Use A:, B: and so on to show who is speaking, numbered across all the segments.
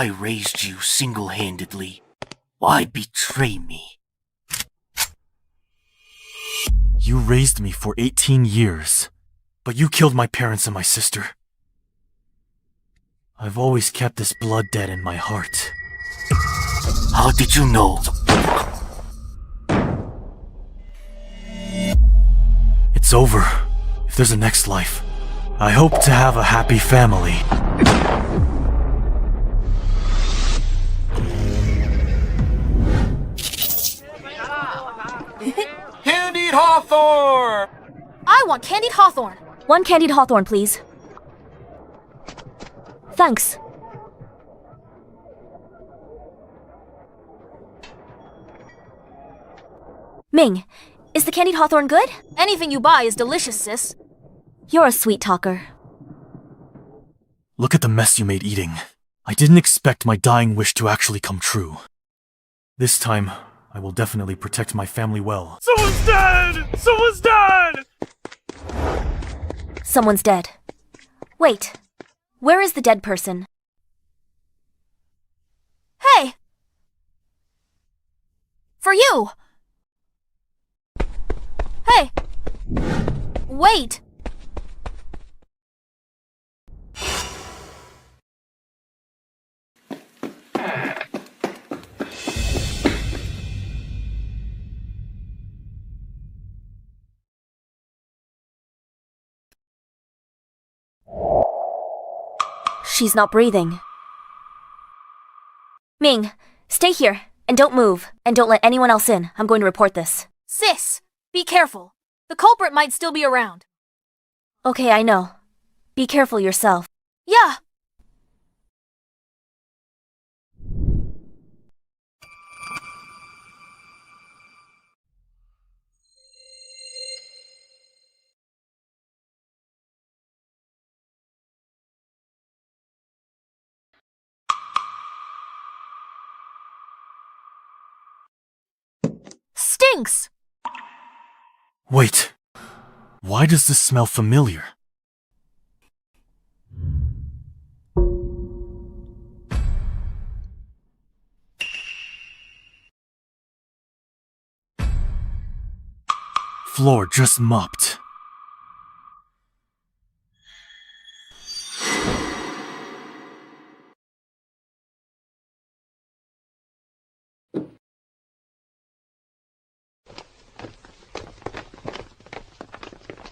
A: I raised you single-handedly. Why betray me?
B: You raised me for 18 years, but you killed my parents and my sister. I've always kept this blood debt in my heart.
A: How did you know?
B: It's over. If there's a next life, I hope to have a happy family.
C: Candied Hawthorne!
D: I want candied hawthorn.
E: 1 candied hawthorn, please. Thanks. Ming, is the candied hawthorn good?
D: Anything you buy is delicious, sis.
E: You're a sweet talker.
B: Look at the mess you made eating. I didn't expect my dying wish to actually come true. This time, I will definitely protect my family well.
C: Someone's dead! Someone's dead!
E: Someone's dead. Wait, where is the dead person?
D: Hey! For you! Hey! Wait!
E: She's not breathing. Ming, stay here, and don't move, and don't let anyone else in. I'm going to report this.
D: Sis! Be careful. The culprit might still be around.
E: Okay, I know. Be careful yourself.
D: Yeah! Stinks!
B: Wait, why does this smell familiar? Floor just mopped.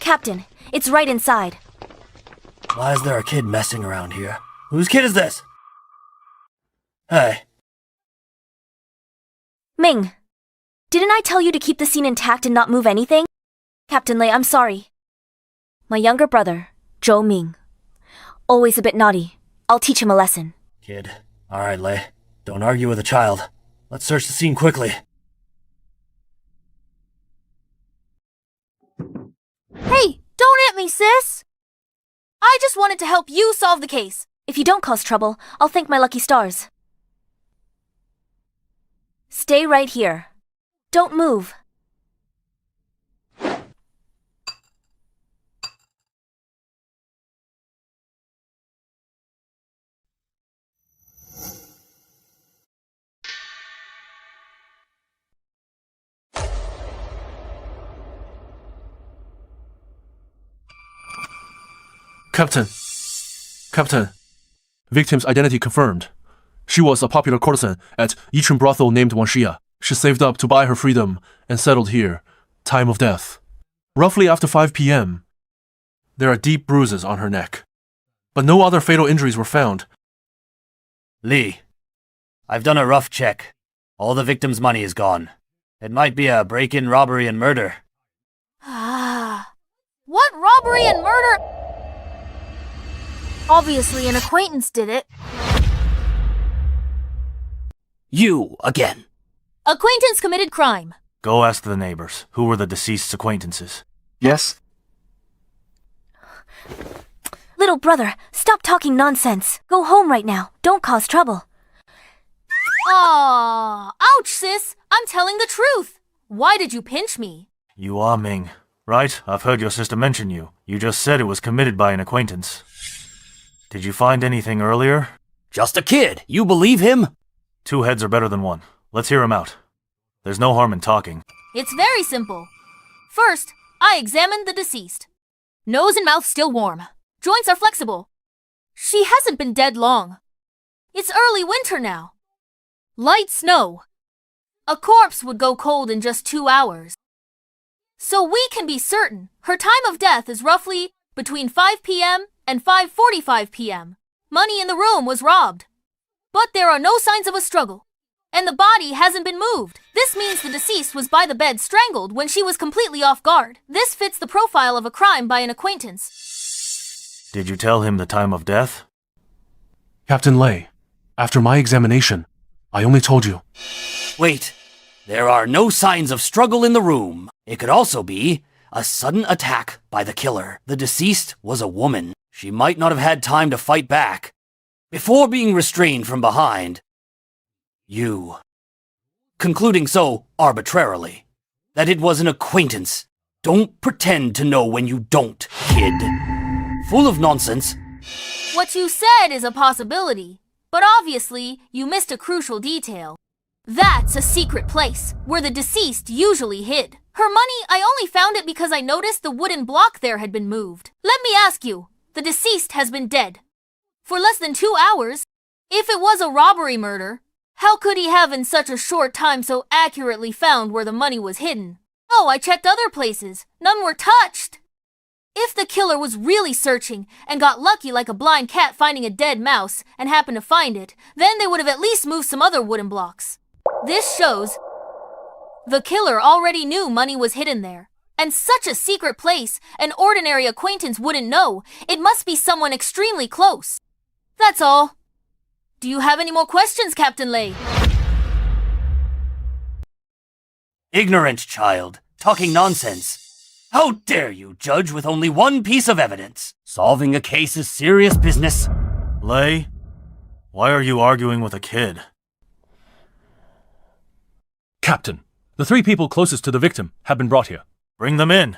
E: Captain, it's right inside.
A: Why is there a kid messing around here? Whose kid is this? Hey.
E: Ming, didn't I tell you to keep the scene intact and not move anything? Captain Lei, I'm sorry. My younger brother, Zhou Ming. Always a bit naughty. I'll teach him a lesson.
A: Kid. Alright, Lei. Don't argue with a child. Let's search the scene quickly.
D: Hey, don't hit me, sis! I just wanted to help you solve the case.
E: If you don't cause trouble, I'll thank my lucky stars. Stay right here. Don't move.
F: Captain. Victim's identity confirmed. She was a popular courtesan at Yichun brothel named Wanxia. She saved up to buy her freedom and settled here. Time of death. Roughly after 5 p.m. There are deep bruises on her neck. But no other fatal injuries were found.
A: Lee, I've done a rough check. All the victim's money is gone. It might be a break-in, robbery, and murder.
D: Ah. What robbery and murder? Obviously, an acquaintance did it.
A: You, again.
D: Acquaintance committed crime.
B: Go ask the neighbors. Who were the deceased's acquaintances?
C: Yes?
E: Little brother, stop talking nonsense. Go home right now. Don't cause trouble.
D: Aww. Ouch, sis. I'm telling the truth. Why did you pinch me?
B: You are Ming, right? I've heard your sister mention you. You just said it was committed by an acquaintance. Did you find anything earlier?
A: Just a kid. You believe him?
B: 2 heads are better than 1. Let's hear him out. There's no harm in talking.
D: It's very simple. First, I examined the deceased. Nose and mouth still warm. Joints are flexible. She hasn't been dead long. It's early winter now. Light snow. A corpse would go cold in just 2 hours. So we can be certain her time of death is roughly between 5 p.m. and 5:45 p.m. Money in the room was robbed. But there are no signs of a struggle. And the body hasn't been moved. This means the deceased was by the bed strangled when she was completely off guard. This fits the profile of a crime by an acquaintance.
B: Did you tell him the time of death?
F: Captain Lei, after my examination, I only told you.
A: Wait. There are no signs of struggle in the room. It could also be a sudden attack by the killer. The deceased was a woman. She might not have had time to fight back. Before being restrained from behind, you, concluding so arbitrarily, that it was an acquaintance. Don't pretend to know when you don't, kid. Full of nonsense.
D: What you said is a possibility, but obviously you missed a crucial detail. That's a secret place where the deceased usually hid. Her money, I only found it because I noticed the wooden block there had been moved. Let me ask you, the deceased has been dead for less than 2 hours. If it was a robbery murder, how could he have in such a short time so accurately found where the money was hidden? Oh, I checked other places. None were touched. If the killer was really searching and got lucky like a blind cat finding a dead mouse and happened to find it, then they would have at least moved some other wooden blocks. This shows the killer already knew money was hidden there. And such a secret place, an ordinary acquaintance wouldn't know. It must be someone extremely close. That's all. Do you have any more questions, Captain Lei?
A: Ignorant child, talking nonsense. How dare you judge with only one piece of evidence? Solving a case is serious business.
B: Lei, why are you arguing with a kid?
F: Captain, the 3 people closest to the victim have been brought here.
B: Bring them in.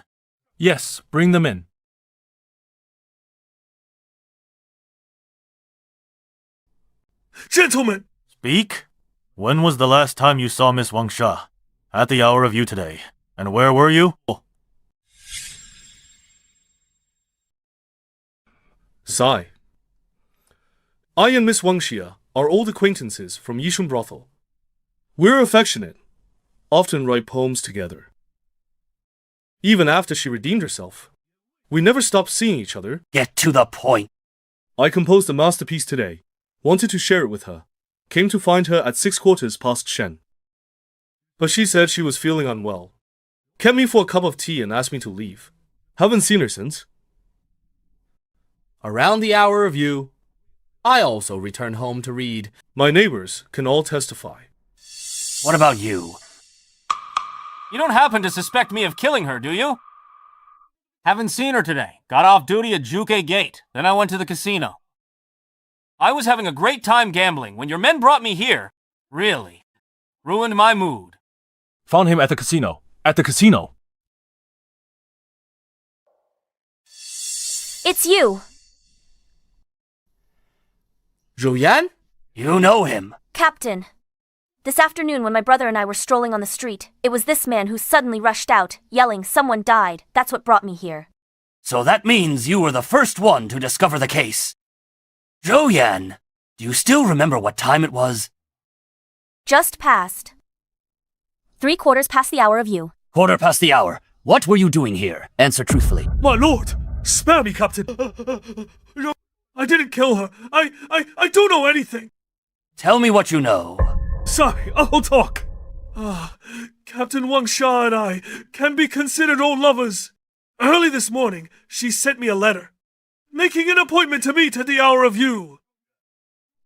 F: Yes, bring them in.
C: Gentlemen!
B: Speak. When was the last time you saw Miss Wanxia? At the hour of you today. And where were you?
G: Sigh. I and Miss Wanxia are old acquaintances from Yishun Brothel. We're affectionate, often write poems together. Even after she redeemed herself, we never stopped seeing each other.
A: Get to the point.
G: I composed a masterpiece today, wanted to share it with her, came to find her at 6/4 past Shen. But she said she was feeling unwell, kept me for a cup of tea and asked me to leave. Haven't seen her since.
C: Around the hour of you, I also returned home to read.
G: My neighbors can all testify.
A: What about you?
C: You don't happen to suspect me of killing her, do you? Haven't seen her today. Got off duty at Juke Gate. Then I went to the casino. I was having a great time gambling when your men brought me here. Really. Ruined my mood.
F: Found him at the casino. At the casino.
E: It's you.
C: Zhou Yan?
A: You know him.
E: Captain. This afternoon when my brother and I were strolling on the street, it was this man who suddenly rushed out, yelling, "Someone died." That's what brought me here.
A: So that means you were the first one to discover the case. Zhou Yan, do you still remember what time it was?
E: Just past. 3/4 past the hour of you.
A: 1/4 past the hour. What were you doing here? Answer truthfully.
C: My lord! Spare me, Captain! No, I didn't kill her. I don't know anything.
A: Tell me what you know.
C: Sorry, I'll talk. Captain Wanxia and I can be considered old lovers. Early this morning, she sent me a letter, making an appointment to meet at the hour of you.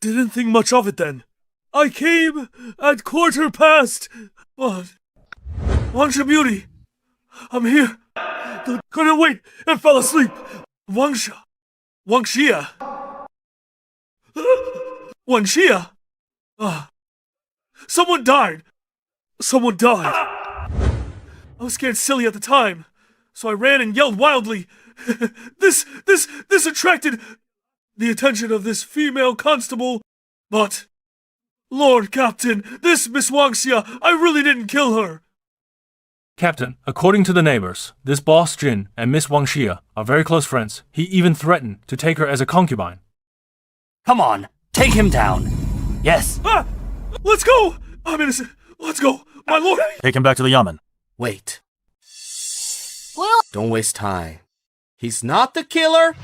C: Didn't think much of it then. I came at 1/4 past, but... Wanxia Beauty, I'm here. Couldn't wait and fell asleep. Wanxia. Someone died. I was scared silly at the time, so I ran and yelled wildly. This attracted the attention of this female constable But, Lord Captain, this Miss Wanxia, I really didn't kill her.
F: Captain, according to the neighbors, this boss Jin and Miss Wanxia are very close friends. He even threatened to take her as a concubine.
A: Come on, take him down. Yes.
C: Ah! Let's go! I'm innocent. Let's go, my lord.
B: Take him back to the yamen.
H: Wait.
D: Well,
H: Don't waste time. He's not the killer?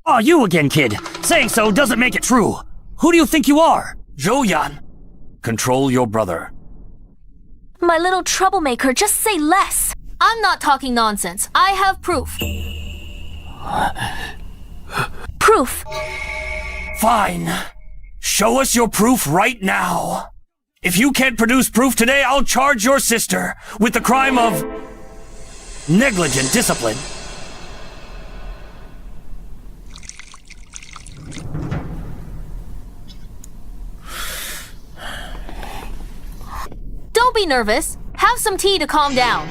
A: Oh, you again, kid. Saying so doesn't make it true. Who do you think you are? Zhou Yan. Control your brother.
E: My little troublemaker, just say less.
D: I'm not talking nonsense. I have proof.
E: Proof.
A: Fine. Show us your proof right now. If you can't produce proof today, I'll charge your sister with the crime of negligent discipline.
D: Don't be nervous. Have some tea to calm down.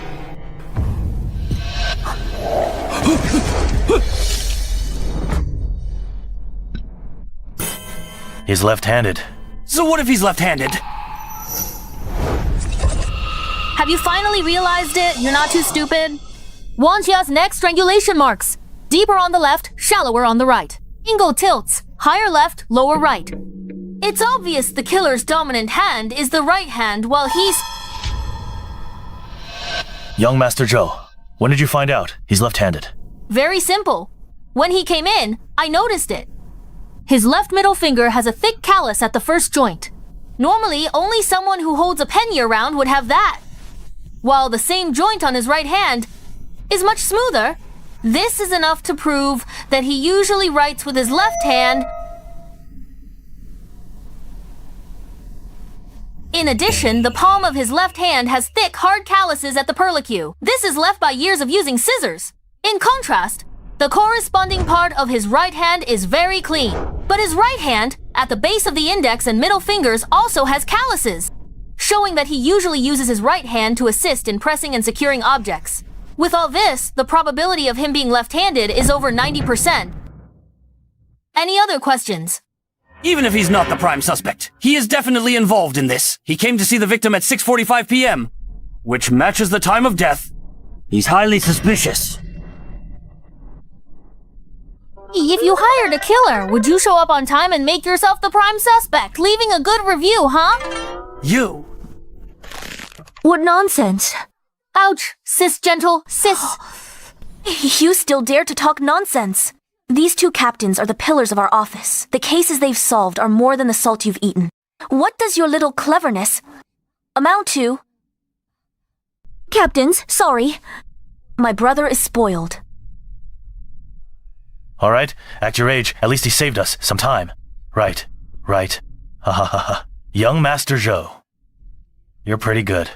B: He's left-handed.
A: So what if he's left-handed?
D: Have you finally realized it? You're not too stupid? Wanxia's neck strangulation marks. Deeper on the left, shallower on the right. Angle tilts. Higher left, lower right. It's obvious the killer's dominant hand is the right hand while he's...
B: Young Master Zhou, when did you find out he's left-handed?
D: Very simple. When he came in, I noticed it. His left middle finger has a thick callus at the first joint. Normally, only someone who holds a pen year-round would have that. While the same joint on his right hand is much smoother, this is enough to prove that he usually writes with his left hand. In addition, the palm of his left hand has thick, hard calluses at the perlicue. This is left by years of using scissors. In contrast, the corresponding part of his right hand is very clean. But his right hand, at the base of the index and middle fingers, also has calluses, showing that he usually uses his right hand to assist in pressing and securing objects. With all this, the probability of him being left-handed is over 90%. Any other questions?
A: Even if he's not the prime suspect, he is definitely involved in this. He came to see the victim at 6:45 p.m., which matches the time of death. He's highly suspicious.
D: If you hired a killer, would you show up on time and make yourself the prime suspect, leaving a good review, huh?
A: You.
E: What nonsense.
D: Ouch, cisgentle, cis.
E: You still dare to talk nonsense. These two captains are the pillars of our office. The cases they've solved are more than the salt you've eaten. What does your little cleverness amount to? Captains, sorry. My brother is spoiled.
B: All right, act your age. At least he saved us some time. Right. Ha ha ha ha. Young Master Zhou. You're pretty good.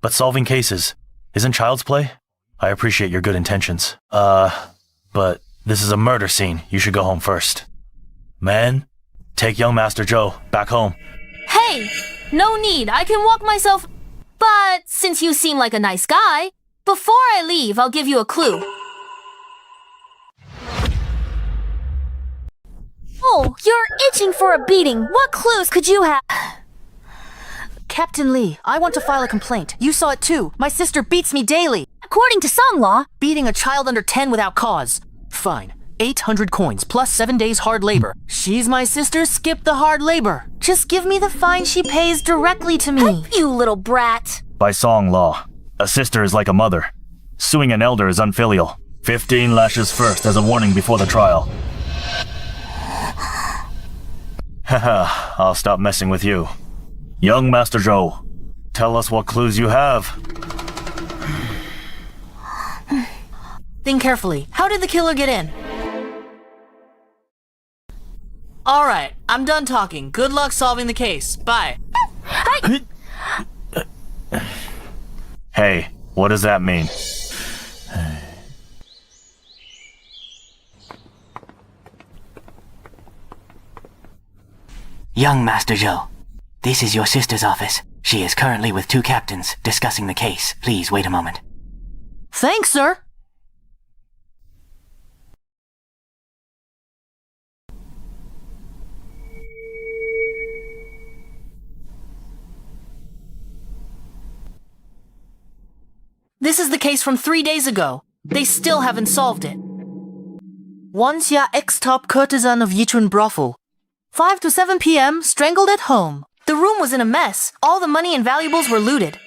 B: But solving cases isn't child's play? I appreciate your good intentions. But this is a murder scene. You should go home first. Man, take young Master Zhou back home.
D: Hey, no need. I can walk myself. But since you seem like a nice guy, before I leave, I'll give you a clue.
E: Oh, you're itching for a beating. What clues could you have?
I: Captain Lee, I want to file a complaint. You saw it too. My sister beats me daily.
E: According to Song law,
I: Beating a child under 10 without cause. Fine. 800 coins plus 7 days hard labor. She's my sister, skip the hard labor. Just give me the fine she pays directly to me.
E: you little brat.
B: By Song law, a sister is like a mother. Suing an elder is unfilial. 15 lashes first as a warning before the trial. Haha, I'll stop messing with you. Young Master Zhou, tell us what clues you have.
I: Think carefully. How did the killer get in? Alright, I'm done talking. Good luck solving the case. Bye.
B: Hey, what does that mean?
J: Young Master Zhou, this is your sister's office. She is currently with two captains discussing the case. Please wait a moment.
I: Thanks, sir. This is the case from 3 days ago. They still haven't solved it. Wanxia ex-top courtesan of Yichun brothel. 5 to 7 p.m., strangled at home. The room was in a mess. All the money and valuables were looted.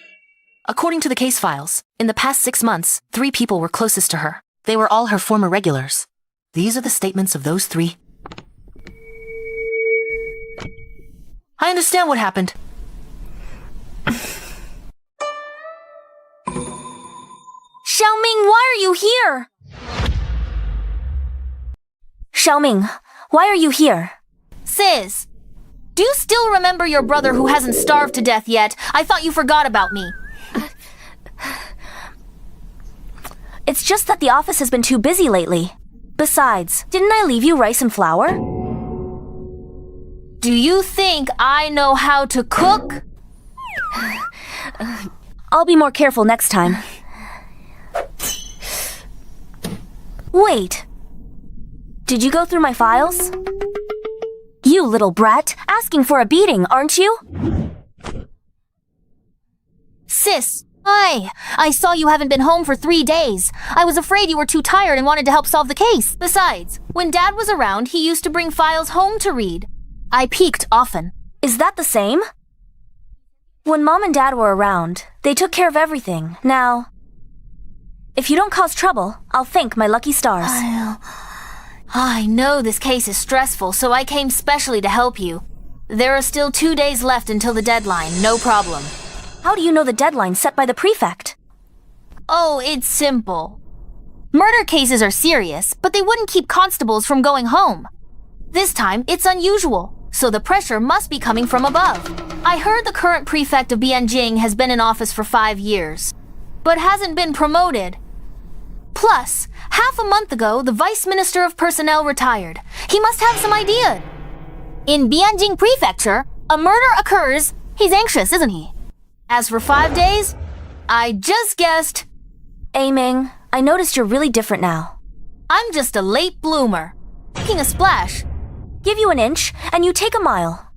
I: According to the case files, in the past 6 months, 3 people were closest to her. They were all her former regulars. These are the statements of those 3. I understand what happened.
E: Xiaoming, why are you here? Xiaoming, why are you here?
D: Sis, do you still remember your brother who hasn't starved to death yet? I thought you forgot about me.
E: It's just that the office has been too busy lately. Besides, didn't I leave you rice and flour?
D: Do you think I know how to cook?
E: I'll be more careful next time. Wait. Did you go through my files? You little brat, asking for a beating, aren't you?
D: Sis, I saw you haven't been home for 3 days. I was afraid you were too tired and wanted to help solve the case. Besides, when Dad was around, he used to bring files home to read. I peeked often.
E: Is that the same? When Mom and Dad were around, they took care of everything. Now, if you don't cause trouble, I'll thank my lucky stars.
D: I know this case is stressful, so I came specially to help you. There are still 2 days left until the deadline, no problem.
E: How do you know the deadline set by the prefect?
D: Oh, it's simple. Murder cases are serious, but they wouldn't keep constables from going home. This time, it's unusual, so the pressure must be coming from above. I heard the current prefect of Bianjing has been in office for 5 years, but hasn't been promoted. Plus, half a month ago, the Vice Minister of Personnel retired. He must have some idea. In Bianjing Prefecture, a murder occurs. He's anxious, isn't he? As for 5 days, I just guessed.
E: Ming, I noticed you're really different now.
D: I'm just a late bloomer. Making a splash.
E: Give you an inch, and you take a mile.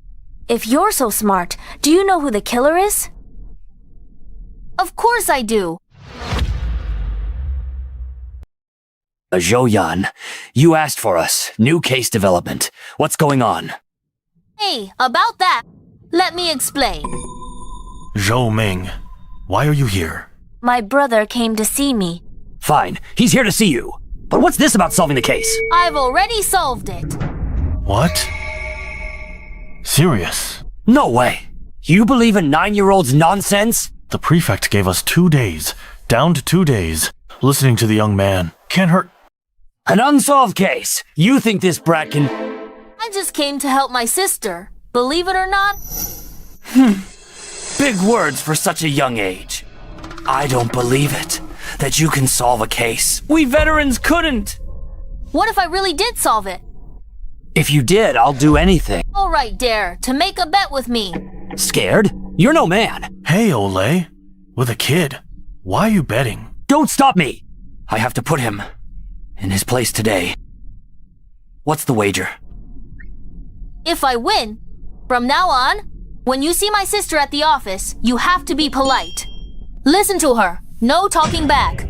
E: If you're so smart, do you know who the killer is?
D: Of course I do.
A: Zhou Yan, you asked for us. New case development. What's going on?
D: Hey, about that, let me explain.
B: Zhou Ming, why are you here?
E: My brother came to see me.
A: Fine, he's here to see you. But what's this about solving the case?
D: I've already solved it.
B: What? Serious?
A: No way. You believe in 9-year-old's nonsense?
B: The prefect gave us 2 days, down to 2 days. Listening to the young man can't hurt.
A: An unsolved case. You think this brat can...
D: I just came to help my sister. Believe it or not?
A: Big words for such a young age. I don't believe it. That you can solve a case. We veterans couldn't.
D: What if I really did solve it?
A: If you did, I'll do anything.
D: All right, Dare, to make a bet with me.
A: Scared? You're no man.
B: Hey, Olay. With a kid. Why are you betting?
A: Don't stop me. I have to put him in his place today. What's the wager?
D: If I win, from now on, when you see my sister at the office, you have to be polite. Listen to her. No talking back.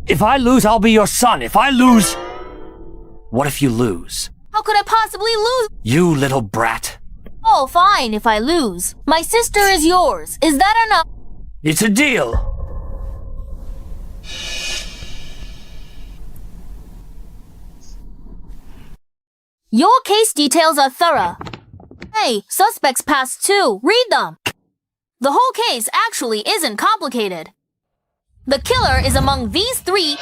A: If I lose, I'll be your son. If I lose... What if you lose?
D: How could I possibly lose?
A: You little brat.
D: Oh, fine if I lose. My sister is yours. Is that enough?
A: It's a deal.
D: Your case details are thorough. Hey, suspects passed too. Read them. The whole case actually isn't complicated. The killer is among these 3.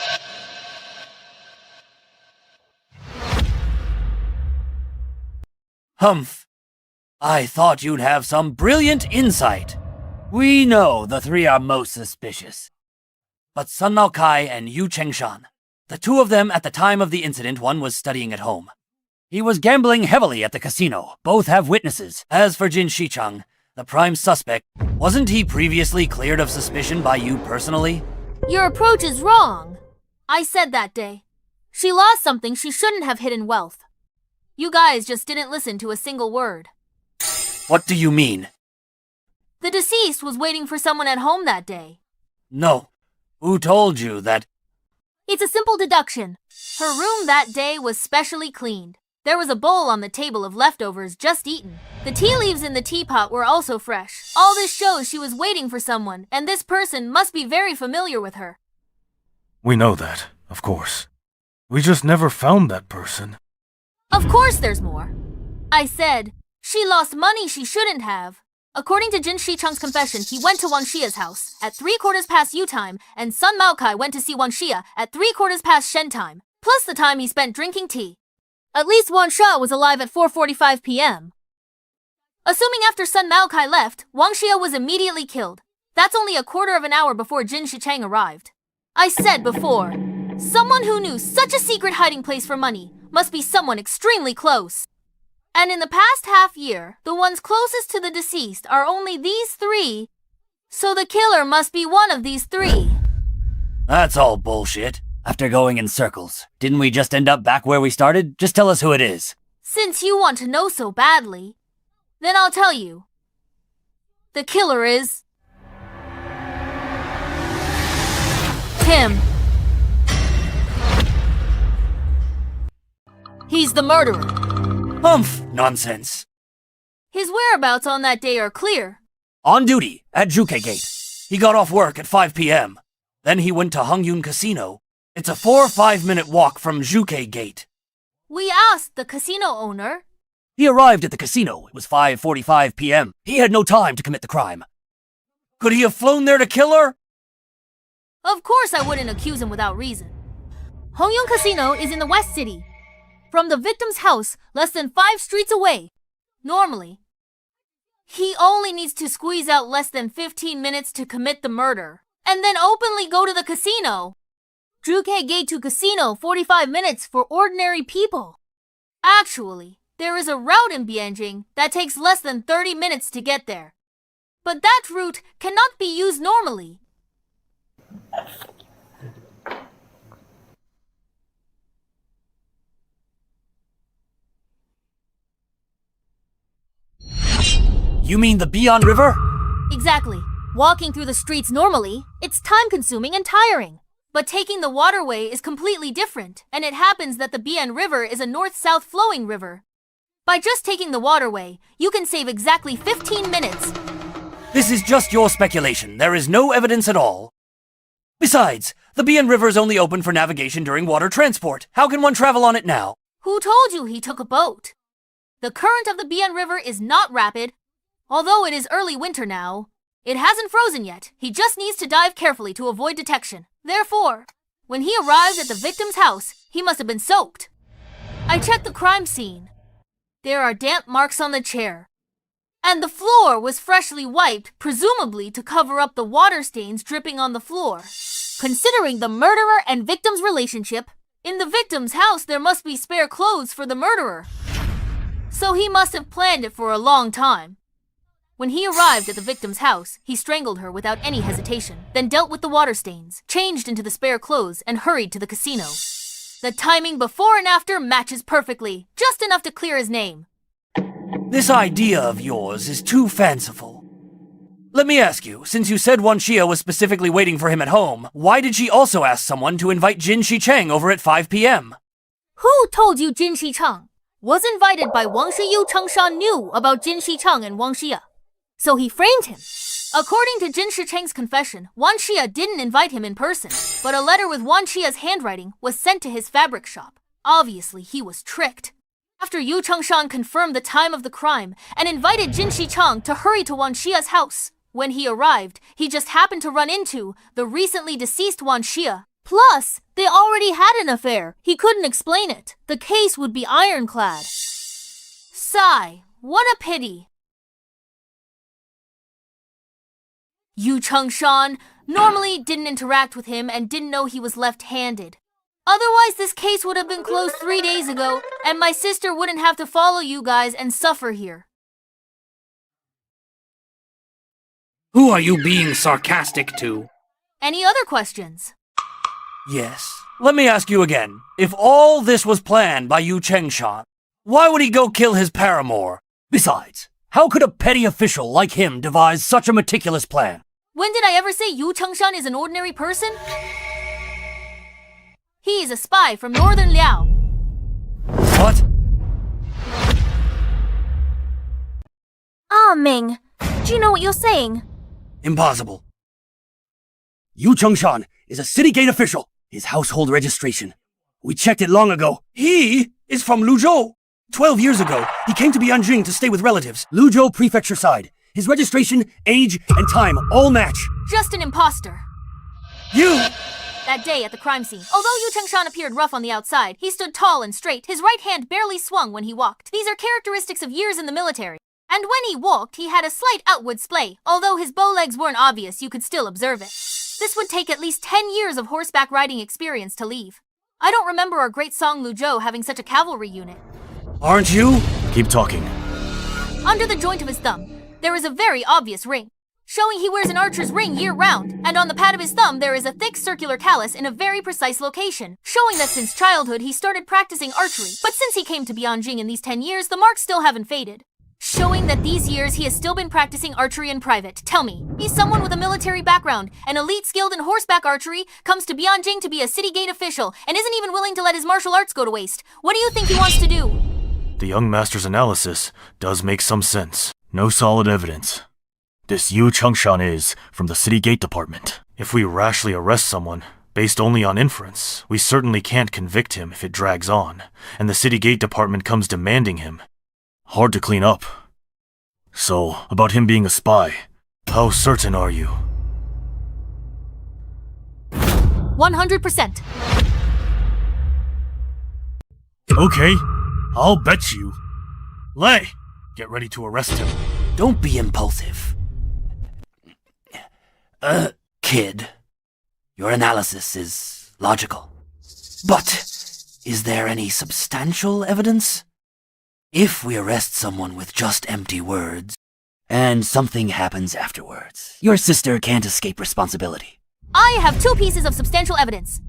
A: Humph. I thought you'd have some brilliant insight. We know the 3 are most suspicious. But Sun Maokai and Yu Chengshan, the 2 of them at the time of the incident, one was studying at home. He was gambling heavily at the casino. Both have witnesses. As for Jin Shichang, the prime suspect, wasn't he previously cleared of suspicion by you personally?
D: Your approach is wrong. I said that day. She lost something she shouldn't have hidden wealth. You guys just didn't listen to a single word.
A: What do you mean?
D: The deceased was waiting for someone at home that day.
A: No. Who told you that?
D: It's a simple deduction. Her room that day was specially cleaned. There was a bowl on the table of leftovers just eaten. The tea leaves in the teapot were also fresh. All this shows she was waiting for someone, and this person must be very familiar with her.
B: We know that, of course. We just never found that person.
D: Of course there's more. I said, she lost money she shouldn't have. According to Jin Shicheng's confession, he went to Wanxia's house at 3/4 U time, and Sun Maokai went to see Wanxia at 3/4 Shen time, plus the time he spent drinking tea. At least Wanxia was alive at 4:45 p.m. Assuming after Sun Maokai left, Wanxia was immediately killed. That's only a quarter of an hour before Jin Shicheng arrived. I said before, someone who knew such a secret hiding place for money must be someone extremely close. And in the past half year, the ones closest to the deceased are only these three, so the killer must be one of these three.
A: That's all bullshit. After going in circles, didn't we just end up back where we started? Just tell us who it is.
D: Since you want to know so badly, then I'll tell you. The killer is... him. He's the murderer.
A: Humph! Nonsense.
D: His whereabouts on that day are clear.
A: On duty, at Zhuke Gate. He got off work at 5 p.m. Then he went to Hongyun Casino. It's a 4 or 5 minute walk from Zhuke Gate.
D: We asked the casino owner.
A: He arrived at the casino. It was 5:45 p.m. He had no time to commit the crime. Could he have flown there to kill her?
D: Of course I wouldn't accuse him without reason. Hongyun Casino is in the West City. From the victim's house, less than 5 streets away. Normally, he only needs to squeeze out less than 15 minutes to commit the murder, and then openly go to the casino. Zhuke Gate to casino, 45 minutes for ordinary people. Actually, there is a route in Bianjing that takes less than 30 minutes to get there. But that route cannot be used normally.
A: You mean the Bian River?
D: Exactly. Walking through the streets normally, it's time-consuming and tiring. But taking the waterway is completely different, and it happens that the Bian River is a north-south flowing river. By just taking the waterway, you can save exactly 15 minutes.
A: This is just your speculation. There is no evidence at all. Besides, the Bian River is only open for navigation during water transport. How can one travel on it now?
D: Who told you he took a boat? The current of the Bian River is not rapid. Although it is early winter now, it hasn't frozen yet. He just needs to dive carefully to avoid detection. Therefore, when he arrived at the victim's house, he must have been soaked. I checked the crime scene. There are damp marks on the chair. And the floor was freshly wiped, presumably to cover up the water stains dripping on the floor. Considering the murderer and victim's relationship, in the victim's house there must be spare clothes for the murderer. So he must have planned it for a long time. When he arrived at the victim's house, he strangled her without any hesitation, then dealt with the water stains, changed into the spare clothes, and hurried to the casino. The timing before and after matches perfectly, just enough to clear his name.
A: This idea of yours is too fanciful. Let me ask you, since you said Wanxia was specifically waiting for him at home, why did she also ask someone to invite Jin Shicheng over at 5 p.m.?
D: Who told you Jin Shicheng was invited by Wang Shiyu? Chengshan knew about Jin Shicheng and Wanxia. So he framed him. According to Jin Shicheng's confession, Wanxia didn't invite him in person, but a letter with Wanxia's handwriting was sent to his fabric shop. Obviously, he was tricked. After Yu Chengshan confirmed the time of the crime and invited Jin Shicheng to hurry to Wanxia's house, when he arrived, he just happened to run into the recently deceased Wanxia. Plus, they already had an affair. He couldn't explain it. The case would be ironclad. Sigh, what a pity. Yu Chengshan normally didn't interact with him and didn't know he was left-handed. Otherwise, this case would have been closed 3 days ago, and my sister wouldn't have to follow you guys and suffer here.
A: Who are you being sarcastic to?
D: Any other questions?
A: Yes. Let me ask you again. If all this was planned by Yu Chengshan, why would he go kill his paramour? Besides, how could a petty official like him devise such a meticulous plan?
D: When did I ever say Yu Chengshan is an ordinary person? He is a spy from northern Liao.
A: What?
E: Ah, Ming. Do you know what you're saying?
A: Impossible. Yu Chengshan is a city gate official. His household registration. We checked it long ago. He is from Luzhou. 12 years ago, he came to Bianjing to stay with relatives. Luzhou prefecture side. His registration, age, and time all match.
D: Just an imposter.
A: You!
D: That day at the crime scene, although Yu Chengshan appeared rough on the outside, he stood tall and straight. His right hand barely swung when he walked. These are characteristics of years in the military. And when he walked, he had a slight outward splay. Although his bow legs weren't obvious, you could still observe it. This would take at least 10 years of horseback riding experience to leave. I don't remember our great Song Luzhou having such a cavalry unit.
A: Aren't you?
B: Keep talking.
D: Under the joint of his thumb, there is a very obvious ring, showing he wears an archer's ring year-round, and on the pad of his thumb there is a thick circular callus in a very precise location, showing that since childhood he started practicing archery. But since he came to Bianjing in these 10 years, the marks still haven't faded, showing that these years he has still been practicing archery in private. Tell me, he's someone with a military background, an elite skilled in horseback archery, comes to Bianjing to be a city gate official, and isn't even willing to let his martial arts go to waste. What do you think he wants to do?
B: The young master's analysis does make some sense. No solid evidence. This Yu Chengshan is from the city gate department. If we rashly arrest someone, based only on inference, we certainly can't convict him if it drags on, and the city gate department comes demanding him. Hard to clean up. So, about him being a spy, how certain are you?
D: 100%.
B: Okay, I'll bet you. Lei, get ready to arrest him.
A: Don't be impulsive. Kid, your analysis is logical. But is there any substantial evidence? If we arrest someone with just empty words, and something happens afterwards, your sister can't escape responsibility.
D: I have 2 pieces of substantial evidence.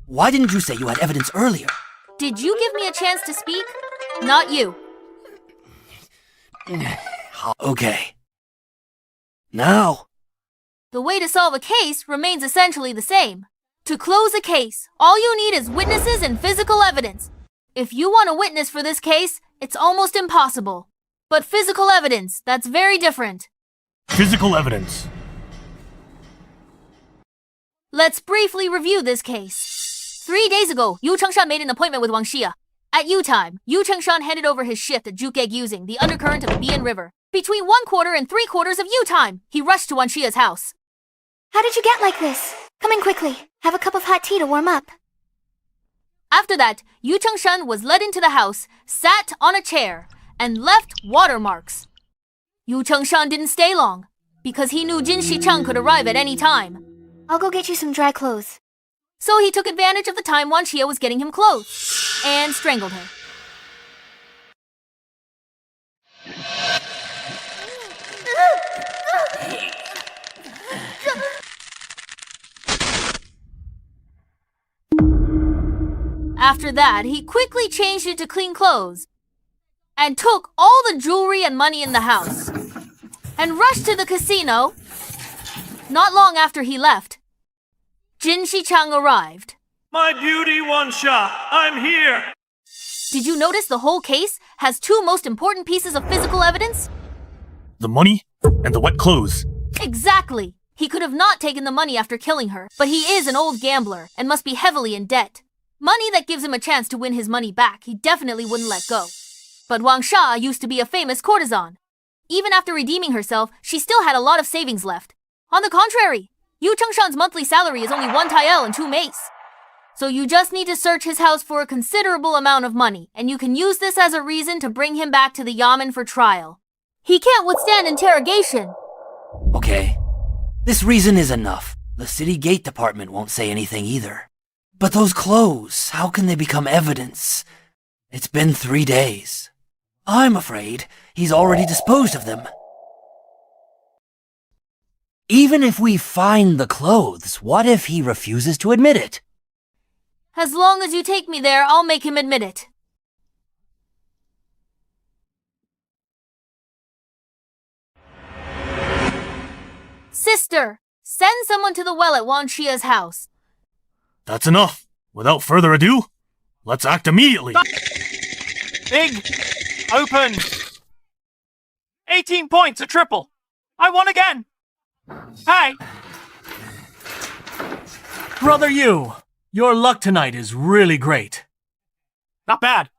A: Why didn't you say you had evidence earlier?
D: Did you give me a chance to speak? Not you.
A: Okay. Now.
D: The way to solve a case remains essentially the same. To close a case, all you need is witnesses and physical evidence. If you want a witness for this case, it's almost impossible. But physical evidence, that's very different.
B: Physical evidence.
D: Let's briefly review this case. 3 days ago, Yu Chengshan made an appointment with Wanxia. At Yu time, Yu Chengshan handed over his shift at Jukeg using the undercurrent of the Bian River. Between 1/4 and 3/4 of Yu time, he rushed to Wanxia's house.
K: How did you get like this? Come in quickly. Have a cup of hot tea to warm up.
D: After that, Yu Chengshan was led into the house, sat on a chair, and left watermarks. Yu Chengshan didn't stay long, because he knew Jin Shicheng could arrive at any time.
K: I'll go get you some dry clothes.
D: So he took advantage of the time Wanxia was getting him clothes, and strangled her. After that, he quickly changed into clean clothes and took all the jewelry and money in the house and rushed to the casino. Not long after he left, Jin Shicheng arrived.
C: My beauty, Wanxia, I'm here.
D: Did you notice the whole case has 2 most important pieces of physical evidence?
B: The money and the wet clothes.
D: Exactly. He could have not taken the money after killing her, but he is an old gambler and must be heavily in debt. Money that gives him a chance to win his money back, he definitely wouldn't let go. But Wanxia used to be a famous courtesan. Even after redeeming herself, she still had a lot of savings left. On the contrary, Yu Chengshan's monthly salary is only 1 tael and 2 mace. So you just need to search his house for a considerable amount of money, and you can use this as a reason to bring him back to the Yamen for trial. He can't withstand interrogation.
A: Okay. This reason is enough. The city gate department won't say anything either. But those clothes, how can they become evidence? It's been 3 days. I'm afraid he's already disposed of them. Even if we find the clothes, what if he refuses to admit it?
D: As long as you take me there, I'll make him admit it. Sister. Faster! Send someone to the well at Wanxia's house.
B: That's enough. Without further ado, let's act immediately.
L: Big! Open! 18 points, a triple! I won again! Hey!
C: Brother Yu, your luck tonight is really great.
L: Not bad.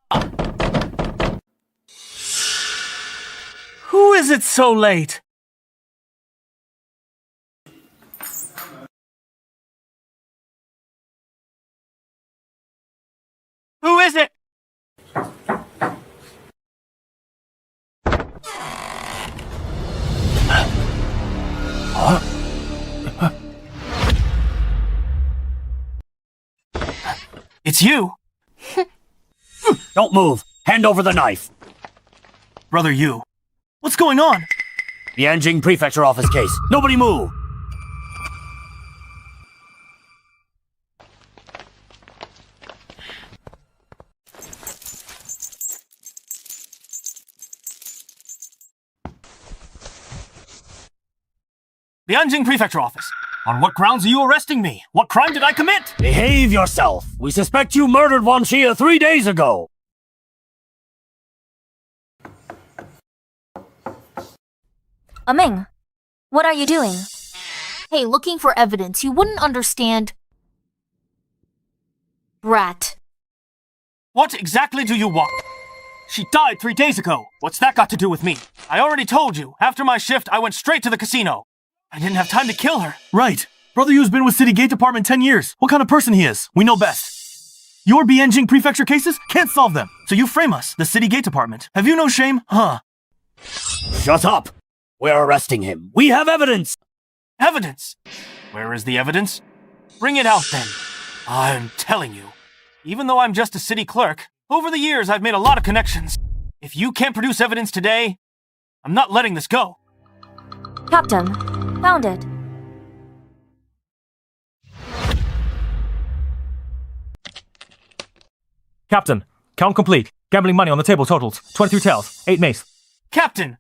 C: Who is it so late?
L: Who is it? It's you!
A: Don't move. Hand over the knife.
L: Brother Yu. What's going on?
A: Bianjing Prefecture Office case. Nobody move.
L: Bianjing Prefecture Office. On what grounds are you arresting me? What crime did I commit?
A: Behave yourself. We suspect you murdered Wanxia 3 days ago.
E: Ming, what are you doing?
D: Hey, looking for evidence. You wouldn't understand. Brat.
L: What exactly do you want? She died 3 days ago. What's that got to do with me? I already told you. After my shift, I went straight to the casino. I didn't have time to kill her.
B: Right. Brother Yu's been with City Gate Department 10 years. What kind of person he is? We know best. Your Bianjing Prefecture cases? Can't solve them. So you frame us, the City Gate Department. Have you no shame? Huh?
A: Shut up. We're arresting him. We have evidence.
L: Evidence? Where is the evidence? Bring it out then. I'm telling you. Even though I'm just a city clerk, over the years I've made a lot of connections. If you can't produce evidence today, I'm not letting this go.
E: Captain, found it.
M: Captain, count complete. Gambling money on the table totals 23 taels, 8 mace.
L: Captain!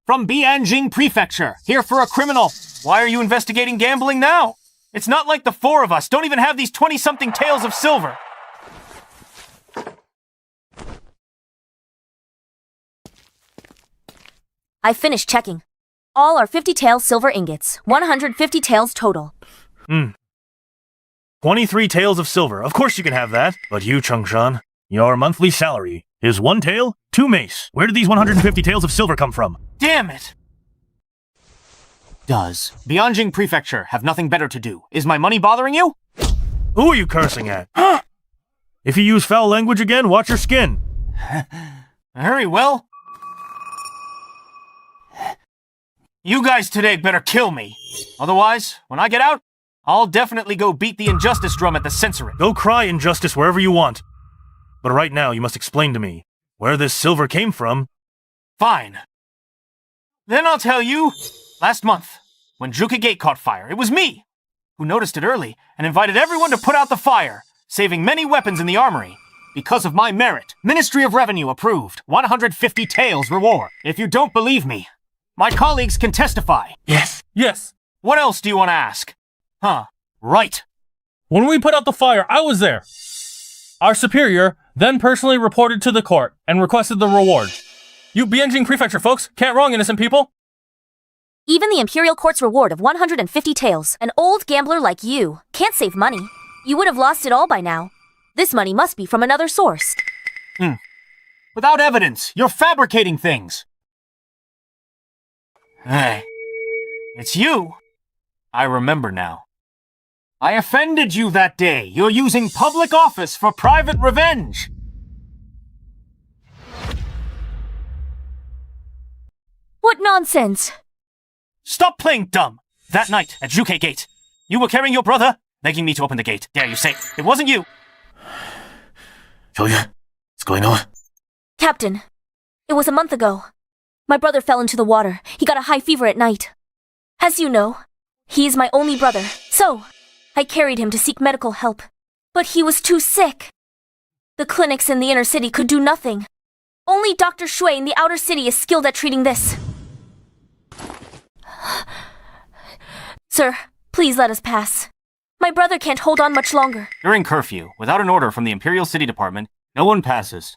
L: From Bianjing Prefecture, here for a criminal. Why are you investigating gambling now? It's not like the 4 of us don't even have these 20-something taels of silver.
E: I finished checking. All are 50 taels silver ingots, 150 taels total.
B: 23 taels of silver. Of course you can have that. But you, Chung-shan, your monthly salary is 1 tael, 2 mace. Where did these 150 taels of silver come from?
L: Damn it! Does Bianjing Prefecture have nothing better to do? Is my money bothering you?
B: Who are you cursing at? If you use foul language again, watch your skin.
L: Very well. You guys today better kill me. Otherwise, when I get out, I'll definitely go beat the injustice drum at the censoring.
B: Go cry injustice wherever you want. But right now, you must explain to me where this silver came from.
L: Fine. Then I'll tell you, last month, when Juka Gate caught fire, it was me who noticed it early and invited everyone to put out the fire, saving many weapons in the armory. Because of my merit, Ministry of Revenue approved 150 taels reward. If you don't believe me, my colleagues can testify.
M: Yes. Yes.
L: What else do you want to ask? Huh, right.
M: When we put out the fire, I was there. Our superior then personally reported to the court and requested the reward. You Bianjing Prefecture folks can't wrong innocent people.
E: Even the Imperial Court's reward of 150 taels, an old gambler like you, can't save money. You would have lost it all by now. This money must be from another source.
L: Without evidence, you're fabricating things. Hey, it's you. I remember now. I offended you that day. You're using public office for private revenge.
E: What nonsense!
L: Stop playing dumb. That night at Juke Gate, you were carrying your brother, begging me to open the gate. Dare you say it wasn't you?
B: Zhou Yan, what's going on?
E: Captain, it was a month ago. My brother fell into the water. He got a high fever at night. As you know, he is my only brother, so I carried him to seek medical help. But he was too sick. The clinics in the inner city could do nothing. Only Dr. Shui in the outer city is skilled at treating this. Sir, please let us pass. My brother can't hold on much longer.
L: During curfew, without an order from the Imperial City Department, no one passes.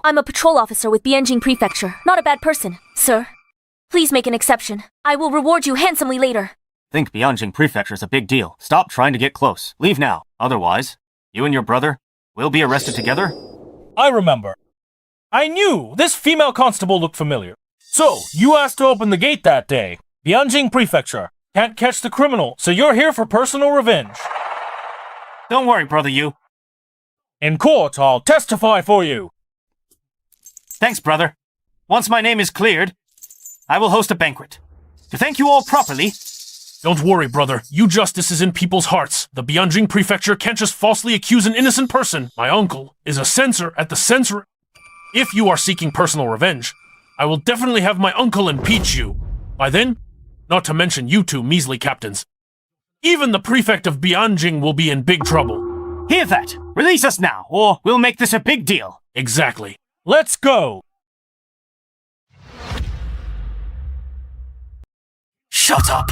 E: I'm a patrol officer with Bianjing Prefecture, not a bad person. Sir, please make an exception. I will reward you handsomely later.
L: Think Bianjing Prefecture is a big deal. Stop trying to get close. Leave now. Otherwise, you and your brother will be arrested together.
M: I remember. I knew this female constable looked familiar. So, you asked to open the gate that day. Bianjing Prefecture. Can't catch the criminal, so you're here for personal revenge.
L: Don't worry, brother you.
M: In court, I'll testify for you.
L: Thanks, brother. Once my name is cleared, I will host a banquet. To thank you all properly.
C: Don't worry, brother. You justice is in people's hearts. The Bianjing Prefecture can't just falsely accuse an innocent person. My uncle is a censor at the censor. If you are seeking personal revenge, I will definitely have my uncle impeach you. By then, not to mention you two measly captains, even the prefect of Bianjing will be in big trouble.
L: Hear that! Release us now, or we'll make this a big deal.
C: Exactly.
M: Let's go!
A: Shut up!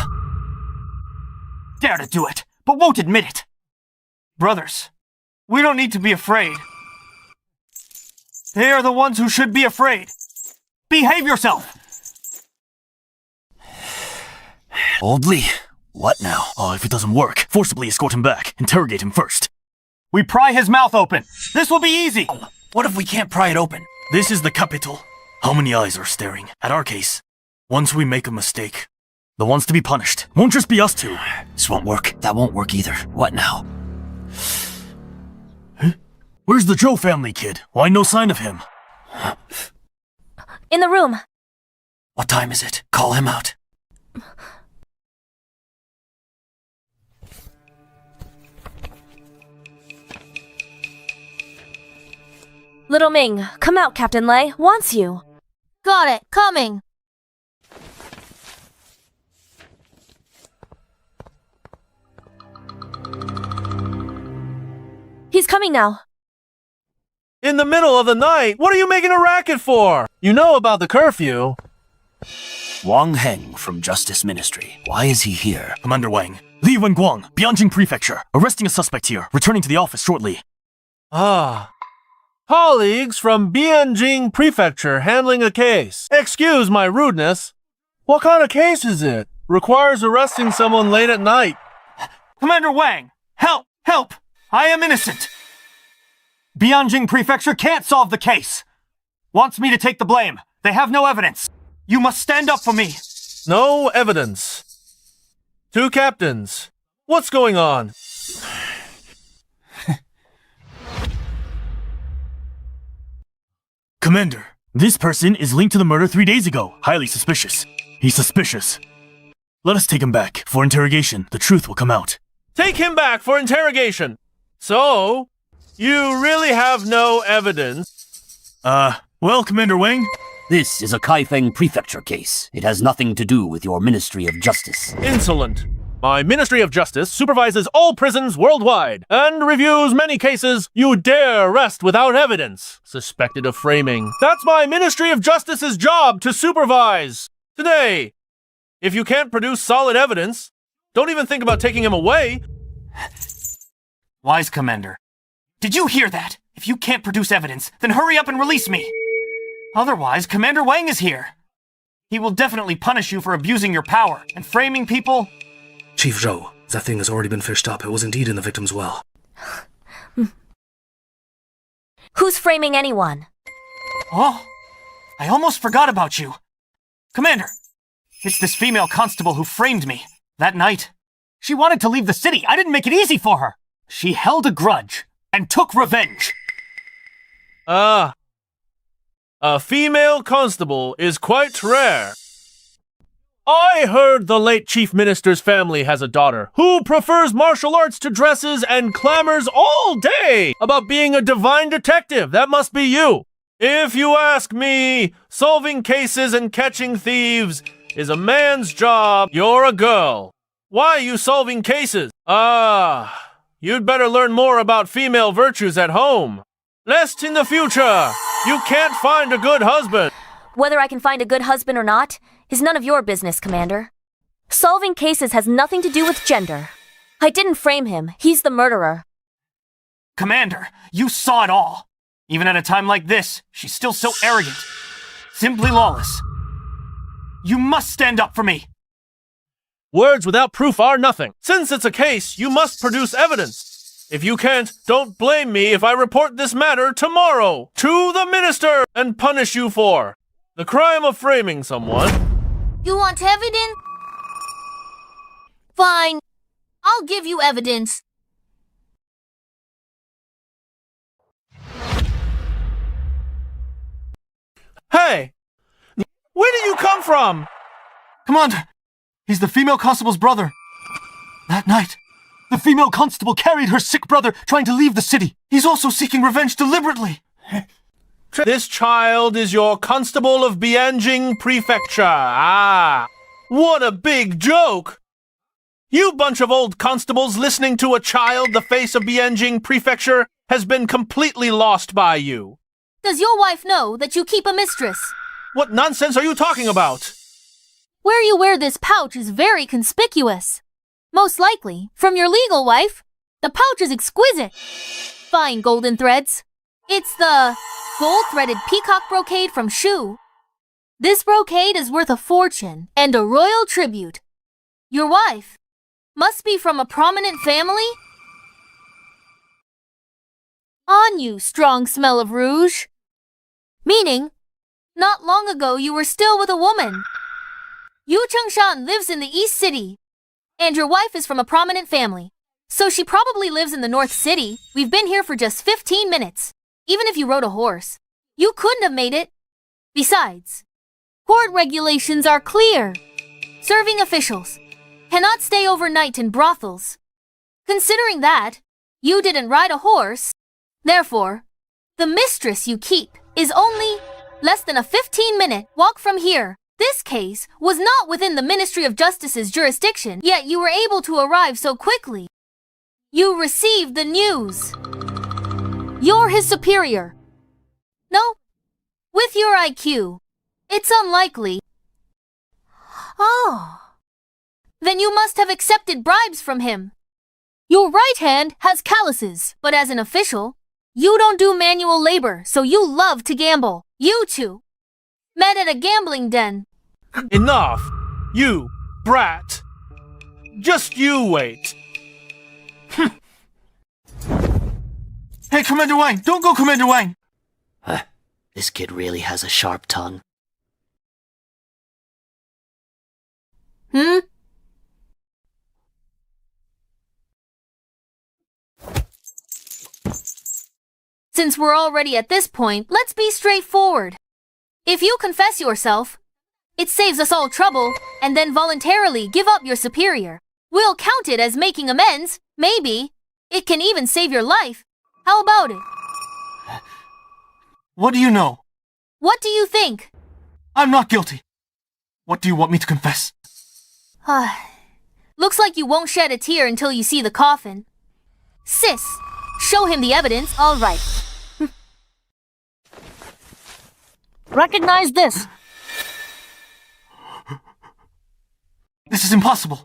L: Dare to do it, but won't admit it. Brothers, we don't need to be afraid. They are the ones who should be afraid. Behave yourself!
A: Boldly? What now?
B: Oh, if it doesn't work, forcibly escort him back. Interrogate him first.
L: We pry his mouth open. This will be easy.
A: What if we can't pry it open?
B: This is the capital. How many eyes are staring? At our case, once we make a mistake, the ones to be punished won't just be us two.
A: This won't work. That won't work either. What now?
B: Where's the Zhou family kid? Why no sign of him?
E: In the room.
A: What time is it? Call him out.
E: Little Ming, come out, Captain Lei wants you.
D: Got it. Coming.
E: He's coming now.
N: In the middle of the night? What are you making a racket for? You know about the curfew.
A: Wang Heng from Justice Ministry. Why is he here?
B: Commander Wang. Li Wenguang, Bianjing Prefecture. Arresting a suspect here. Returning to the office shortly.
N: Ah. Colleagues from Bianjing Prefecture handling a case. Excuse my rudeness. What kind of case is it? Requires arresting someone late at night.
L: Commander Wang, help! Help! I am innocent. Bianjing Prefecture can't solve the case. Wants me to take the blame. They have no evidence. You must stand up for me.
N: No evidence. Two captains. What's going on?
B: Commander, this person is linked to the murder 3 days ago. Highly suspicious. He's suspicious. Let us take him back. For interrogation, the truth will come out.
N: Take him back for interrogation. So, you really have no evidence?
B: Well, Commander Wang?
A: This is a Kaifeng Prefecture case. It has nothing to do with your Ministry of Justice.
N: Insolent. My Ministry of Justice supervises all prisons worldwide and reviews many cases you dare arrest without evidence, suspected of framing. That's my Ministry of Justice's job to supervise. Today, if you can't produce solid evidence, don't even think about taking him away.
L: Wise Commander, did you hear that? If you can't produce evidence, then hurry up and release me. Otherwise, Commander Wang is here. He will definitely punish you for abusing your power and framing people.
O: Chief Zhou, that thing has already been fished up. It was indeed in the victim's well.
E: Who's framing anyone?
L: Oh, I almost forgot about you. Commander, it's this female constable who framed me. That night, she wanted to leave the city. I didn't make it easy for her. She held a grudge and took revenge.
N: A female constable is quite rare. I heard the late Chief Minister's family has a daughter who prefers martial arts to dresses and clamors all day about being a divine detective. That must be you. If you ask me, solving cases and catching thieves is a man's job. You're a girl. Why are you solving cases? You'd better learn more about female virtues at home. Lest in the future, you can't find a good husband.
E: Whether I can find a good husband or not is none of your business, Commander. Solving cases has nothing to do with gender. I didn't frame him. He's the murderer.
L: Commander, you saw it all. Even at a time like this, she's still so arrogant. Simply lawless. You must stand up for me.
N: Words without proof are nothing. Since it's a case, you must produce evidence. If you can't, don't blame me if I report this matter tomorrow to the minister and punish you for the crime of framing someone.
D: You want evidence? Fine. I'll give you evidence.
N: Hey! Where did you come from?
L: Commander, he's the female constable's brother. That night, the female constable carried her sick brother trying to leave the city. He's also seeking revenge deliberately.
N: This child is your constable of Bianjing Prefecture. Ah, what a big joke! You bunch of old constables listening to a child the face of Bianjing Prefecture has been completely lost by you.
D: Does your wife know that you keep a mistress?
N: What nonsense are you talking about?
D: Where you wear this pouch is very conspicuous. Most likely, from your legal wife. The pouch is exquisite. Fine golden threads. It's the gold-threaded peacock brocade from Shu. This brocade is worth a fortune and a royal tribute. Your wife must be from a prominent family? On you, strong smell of rouge. Meaning, not long ago you were still with a woman. Yu Chengshan lives in the East City, and your wife is from a prominent family. So she probably lives in the North City. We've been here for just 15 minutes. Even if you rode a horse, you couldn't have made it. Besides, court regulations are clear. Serving officials cannot stay overnight in brothels. Considering that, you didn't ride a horse. Therefore, the mistress you keep is only less than a 15-minute walk from here. This case was not within the Ministry of Justice's jurisdiction, yet you were able to arrive so quickly. You received the news. You're his superior. No, with your IQ, it's unlikely. Oh. Then you must have accepted bribes from him. Your right hand has calluses, but as an official, you don't do manual labor, so you love to gamble. You two met at a gambling den.
N: Enough! You brat! Just you wait.
L: Hey, Commander Wang! Don't go, Commander Wang!
J: This kid really has a sharp tongue.
D: Since we're already at this point, let's be straightforward. If you confess yourself, it saves us all trouble, and then voluntarily give up your superior. We'll count it as making amends. Maybe it can even save your life. How about it?
L: What do you know?
D: What do you think?
L: I'm not guilty. What do you want me to confess?
D: Looks like you won't shed a tear until you see the coffin. Sis, show him the evidence. All right. Recognize this.
L: This is impossible.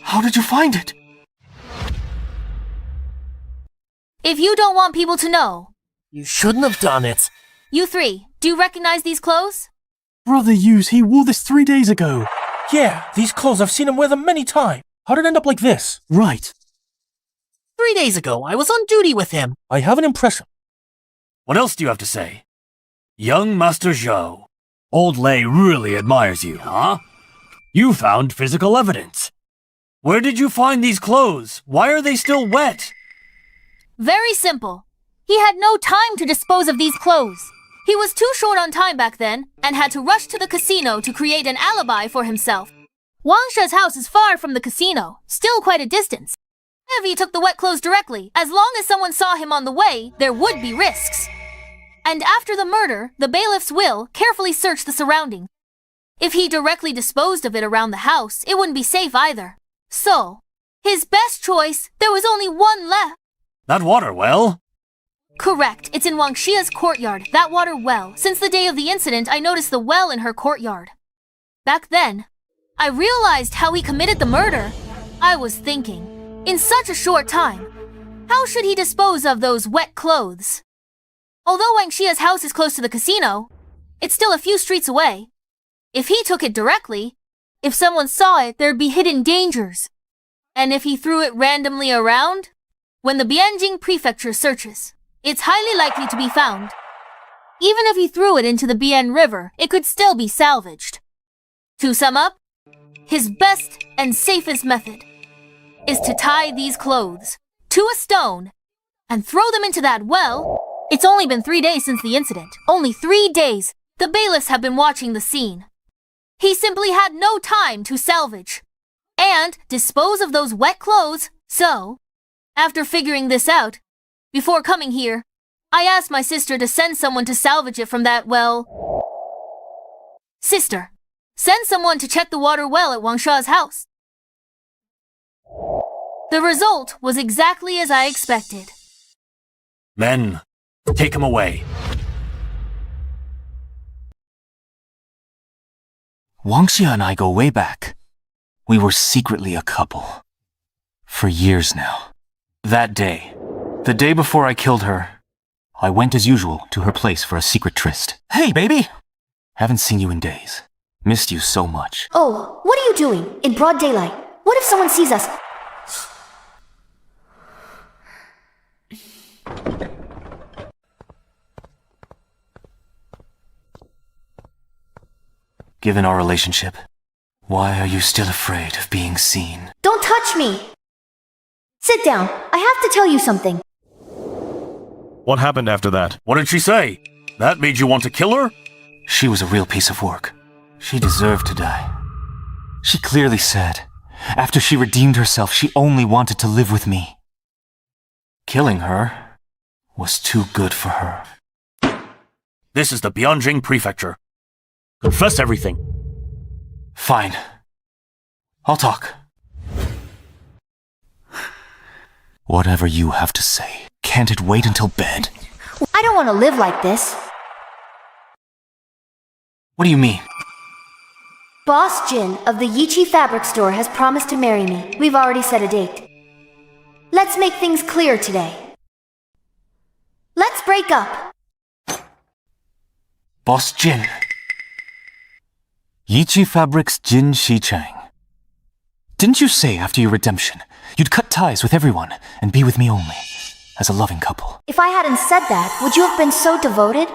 L: How did you find it?
D: If you don't want people to know.
M: You shouldn't have done it.
D: You three, do you recognize these clothes?
M: Brother Hughes, he wore this 3 days ago. Yeah, these clothes, I've seen him wear them many times. How did it end up like this?
J: Right.
I: 3 days ago, I was on duty with him.
M: I have an impression.
A: What else do you have to say? Young Master Zhou. Old Lei really admires you, huh? You found physical evidence. Where did you find these clothes? Why are they still wet?
D: Very simple. He had no time to dispose of these clothes. He was too short on time back then and had to rush to the casino to create an alibi for himself. Wangsha's house is far from the casino, still quite a distance. If he took the wet clothes directly, as long as someone saw him on the way, there would be risks. And after the murder, the bailiffs will carefully search the surroundings. If he directly disposed of it around the house, it wouldn't be safe either. So, his best choice, there was only one left.
A: That water well?
D: Correct. It's in Wanxia's courtyard, that water well. Since the day of the incident, I noticed the well in her courtyard. Back then, I realized how he committed the murder. I was thinking, in such a short time, how should he dispose of those wet clothes? Although Wanxia's house is close to the casino, it's still a few streets away. If he took it directly, if someone saw it, there'd be hidden dangers. And if he threw it randomly around, when the Bianjing prefecture searches, it's highly likely to be found. Even if he threw it into the Bian River, it could still be salvaged. To sum up, his best and safest method is to tie these clothes to a stone and throw them into that well. It's only been 3 days since the incident. Only 3 days. The bailiffs have been watching the scene. He simply had no time to salvage and dispose of those wet clothes. So, after figuring this out, before coming here, I asked my sister to send someone to salvage it from that well. Sister, send someone to check the water well at Wangsha's house. The result was exactly as I expected.
A: Men, take him away.
J: Wanxia and I go way back. We were secretly a couple. For years now.
L: That day, the day before I killed her,
J: I went as usual to her place for a secret tryst. Hey, baby! Haven't seen you in days. Missed you so much.
K: Oh, what are you doing in broad daylight? What if someone sees us?
J: Given our relationship, why are you still afraid of being seen?
K: Don't touch me! Sit down. I have to tell you something.
B: What happened after that?
A: What did she say? That made you want to kill her?
J: She was a real piece of work. She deserved to die. She clearly said, after she redeemed herself, she only wanted to live with me. Killing her was too good for her.
A: This is the Bianjing prefecture. Confess everything.
J: Fine. I'll talk. Whatever you have to say. Can't it wait until bed?
K: I don't want to live like this.
J: What do you mean?
K: Boss Jin of the Yichi fabric store has promised to marry me. We've already set a date. Let's make things clear today. Let's break up.
J: Boss Jin. Yichi Fabrics Jin Shichang. Didn't you say after your redemption, you'd cut ties with everyone and be with me only, as a loving couple?
K: If I hadn't said that, would you have been so devoted?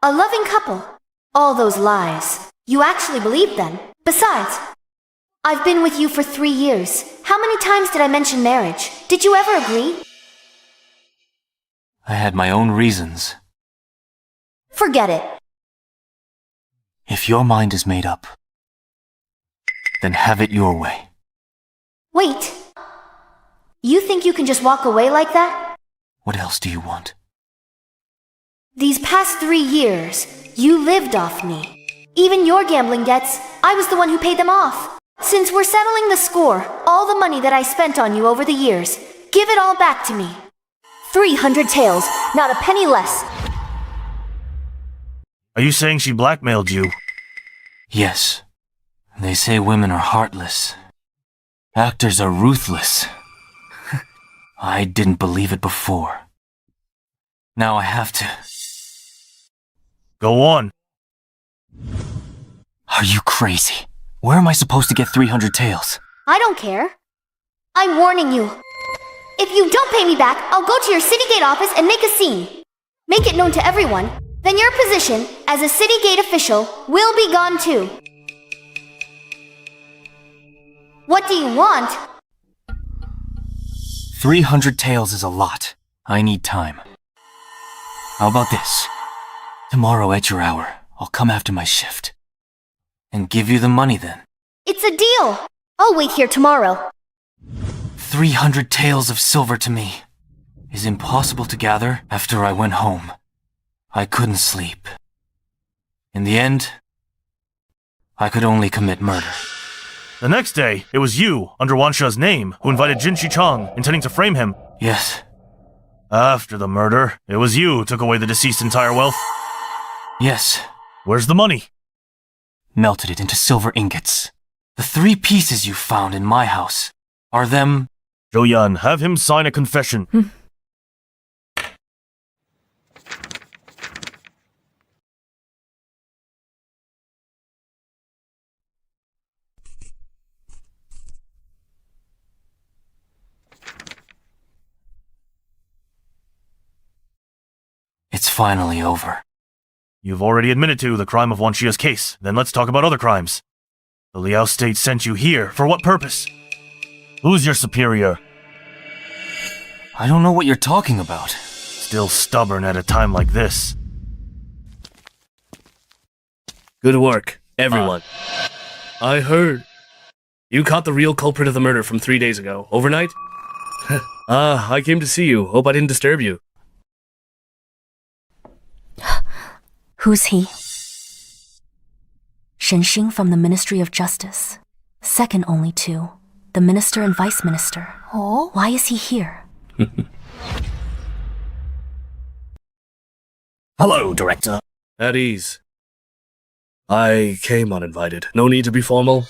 K: A loving couple. All those lies. You actually believed them. Besides, I've been with you for 3 years. How many times did I mention marriage? Did you ever agree?
J: I had my own reasons.
K: Forget it.
J: If your mind is made up, then have it your way.
K: Wait. You think you can just walk away like that?
J: What else do you want?
K: These past 3 years, you lived off me. Even your gambling debts, I was the one who paid them off. Since we're settling the score, all the money that I spent on you over the years, give it all back to me. 300 taels, not a penny less.
B: Are you saying she blackmailed you?
J: Yes. They say women are heartless. Actors are ruthless. I didn't believe it before. Now I have to.
B: Go on.
J: Are you crazy? Where am I supposed to get 300 taels?
K: I don't care. I'm warning you. If you don't pay me back, I'll go to your city gate office and make a scene. Make it known to everyone. Then your position as a city gate official will be gone too. What do you want?
J: 300 taels is a lot. I need time. How about this? Tomorrow at your hour, I'll come after my shift. And give you the money then.
K: It's a deal. I'll wait here tomorrow.
J: 300 taels of silver to me is impossible to gather after I went home. I couldn't sleep. In the end, I could only commit murder.
B: The next day, it was you, under Wanxia's name, who invited Jin Shichang, intending to frame him.
J: Yes.
B: After the murder, it was you who took away the deceased's entire wealth?
J: Yes.
B: Where's the money?
J: Melted it into silver ingots. The 3 pieces you found in my house are them.
B: Zhou Yan, have him sign a confession.
J: It's finally over.
B: You've already admitted to the crime of Wanxia's case. Then let's talk about other crimes. The Liao state sent you here. For what purpose? Who's your superior?
J: I don't know what you're talking about.
B: Still stubborn at a time like this.
N: Good work, everyone. I heard. You caught the real culprit of the murder from 3 days ago, overnight? I came to see you. Hope I didn't disturb you.
E: Who's he? Shen Xing from the Ministry of Justice. Second only to the Minister and Vice Minister.
D: Oh?
E: Why is he here?
M: Hello, Director.
N: At ease. I came uninvited. No need to be formal.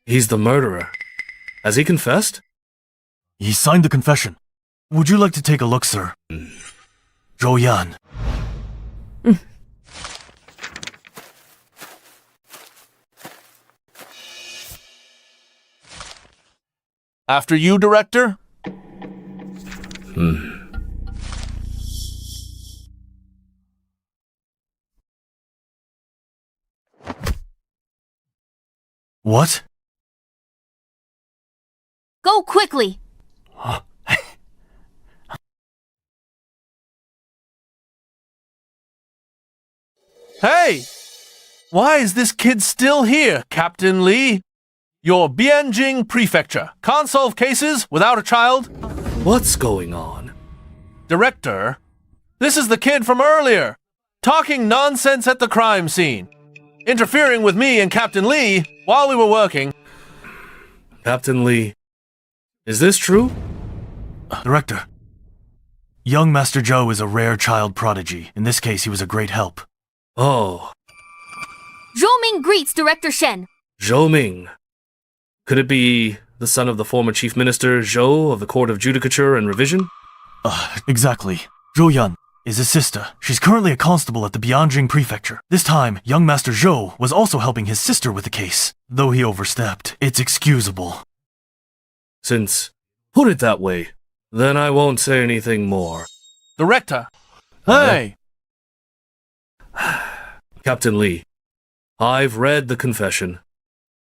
N: He's the murderer. Has he confessed?
B: He signed the confession. Would you like to take a look, sir? Zhou Yan.
N: After you, Director?
B: What?
D: Go quickly!
N: Hey! Why is this kid still here, Captain Li? Your Bianjing Prefecture can't solve cases without a child? What's going on? Director, this is the kid from earlier, talking nonsense at the crime scene, interfering with me and Captain Li while we were working. Captain Li, is this true?
B: Director, young Master Zhou is a rare child prodigy. In this case, he was a great help.
N: Oh,
D: Zhou Ming greets Director Shen.
N: Zhou Ming. Could it be the son of the former Chief Minister Zhou of the Court of Judicature and Revision?
B: Exactly. Zhou Yan is his sister. She's currently a constable at the Bianjing Prefecture. This time, young Master Zhou was also helping his sister with the case. Though he overstepped, it's excusable.
N: Since, put it that way, then I won't say anything more. Director! Hey! Captain Li, I've read the confession.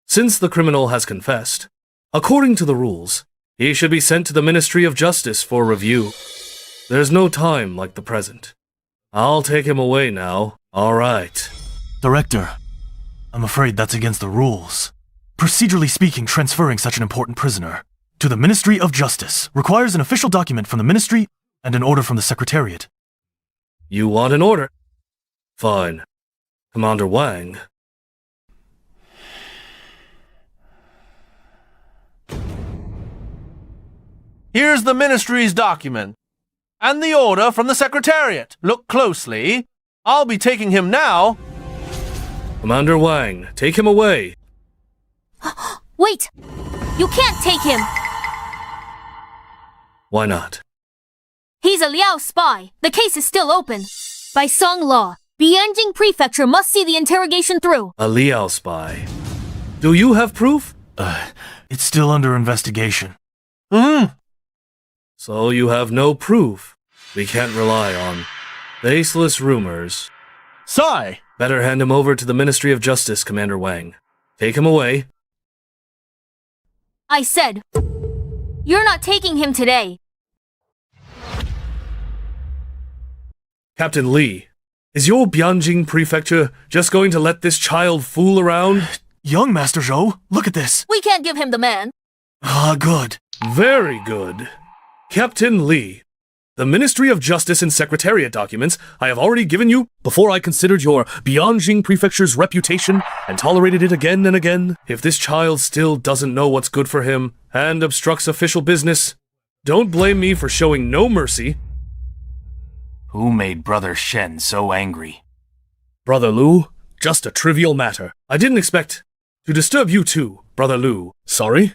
N: Since the criminal has confessed, according to the rules, he should be sent to the Ministry of Justice for review. There's no time like the present. I'll take him away now. All right.
B: Director, I'm afraid that's against the rules. Procedurally speaking, transferring such an important prisoner to the Ministry of Justice requires an official document from the Ministry and an order from the Secretariat.
N: You want an order? Fine. Commander Wang. Here's the Ministry's document. And the order from the Secretariat. Look closely. I'll be taking him now. Commander Wang, take him away.
D: Wait! You can't take him!
N: Why not?
D: He's a Liao spy. The case is still open. By Song law, Bianjing Prefecture must see the interrogation through.
N: A Liao spy. Do you have proof?
B: It's still under investigation.
N: So you have no proof. We can't rely on baseless rumors. Sigh! Better hand him over to the Ministry of Justice, Commander Wang. Take him away.
D: I said, you're not taking him today.
N: Captain Li, is your Bianjing Prefecture just going to let this child fool around?
B: Young Master Zhou, look at this.
D: We can't give him the man.
B: Good.
N: Very good. Captain Li, the Ministry of Justice and Secretariat documents I have already given you before I considered your Bianjing Prefecture's reputation and tolerated it again and again. If this child still doesn't know what's good for him and obstructs official business,
G: Don't blame me for showing no mercy.
L: Who made Brother Shen so angry?
G: Brother Lu, just a trivial matter. I didn't expect to disturb you too, Brother Lu. Sorry.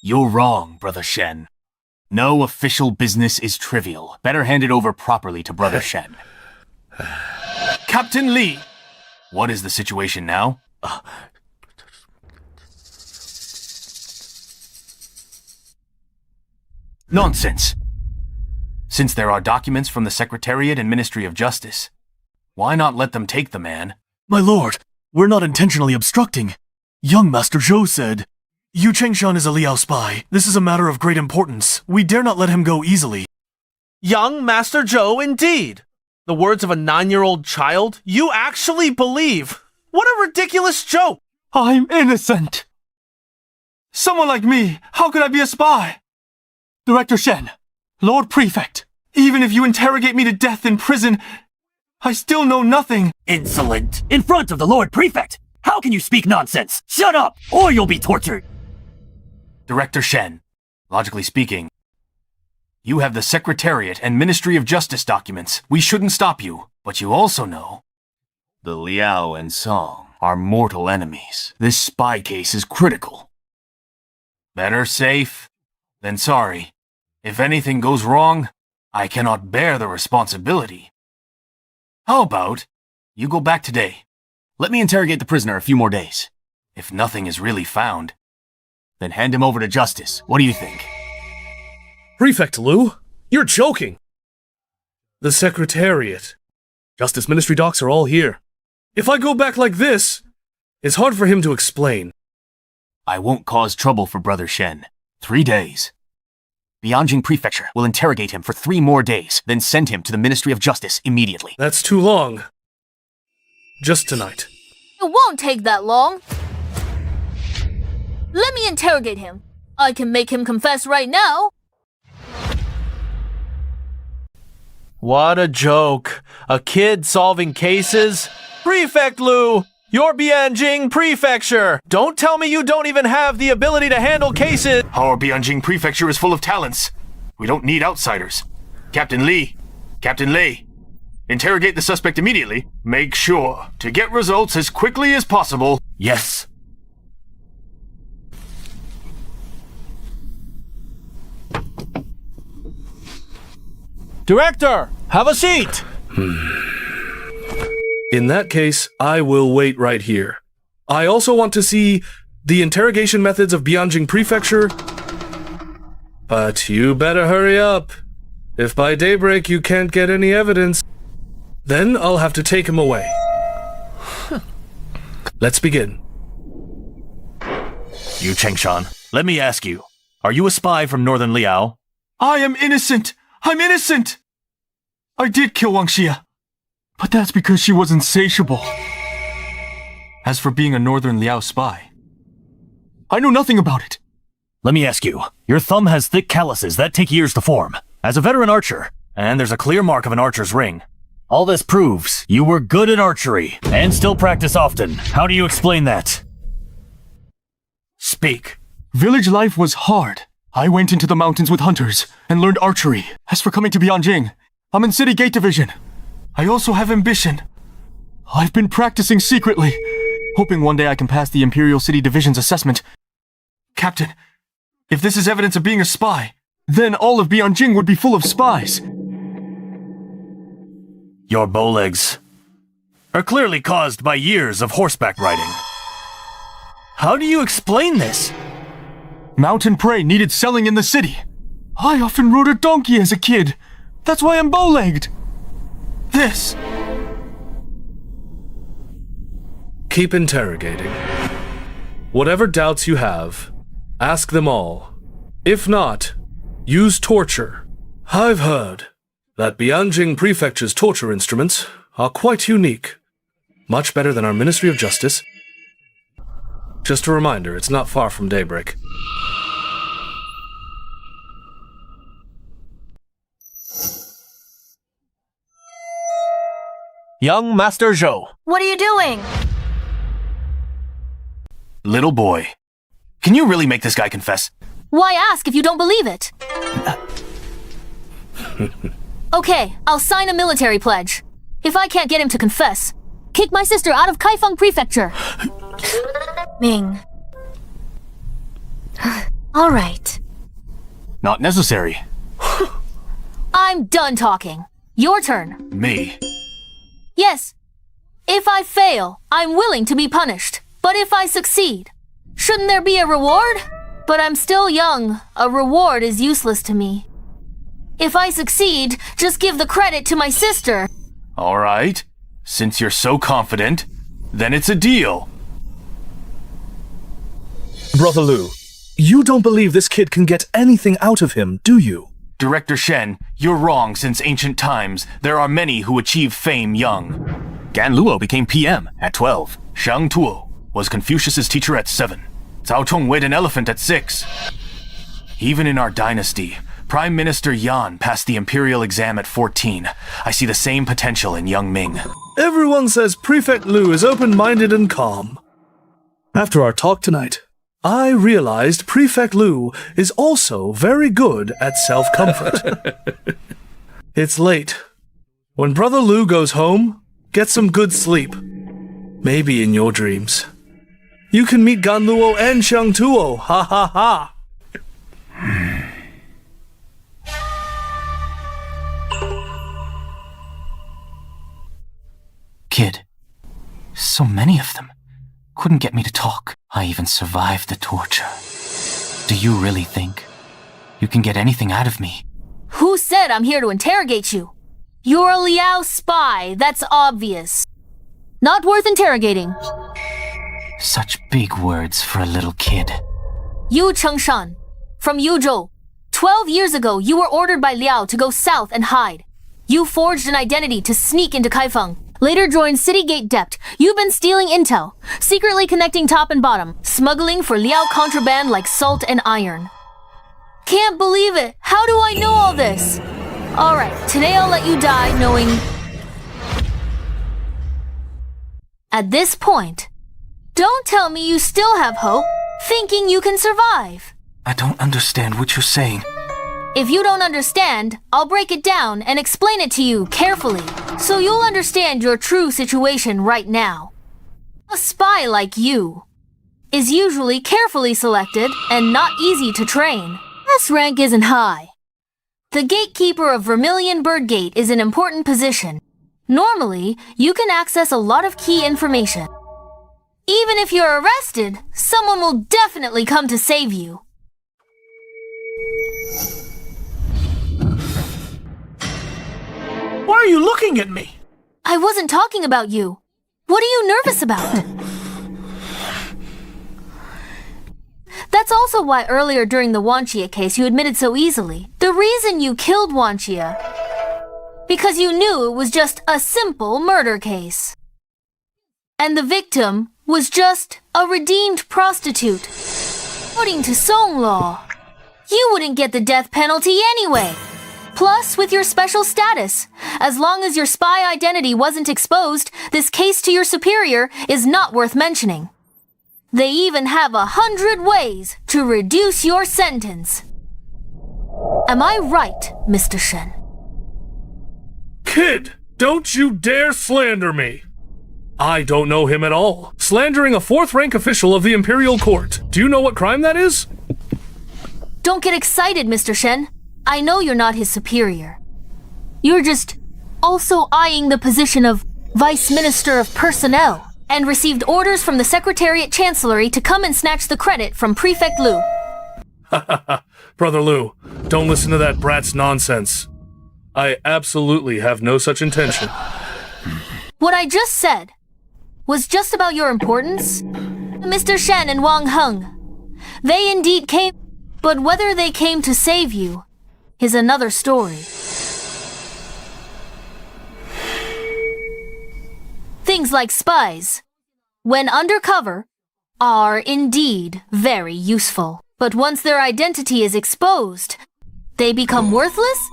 L: You're wrong, Brother Shen. No official business is trivial. Better hand it over properly to Brother Shen. Captain Li! What is the situation now? Nonsense! Since there are documents from the Secretariat and Ministry of Justice, why not let them take the man?
B: My lord, we're not intentionally obstructing. Young Master Zhou said, Yu Chengshan is a Liao spy. This is a matter of great importance. We dare not let him go easily.
N: Young Master Zhou, indeed. The words of a 9-year-old child? You actually believe? What a ridiculous joke!
L: I'm innocent! Someone like me, how could I be a spy? Director Shen, Lord Prefect, even if you interrogate me to death in prison, I still know nothing.
A: Insolent! In front of the Lord Prefect! How can you speak nonsense? Shut up, or you'll be tortured!
L: Director Shen, logically speaking, you have the Secretariat and Ministry of Justice documents. We shouldn't stop you. But you also know the Liao and Song are mortal enemies. This spy case is critical. Better safe than sorry. If anything goes wrong, I cannot bear the responsibility. How about you go back today? Let me interrogate the prisoner a few more days. If nothing is really found, then hand him over to justice. What do you think?
G: Prefect Lu, you're joking. The Secretariat, Justice Ministry docs are all here. If I go back like this, it's hard for him to explain.
L: I won't cause trouble for Brother Shen. 3 days. Bianjing Prefecture will interrogate him for 3 more days, then send him to the Ministry of Justice immediately.
G: That's too long. Just tonight.
D: It won't take that long. Let me interrogate him. I can make him confess right now.
N: What a joke. A kid solving cases? Prefect Lu, you're Bianjing Prefecture. Don't tell me you don't even have the ability to handle cases.
L: Our Bianjing Prefecture is full of talents. We don't need outsiders. Captain Lei, interrogate the suspect immediately. Make sure to get results as quickly as possible.
A: Yes.
N: Director, have a seat.
G: In that case, I will wait right here. I also want to see the interrogation methods of Bianjing Prefecture. But you better hurry up. If by daybreak you can't get any evidence, then I'll have to take him away. Let's begin.
B: Yu Chengshan, let me ask you, are you a spy from Northern Liao?
L: I am innocent! I'm innocent! I did kill Wanxia, but that's because she was insatiable. As for being a Northern Liao spy, I know nothing about it.
B: Let me ask you, your thumb has thick calluses that take years to form. As a veteran archer, and there's a clear mark of an archer's ring. All this proves you were good at archery, and still practice often. How do you explain that?
A: Speak.
L: Village life was hard. I went into the mountains with hunters and learned archery. As for coming to Bianjing, I'm in City Gate Division. I also have ambition. I've been practicing secretly, hoping one day I can pass the Imperial City Division's assessment. Captain, if this is evidence of being a spy, then all of Bianjing would be full of spies.
B: Your bow legs are clearly caused by years of horseback riding. How do you explain this?
L: Mountain prey needed selling in the city. I often rode a donkey as a kid. That's why I'm bow-legged. This.
G: Keep interrogating. Whatever doubts you have, ask them all. If not, use torture. I've heard that Bianjing Prefecture's torture instruments are quite unique. Much better than our Ministry of Justice. Just a reminder, it's not far from daybreak.
N: Young Master Zhou.
D: What are you doing?
L: Little boy, can you really make this guy confess?
D: Why ask if you don't believe it? Okay, I'll sign a military pledge. If I can't get him to confess, kick my sister out of Kaifeng Prefecture.
E: Ming. All right.
L: Not necessary.
D: I'm done talking. Your turn.
L: Me.
D: Yes. If I fail, I'm willing to be punished. But if I succeed, shouldn't there be a reward? But I'm still young. A reward is useless to me. If I succeed, just give the credit to my sister.
L: All right. Since you're so confident, then it's a deal.
G: Brother Lu, you don't believe this kid can get anything out of him, do you?
L: Director Shen, you're wrong. Since ancient times, there are many who achieve fame young. Gan Luo became PM at 12. Shang Tuo was Confucius's teacher at 7. Cao Chong weighed an elephant at 6. Even in our dynasty, Prime Minister Yan passed the imperial exam at 14. I see the same potential in young Ming.
C: Everyone says Prefect Lu is open-minded and calm. After our talk tonight, I realized Prefect Lu is also very good at self-comfort. It's late. When Brother Lu goes home, get some good sleep. Maybe in your dreams. You can meet Gan Luo and Shang Tuo, ha ha ha!
J: Kid, so many of them. Couldn't get me to talk. I even survived the torture. Do you really think you can get anything out of me?
D: Who said I'm here to interrogate you? You're a Liao spy, that's obvious. Not worth interrogating.
J: Such big words for a little kid.
D: Yu Chengshan, from Yuzhou. 12 years ago, you were ordered by Liao to go south and hide. You forged an identity to sneak into Kaifeng. Later joined City Gate Dept. You've been stealing intel, secretly connecting top and bottom, smuggling for Liao contraband like salt and iron. Can't believe it! How do I know all this? Alright, today I'll let you die knowing... At this point, don't tell me you still have hope, thinking you can survive.
J: I don't understand what you're saying.
D: If you don't understand, I'll break it down and explain it to you carefully, so you'll understand your true situation right now. A spy like you is usually carefully selected and not easy to train. S rank isn't high. The gatekeeper of Vermilion Bird Gate is an important position. Normally, you can access a lot of key information. Even if you're arrested, someone will definitely come to save you.
C: Why are you looking at me?
D: I wasn't talking about you. What are you nervous about? That's also why earlier during the Wanxia case you admitted so easily. The reason you killed Wanxia, because you knew it was just a simple murder case. And the victim was just a redeemed prostitute. According to Song law, you wouldn't get the death penalty anyway. Plus, with your special status, as long as your spy identity wasn't exposed, this case to your superior is not worth mentioning. They even have 100 ways to reduce your sentence. Am I right, Mr. Shen?
C: Kid, don't you dare slander me! I don't know him at all. Slandering a 4th-rank official of the Imperial Court. Do you know what crime that is?
D: Don't get excited, Mr. Shen. I know you're not his superior. You're just also eyeing the position of Vice Minister of Personnel and received orders from the Secretariat Chancellery to come and snatch the credit from Prefect Lu.
C: Brother Lu, don't listen to that brat's nonsense. I absolutely have no such intention.
D: What I just said was just about your importance. Mr. Shen and Wang Heng, they indeed came, but whether they came to save you is another story. Things like spies, when undercover, are indeed very useful. But once their identity is exposed, they become worthless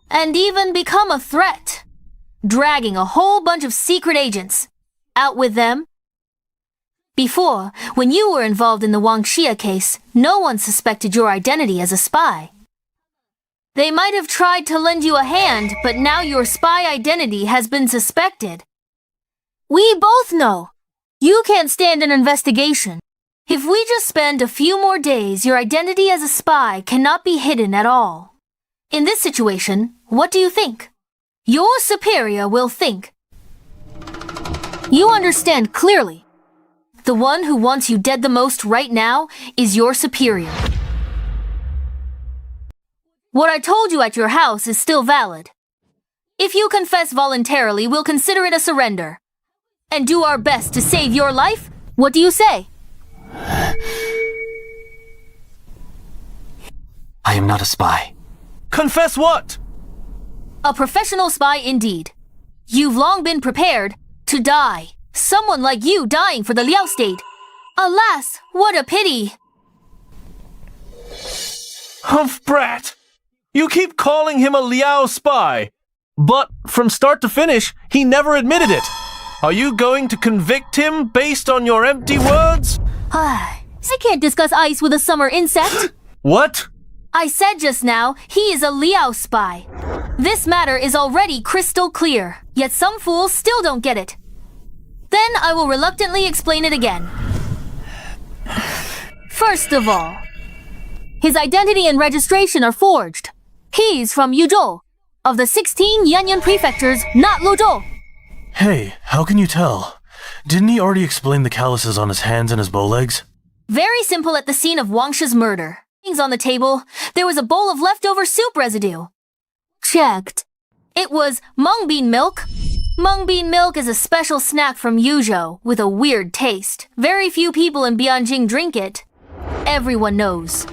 D: and even become a threat, dragging a whole bunch of secret agents out with them. Before, when you were involved in the Wanxia case, no one suspected your identity as a spy. They might have tried to lend you a hand, but now your spy identity has been suspected. We both know you can't stand an investigation. If we just spend a few more days, your identity as a spy cannot be hidden at all. In this situation, what do you think? Your superior will think. You understand clearly. The one who wants you dead the most right now is your superior. What I told you at your house is still valid. If you confess voluntarily, we'll consider it a surrender. And do our best to save your life? What do you say?
J: I am not a spy.
N: Confess what?
D: A professional spy indeed. You've long been prepared to die. Someone like you dying for the Liao state. Alas, what a pity.
N: Humph brat! You keep calling him a Liao spy. But from start to finish, he never admitted it. Are you going to convict him based on your empty words?
D: I can't discuss ice with a summer insect.
N: What?
D: I said just now, he is a Liao spy. This matter is already crystal clear, yet some fools still don't get it. Then I will reluctantly explain it again. First of all, his identity and registration are forged. He's from Yuzhou, of the 16 Yanyan prefectures, not Luzhou.
B: Hey, how can you tell? Didn't he already explain the calluses on his hands and his bow legs?
D: Very simple at the scene of Wangshia's murder. Things on the table, there was a bowl of leftover soup residue. Checked. It was mung bean milk. Mung bean milk is a special snack from Yuzhou with a weird taste. Very few people in Bianjing drink it. Everyone knows.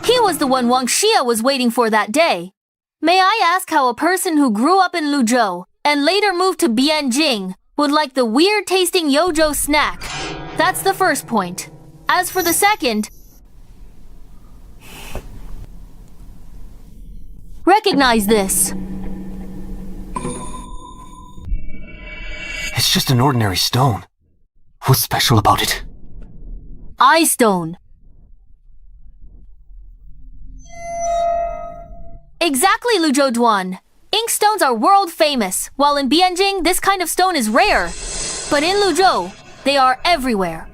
D: He was the one Wanxia was waiting for that day. May I ask how a person who grew up in Luzhou and later moved to Bianjing would like the weird-tasting Yojo snack? That's the first point. As for the second, recognize this.
J: It's just an ordinary stone. What's special about it?
D: Eye stone. Exactly, Luzhou Duan. Inkstones are world famous, while in Bianjing, this kind of stone is rare. But in Luzhou, they are everywhere.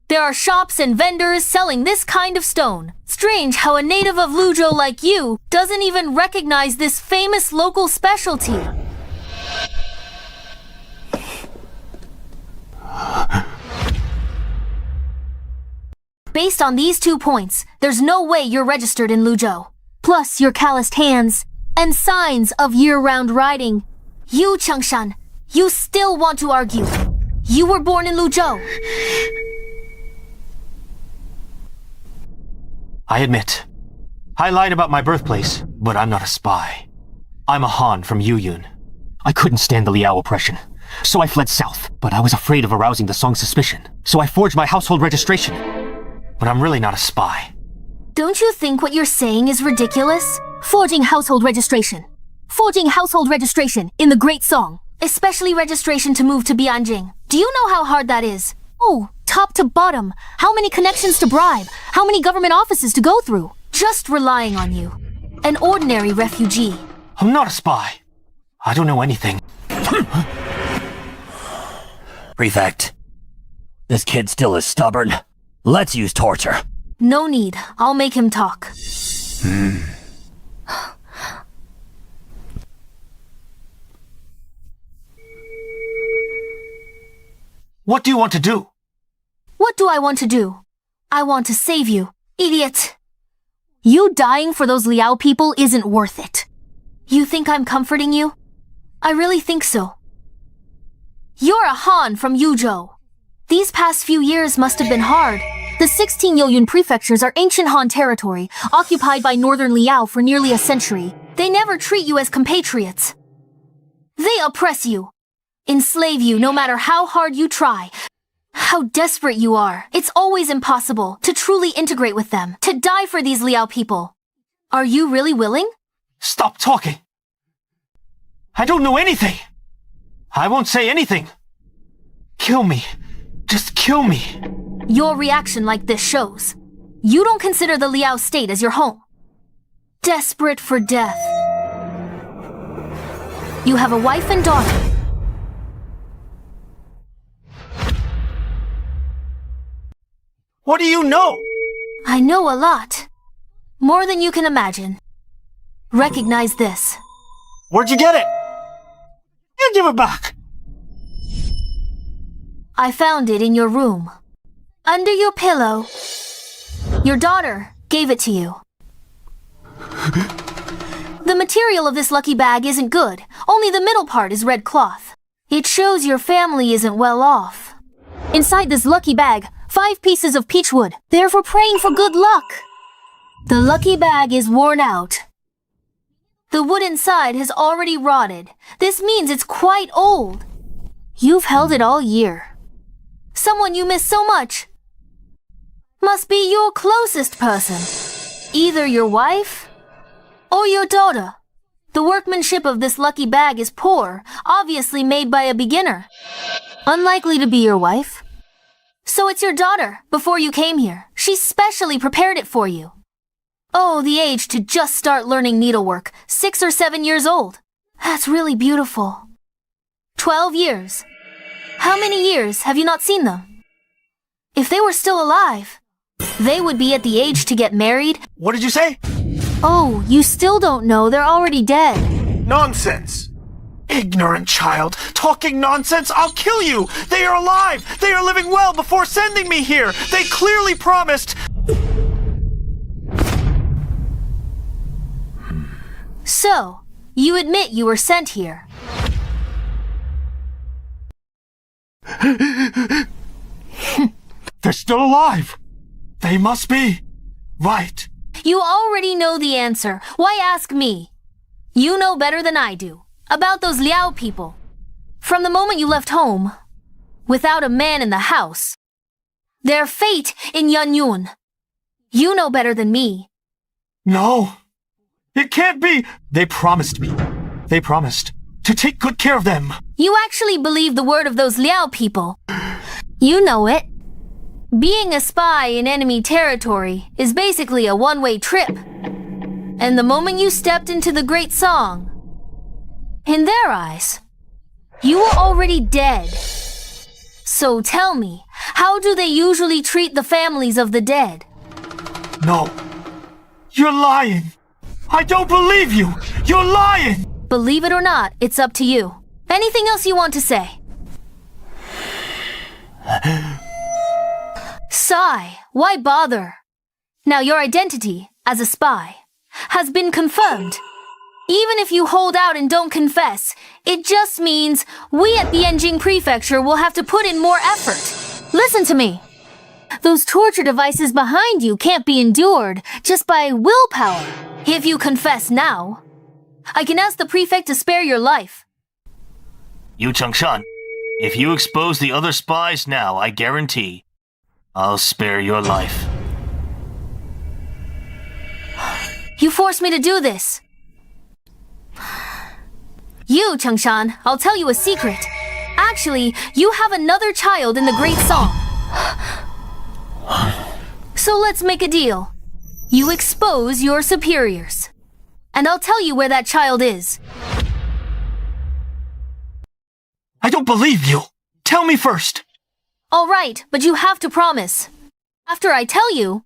D: There are shops and vendors selling this kind of stone. Strange how a native of Luzhou like you doesn't even recognize this famous local specialty. Based on these 2 points, there's no way you're registered in Luzhou. Plus your calloused hands and signs of year-round riding. You, Changshan, you still want to argue. You were born in Luzhou.
J: I admit, I lied about my birthplace, but I'm not a spy. I'm a Han from Yuyun. I couldn't stand the Liao oppression, so I fled south, but I was afraid of arousing the Song's suspicion, so I forged my household registration. But I'm really not a spy.
D: Don't you think what you're saying is ridiculous? Forging household registration. Forging household registration in the Great Song. Especially registration to move to Bianjing. Do you know how hard that is? Oh, top to bottom. How many connections to bribe? How many government offices to go through? Just relying on you. An ordinary refugee.
J: I'm not a spy. I don't know anything.
A: Prefect, this kid still is stubborn. Let's use torture.
D: No need. I'll make him talk.
J: What do you want to do?
D: What do I want to do? I want to save you, idiot. You dying for those Liao people isn't worth it. You think I'm comforting you? I really think so. You're a Han from Yuzhou. These past few years must have been hard. The 16 Yoyun prefectures are ancient Han territory, occupied by northern Liao for nearly a century. They never treat you as compatriots. They oppress you, enslave you no matter how hard you try. How desperate you are. It's always impossible to truly integrate with them, to die for these Liao people. Are you really willing?
J: Stop talking! I don't know anything! I won't say anything! Kill me!
L: Just kill me.
D: Your reaction like this shows. You don't consider the Liao state as your home. Desperate for death. You have a wife and daughter.
L: What do you know?
D: I know a lot. More than you can imagine. Recognize this.
L: Where'd you get it? You give it back.
D: I found it in your room. Under your pillow. Your daughter gave it to you. The material of this lucky bag isn't good. Only the middle part is red cloth. It shows your family isn't well off. Inside this lucky bag, 5 pieces of peach wood. They're for praying for good luck. The lucky bag is worn out. The wood inside has already rotted. This means it's quite old. You've held it all year. Someone you miss so much must be your closest person. Either your wife or your daughter. The workmanship of this lucky bag is poor, obviously made by a beginner. Unlikely to be your wife. So it's your daughter, before you came here. She specially prepared it for you. Oh, the age to just start learning needlework, 6 or 7 years old. That's really beautiful. 12 years. How many years have you not seen them? If they were still alive, they would be at the age to get married.
L: What did you say?
D: Oh, you still don't know, they're already dead.
L: Nonsense. Ignorant child. Talking nonsense, I'll kill you. They are alive. They are living well before sending me here. They clearly promised.
D: So, you admit you were sent here.
L: They're still alive. They must be. Right.
D: You already know the answer. Why ask me? You know better than I do. About those Liao people. From the moment you left home, without a man in the house. Their fate in Yanyun. You know better than me.
L: No. It can't be. They promised me. They promised to take good care of them.
D: You actually believe the word of those Liao people. You know it. Being a spy in enemy territory is basically a one-way trip. And the moment you stepped into the Great Song, in their eyes, you were already dead. So tell me, how do they usually treat the families of the dead?
L: No. You're lying. I don't believe you. You're lying.
D: Believe it or not, it's up to you. Anything else you want to say? Sigh, why bother? Now your identity, as a spy, has been confirmed. Even if you hold out and don't confess, it just means we at Bianjing Prefecture will have to put in more effort. Listen to me. Those torture devices behind you can't be endured just by willpower. If you confess now, I can ask the prefect to spare your life.
B: Yu Changshan, if you expose the other spies now, I guarantee I'll spare your life.
D: You forced me to do this. You, Changshan, I'll tell you a secret. Actually, you have another child in the Great Song. So let's make a deal. You expose your superiors. And I'll tell you where that child is.
L: I don't believe you. Tell me first.
D: All right, but you have to promise. After I tell you,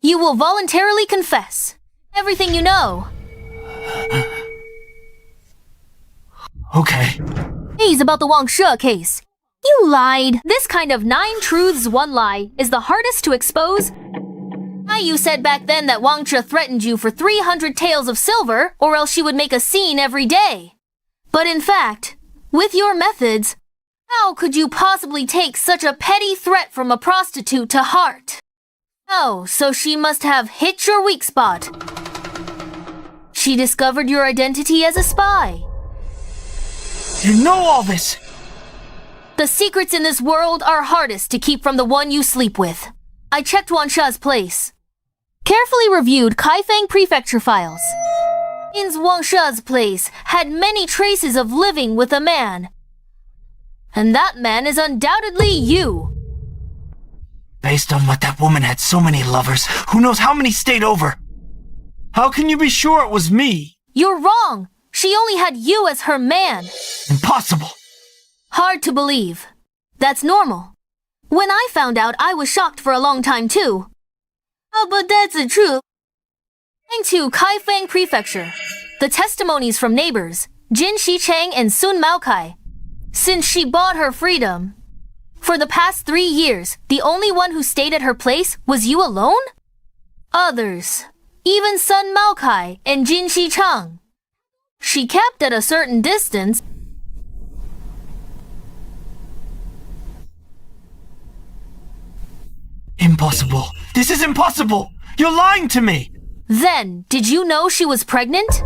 D: you will voluntarily confess everything you know.
L: Okay.
D: He's about the Wanxia case. You lied. This kind of 9 truths, 1 lie is the hardest to expose. Why you said back then that Wanxia threatened you for 300 taels of silver, or else she would make a scene every day. But in fact, with your methods, how could you possibly take such a petty threat from a prostitute to heart? Oh, so she must have hit your weak spot. She discovered your identity as a spy.
L: You know all this.
D: The secrets in this world are hardest to keep from the one you sleep with. I checked Wanxia's place. Carefully reviewed Kaifeng prefecture files. In's Wanxia's place had many traces of living with a man. And that man is undoubtedly you.
A: Based on what that woman had so many lovers, who knows how many stayed over? How can you be sure it was me?
D: You're wrong. She only had you as her man.
A: Impossible.
D: Hard to believe. That's normal. When I found out, I was shocked for a long time too. Oh, but that's the truth. Going to Kaifeng Prefecture. The testimonies from neighbors, Jin Shicheng and Sun Maokai. Since she bought her freedom. For the past 3 years, the only one who stayed at her place was you alone? Others, even Sun Maokai and Jin Shicheng. She kept at a certain distance.
A: Impossible. This is impossible. You're lying to me.
D: Then, did you know she was pregnant?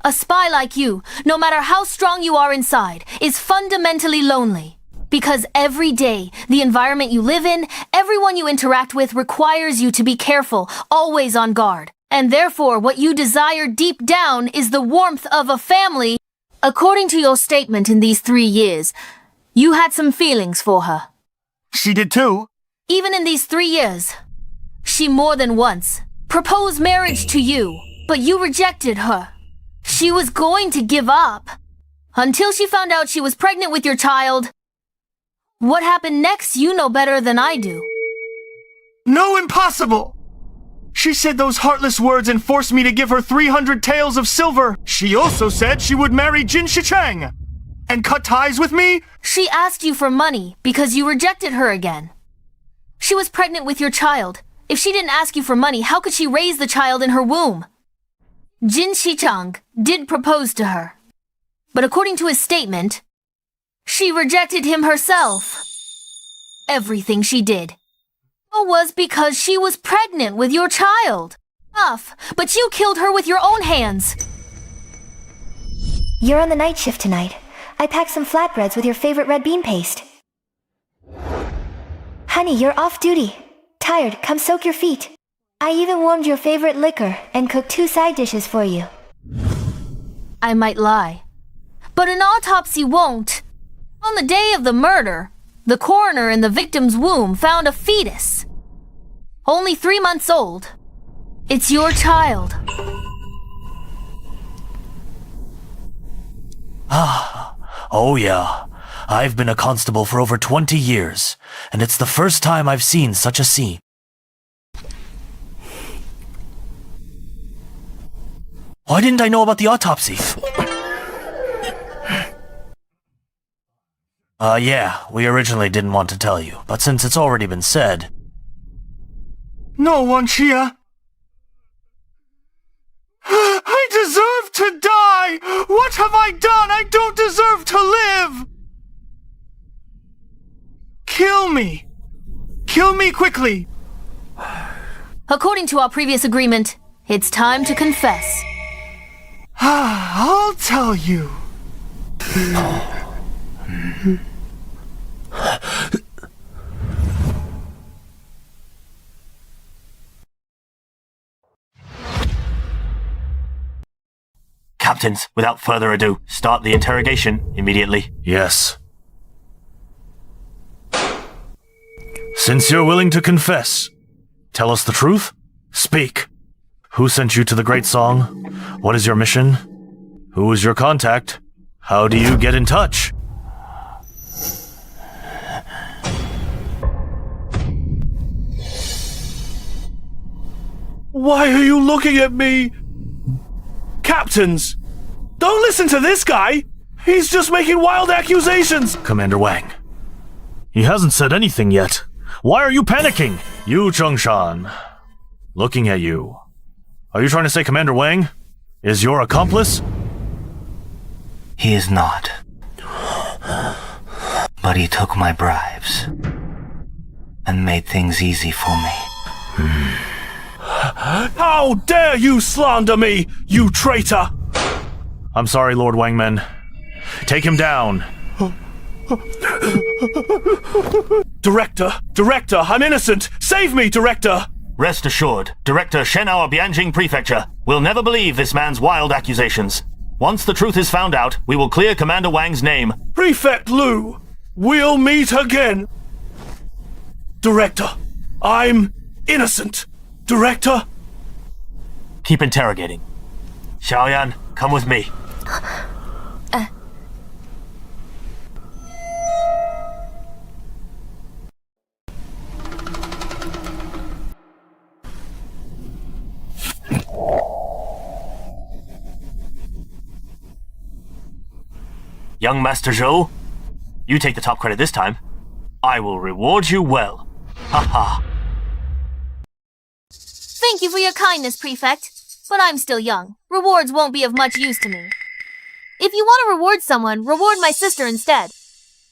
D: A spy like you, no matter how strong you are inside, is fundamentally lonely. Because every day, the environment you live in, everyone you interact with requires you to be careful, always on guard. And therefore, what you desire deep down is the warmth of a family. According to your statement in these 3 years, you had some feelings for her.
A: She did too.
D: Even in these 3 years, she more than once proposed marriage to you, but you rejected her. She was going to give up until she found out she was pregnant with your child. What happened next, you know better than I do.
A: No, impossible! She said those heartless words and forced me to give her 300 taels of silver. She also said she would marry Jin Shicheng and cut ties with me.
D: She asked you for money because you rejected her again. She was pregnant with your child. If she didn't ask you for money, how could she raise the child in her womb? Jin Shicheng did propose to her. But according to his statement, she rejected him herself. Everything she did was because she was pregnant with your child. Tough, but you killed her with your own hands.
K: You're on the night shift tonight. I packed some flatbreads with your favorite red bean paste. Honey, you're off duty. Tired, come soak your feet. I even warmed your favorite liquor and cooked 2 side dishes for you.
D: I might lie, but an autopsy won't. On the day of the murder, the coroner in the victim's womb found a fetus. Only 3 months old. It's your child.
B: Oh yeah. I've been a constable for over 20 years, and it's the first time I've seen such a scene. Why didn't I know about the autopsy? Yeah, we originally didn't want to tell you, but since it's already been said...
A: No, Wanxia. I deserve to die! What have I done? I don't deserve to live! Kill me! Kill me quickly!
D: According to our previous agreement, it's time to confess.
A: I'll tell you.
L: Captains, without further ado, start the interrogation immediately.
B: Yes. Since you're willing to confess, tell us the truth. Speak. Who sent you to the Great Song? What is your mission? Who is your contact? How do you get in touch?
C: Why are you looking at me? Captains! Don't listen to this guy! He's just making wild accusations!
B: Commander Wang. He hasn't said anything yet. Why are you panicking? You, Zhengshan. Looking at you. Are you trying to say Commander Wang is your accomplice?
J: He is not. But he took my bribes and made things easy for me.
C: How dare you slander me, you traitor!
B: I'm sorry, Lord Wangman. Take him down.
C: Director, I'm innocent! Save me, Director!
L: Rest assured, Director Shen our Bianjing Prefecture will never believe this man's wild accusations. Once the truth is found out, we will clear Commander Wang's name.
C: Prefect Lu, we'll meet again! Director, I'm innocent. Director?
L: Keep interrogating. Zhou Yan, come with me. Young Master Zhou, you take the top credit this time. I will reward you well. Ha ha.
D: Thank you for your kindness, Prefect. But I'm still young. Rewards won't be of much use to me. If you want to reward someone, reward my sister instead.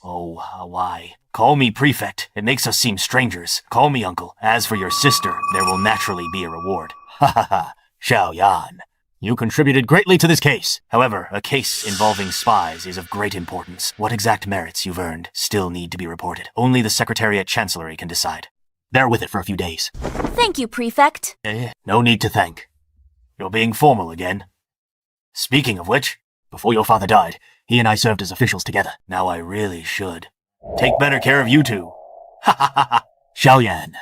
L: Oh, why? Call me Prefect. It makes us seem strangers. Call me Uncle. As for your sister, there will naturally be a reward. Ha ha ha. Zhou Yan. You contributed greatly to this case. However, a case involving spies is of great importance. What exact merits you've earned still need to be reported. Only the Secretariat Chancellery can decide. Bear with it for a few days.
E: Thank you, Prefect.
L: No need to thank. You're being formal again. Speaking of which, before your father died, he and I served as officials together. Now I really should take better care of you two. Ha ha ha ha. Zhou Yan,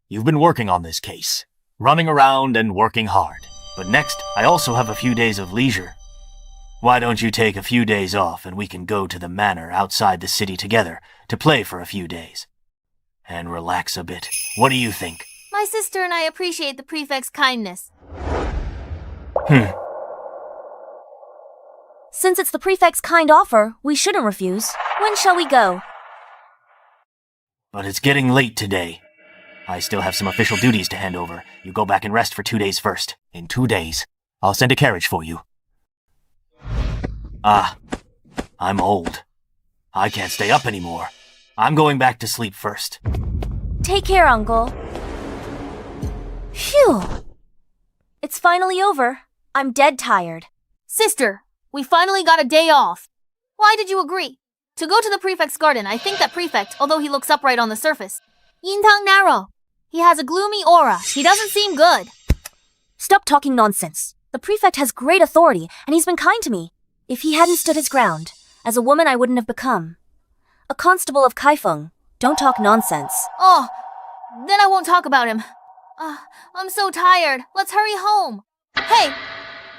L: you've been working on this case. Running around and working hard. But next, I also have a few days of leisure. Why don't you take a few days off and we can go to the manor outside the city together to play for a few days? And relax a bit. What do you think?
D: My sister and I appreciate the Prefect's kindness.
E: Since it's the Prefect's kind offer, we shouldn't refuse. When shall we go?
L: But it's getting late today. I still have some official duties to hand over. You go back and rest for 2 days first. In 2 days, I'll send a carriage for you. I'm old. I can't stay up anymore. I'm going back to sleep first.
E: Take care, Uncle. Phew. It's finally over. I'm dead tired.
D: Sister, we finally got a day off. Why did you agree? To go to the Prefect's garden, I think that Prefect, although he looks upright on the surface, Yintang narrow. He has a gloomy aura. He doesn't seem good.
E: Stop talking nonsense. The Prefect has great authority, and he's been kind to me. If he hadn't stood his ground, as a woman I wouldn't have become. A constable of Kaifeng. Don't talk nonsense.
D: Oh, then I won't talk about him. I'm so tired. Let's hurry home. Hey!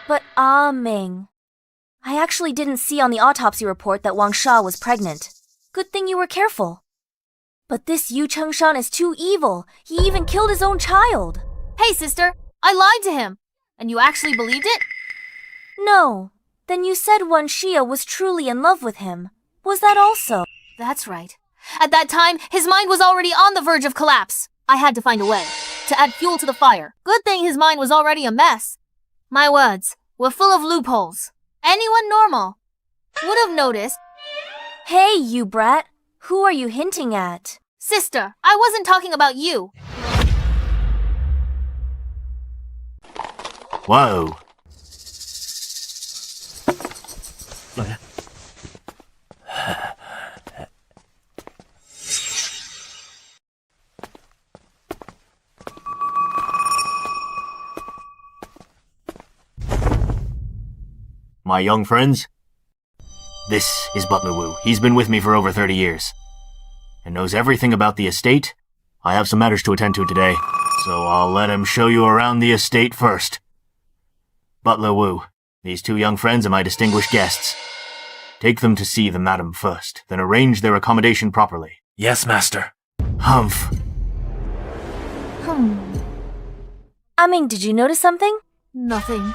E: But Ming, I actually didn't see on the autopsy report that Wanxia was pregnant. Good thing you were careful. But this Yu Chengshan is too evil. He even killed his own child.
D: Hey, sister, I lied to him. And you actually believed it?
E: No. Then you said Wanxia was truly in love with him. Was that also?
D: That's right. At that time, his mind was already on the verge of collapse. I had to find a way to add fuel to the fire. Good thing his mind was already a mess. My words were full of loopholes. Anyone normal would have noticed.
E: Hey, you brat. Who are you hinting at?
D: Sister, I wasn't talking about you.
L: Whoa. My young friends, this is Butler Wu. He's been with me for over 30 years and knows everything about the estate. I have some matters to attend to today, so I'll let him show you around the estate first. Butler Wu, these two young friends are my distinguished guests. Take them to see the madam first, then arrange their accommodation properly.
B: Yes, master.
L: Humph.
E: Ming, did you notice something?
D: Nothing.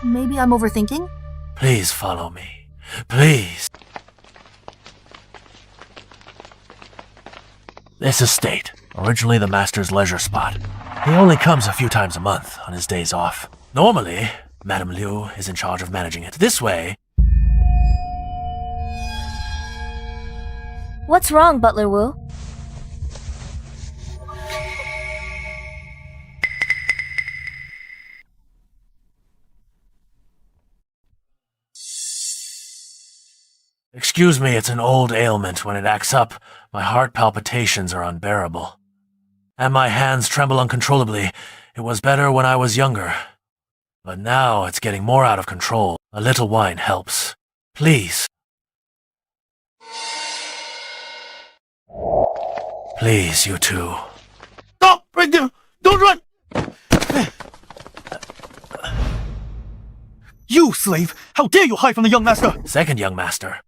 D: Maybe I'm overthinking?
B: Please follow me. Please. This estate, originally the master's leisure spot. He only comes a few times a month on his days off. Normally, Madame Liu is in charge of managing it. This way...
E: What's wrong, Butler Wu?
B: Excuse me, it's an old ailment. When it acts up, my heart palpitations are unbearable. And my hands tremble uncontrollably. It was better when I was younger. But now it's getting more out of control. A little wine helps. Please. Please, you two.
N: Stop! Right there! Don't run! You slave! How dare you hide from the young master!
B: Second young master.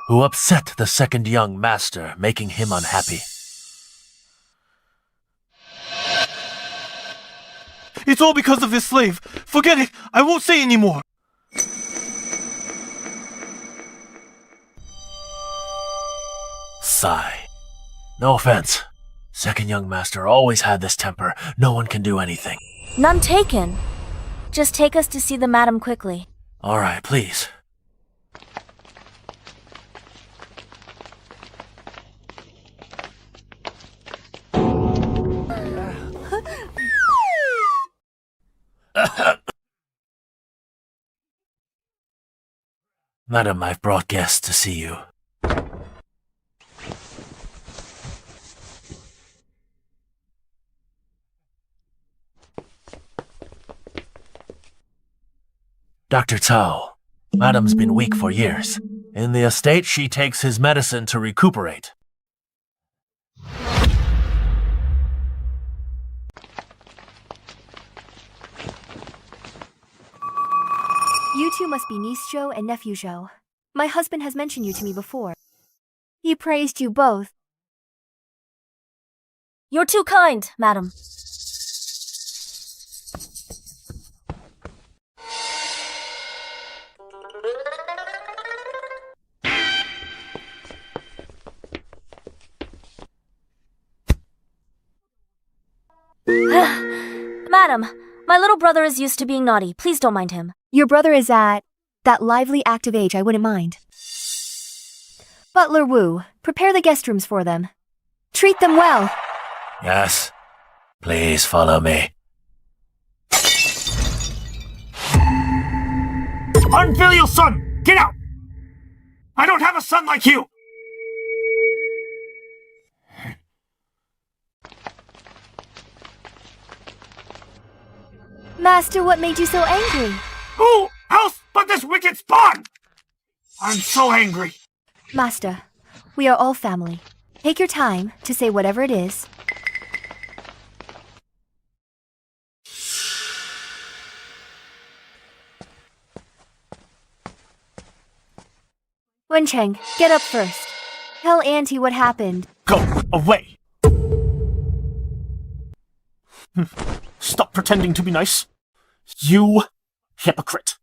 B: Who upset the second young master, making him unhappy.
N: It's all because of this slave. Forget it. I won't say anymore.
B: Sigh. No offense. Second young master always had this temper. No one can do anything.
E: None taken. Just take us to see the madam quickly.
B: All right, please. Madam, I've brought guests to see you. Dr. Zhou, Madam's been weak for years. In the estate, she takes his medicine to recuperate.
K: You two must be niece Zhou and nephew Zhou. My husband has mentioned you to me before. He praised you both.
E: You're too kind, madam. Madam, my little brother is used to being naughty. Please don't mind him.
K: Your brother is at that lively, active age I wouldn't mind. Butler Wu, prepare the guest rooms for them. Treat them well.
B: Yes. Please follow me.
L: Unfilial son! Get out! I don't have a son like you!
K: Master, what made you so angry?
L: Who else but this wicked spawn? I'm so angry.
K: Master, we are all family. Take your time to say whatever it is. Wencheng, get up first. Tell Auntie what happened.
L: Go away! Stop pretending to be nice. You hypocrite.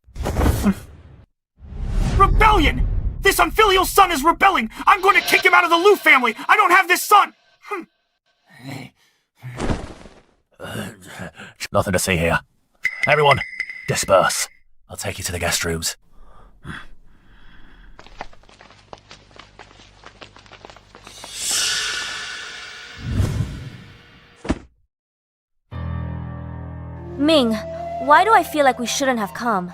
L: Rebellion! This unfilial son is rebelling! I'm going to kick him out of the Liu family! I don't have this son!
B: Nothing to see here. Everyone, disperse. I'll take you to the guest rooms.
E: Ming, why do I feel like we shouldn't have come?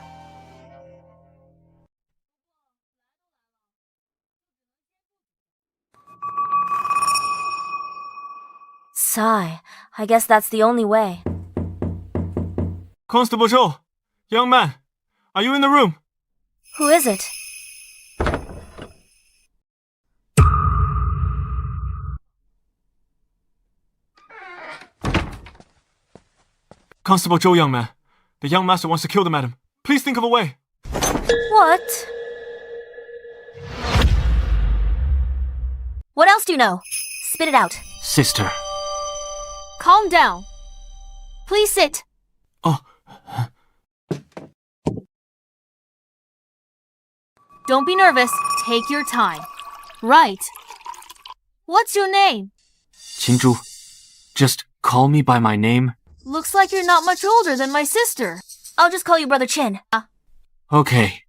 E: Sigh. I guess that's the only way.
L: Constable Zhou, young man, are you in the room?
E: Who is it?
L: Constable Zhou, young man. The young master wants to kill the madam. Please think of a way.
E: What? What else do you know? Spit it out.
J: Sister.
D: Calm down. Please sit.
L: Oh.
D: Don't be nervous. Take your time. Right. What's your name?
J: Qinzhu. Just call me by my name.
D: Looks like you're not much older than my sister.
E: I'll just call you Brother Chin.
J: Okay.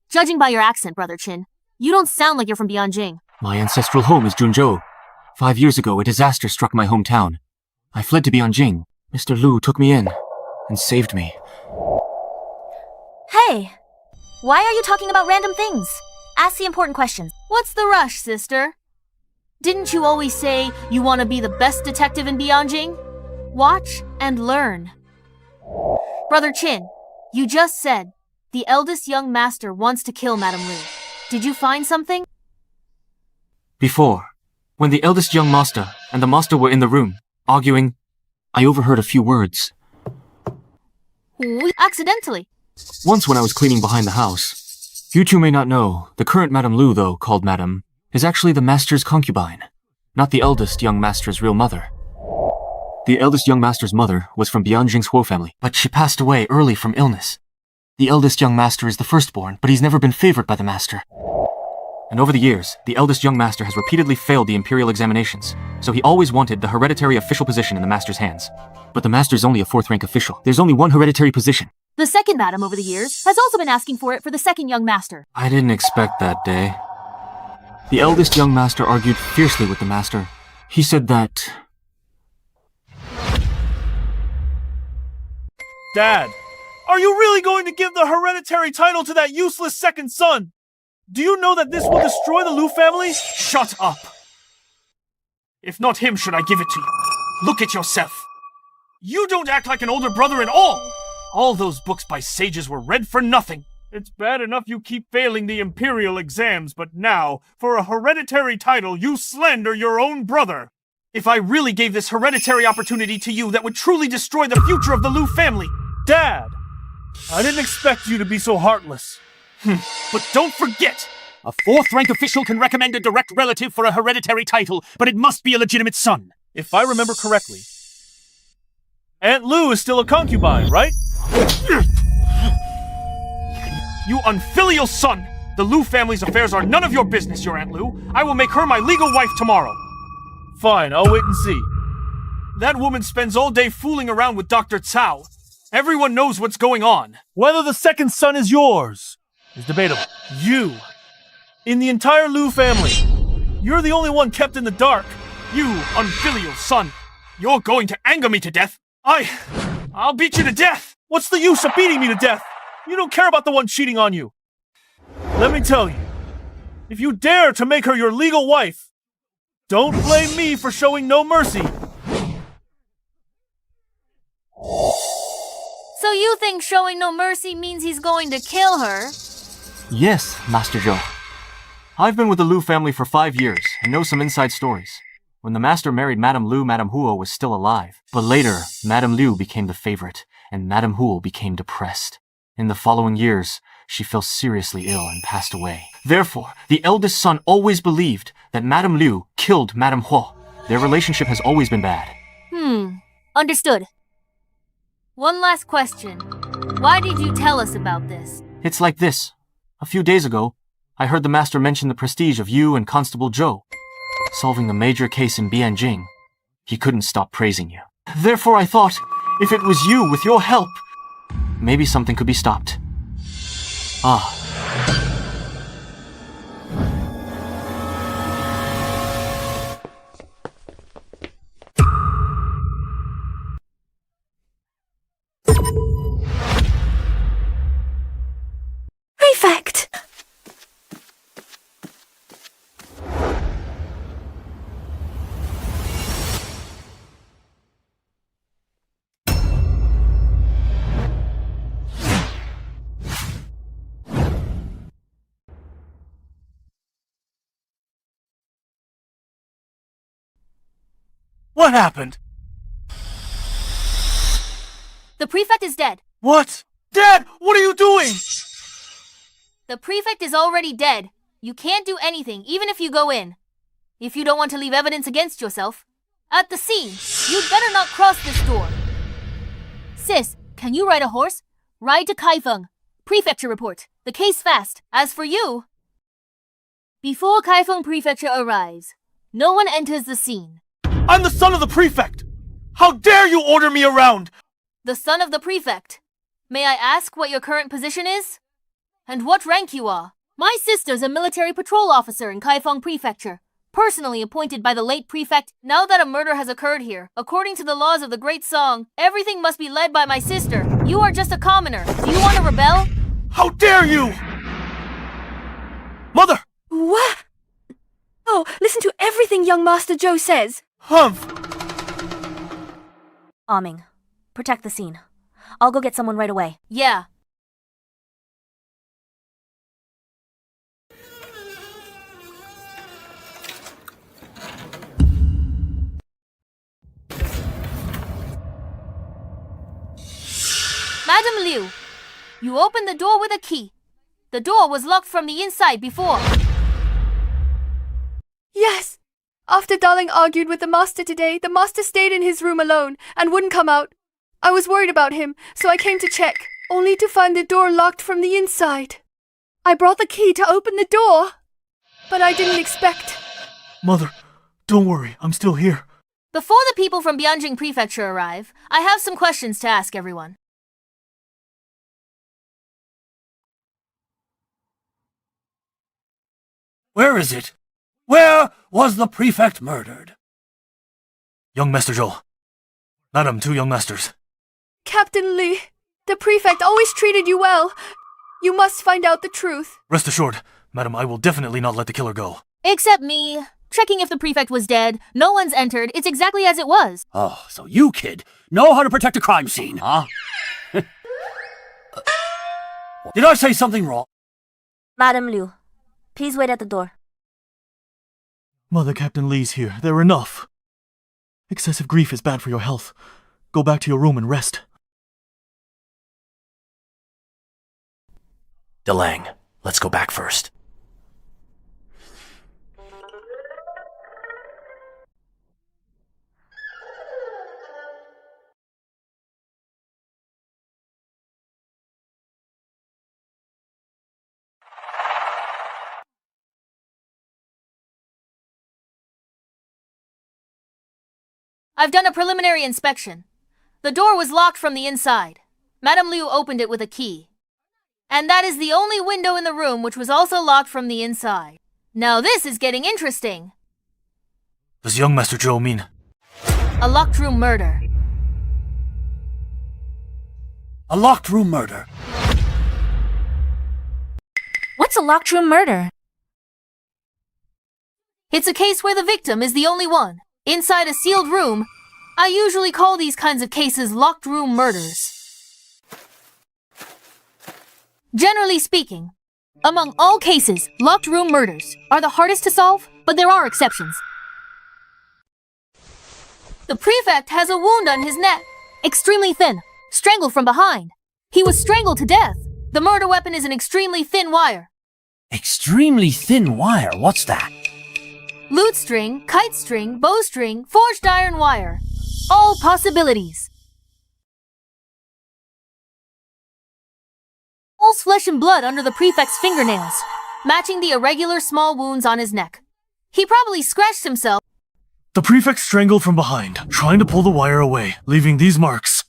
D: Judging by your accent, Brother Chin, you don't sound like you're from Bianjing.
J: My ancestral home is Junzhou. 5 years ago, a disaster struck my hometown. I fled to Bianjing. Mr. Liu took me in and saved me.
E: Hey! Why are you talking about random things? Ask the important questions.
D: What's the rush, sister? Didn't you always say you want to be the best detective in Bianjing? Watch and learn. Brother Chin, you just said the eldest young master wants to kill Madame Liu. Did you find something?
J: Before, When the eldest young master and the master were in the room, arguing, I overheard a few words.
D: Accidentally.
J: Once when I was cleaning behind the house. You two may not know, the current Madame Lu, though, called Madame, is actually the master's concubine, not the eldest young master's real mother. The eldest young master's mother was from Bianjing's Huo family, but she passed away early from illness. The eldest young master is the firstborn, but he's never been favored by the master. And over the years, the eldest young master has repeatedly failed the imperial examinations, so he always wanted the hereditary official position in the master's hands. But the master's only a fourth-rank official. There's only one hereditary position.
D: The second madam over the years has also been asking for it for the second young master.
J: I didn't expect that day. The eldest young master argued fiercely with the master. He said that...
C: Dad, are you really going to give the hereditary title to that useless second son? Do you know that this will destroy the Lu family?
L: Shut up! If not him, should I give it to you? Look at yourself. You don't act like an older brother at all! All those books by sages were read for nothing.
C: It's bad enough you keep failing the imperial exams, but now, for a hereditary title, you slander your own brother.
L: If I really gave this hereditary opportunity to you, that would truly destroy the future of the Lu family.
C: Dad, I didn't expect you to be so heartless.
L: But don't forget, a fourth-rank official can recommend a direct relative for a hereditary title, but it must be a legitimate son.
C: If I remember correctly, Aunt Lu is still a concubine, right?
L: You unfilial son! The Lu family's affairs are none of your business, your Aunt Lu. I will make her my legal wife tomorrow.
C: Fine, I'll wait and see.
L: That woman spends all day fooling around with Dr. Cao. Everyone knows what's going on.
C: Whether the second son is yours is debatable. You, in the entire Lu family, you're the only one kept in the dark.
L: You unfilial son! You're going to anger me to death! I'll beat you to death!
C: What's the use of beating me to death? You don't care about the one cheating on you. Let me tell you, if you dare to make her your legal wife, don't blame me for showing no mercy.
D: So you think showing no mercy means he's going to kill her?
J: Yes, Master Zhou. I've been with the Lu family for 5 years and know some inside stories. When the master married Madame Lu, Madame Huo was still alive. But later, Madame Lu became the favorite, and Madame Huo became depressed. In the following years, she fell seriously ill and passed away. Therefore, the eldest son always believed that Madame Lu killed Madame Huo. Their relationship has always been bad.
D: Understood. One last question. Why did you tell us about this?
J: It's like this. A few days ago, I heard the master mention the prestige of you and Constable Zhou. Solving the major case in Bianjing, he couldn't stop praising you. Therefore, I thought, if it was you with your help, maybe something could be stopped.
E: Prefect!
C: What happened?
D: The prefect is dead.
C: What? Dad, what are you doing?
D: The prefect is already dead. You can't do anything, even if you go in. If you don't want to leave evidence against yourself. At the scene, you'd better not cross this door. Sis, can you ride a horse? Ride to Kaifeng. Prefecture report. The case fast. As for you... Before Kaifeng Prefecture arrives, no one enters the scene.
C: I'm the son of the prefect! How dare you order me around!
D: The son of the prefect. May I ask what your current position is? And what rank you are? My sister's a military patrol officer in Kaifeng Prefecture, personally appointed by the late prefect. Now that a murder has occurred here, according to the laws of the Great Song, everything must be led by my sister. You are just a commoner. Do you want to rebel?
C: How dare you! Mother!
E: What? Oh, listen to everything young Master Zhou says.
C: Humph!
E: Ming, protect the scene. I'll go get someone right away.
D: Yeah. Madam Liu, you opened the door with a key. The door was locked from the inside before.
P: Yes! After Darling argued with the master today, the master stayed in his room alone and wouldn't come out. I was worried about him, so I came to check, only to find the door locked from the inside. I brought the key to open the door, but I didn't expect...
C: Mother, don't worry, I'm still here.
D: Before the people from Bianjing Prefecture arrive, I have some questions to ask everyone.
A: Where is it? Where was the prefect murdered?
B: Young Master Zhou. Madam, 2 young masters.
P: Captain Li, the prefect always treated you well. You must find out the truth.
B: Rest assured, madam, I will definitely not let the killer go.
D: Except me. Checking if the prefect was dead. No one's entered. It's exactly as it was.
A: Oh, so you, kid, know how to protect a crime scene, huh? Did I say something wrong?
E: Madam Liu, please wait at the door.
C: Mother, Captain Li's here. They're enough. Excessive grief is bad for your health. Go back to your room and rest.
A: DeLang, let's go back first.
D: I've done a preliminary inspection. The door was locked from the inside. Madame Liu opened it with a key. And that is the only window in the room which was also locked from the inside. Now this is getting interesting.
B: Does young Master Zhou mean?
D: A locked room murder.
A: A locked room murder.
E: What's a locked room murder?
D: It's a case where the victim is the only one. Inside a sealed room. I usually call these kinds of cases locked room murders. Generally speaking, among all cases, locked room murders are the hardest to solve, but there are exceptions. The prefect has a wound on his neck, extremely thin, strangled from behind. He was strangled to death. The murder weapon is an extremely thin wire.
A: Extremely thin wire, what's that?
D: Lute string, kite string, bowstring, forged iron wire. All possibilities. All's flesh and blood under the prefect's fingernails, matching the irregular small wounds on his neck. He probably scratched himself.
C: The prefect strangled from behind, trying to pull the wire away, leaving these marks.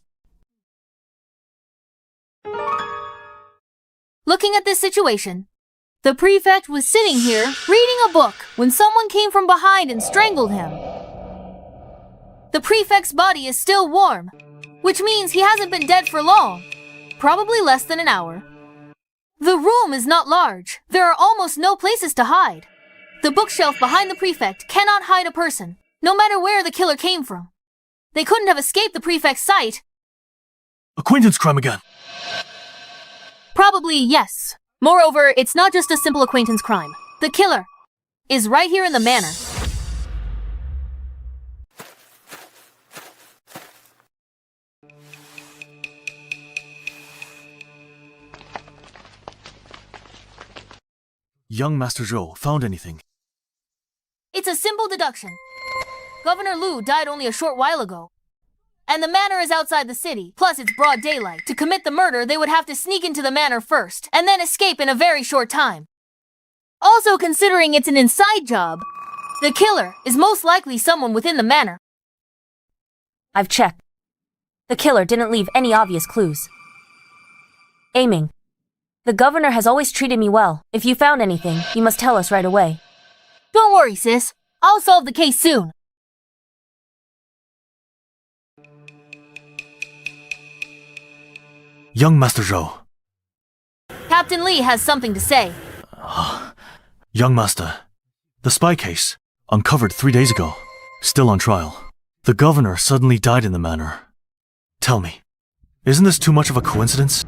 D: Looking at this situation, the prefect was sitting here, reading a book, when someone came from behind and strangled him. The prefect's body is still warm, which means he hasn't been dead for long, probably less than an hour. The room is not large. There are almost no places to hide. The bookshelf behind the prefect cannot hide a person, no matter where the killer came from. They couldn't have escaped the prefect's sight.
C: Acquaintance crime again.
D: Probably, yes. Moreover, it's not just a simple acquaintance crime. The killer is right here in the manor.
C: Young Master Zhou found anything?
D: It's a simple deduction. Governor Lu died only a short while ago. And the manor is outside the city, plus it's broad daylight. To commit the murder, they would have to sneak into the manor first, and then escape in a very short time. Also, considering it's an inside job, the killer is most likely someone within the manor.
E: I've checked. The killer didn't leave any obvious clues. Aiming. The governor has always treated me well. If you found anything, you must tell us right away.
D: Don't worry, sis. I'll solve the case soon.
B: Young Master Zhou.
D: Captain Li has something to say.
B: Young Master, the spy case, uncovered 3 days ago, still on trial. The governor suddenly died in the manor. Tell me, isn't this too much of a coincidence?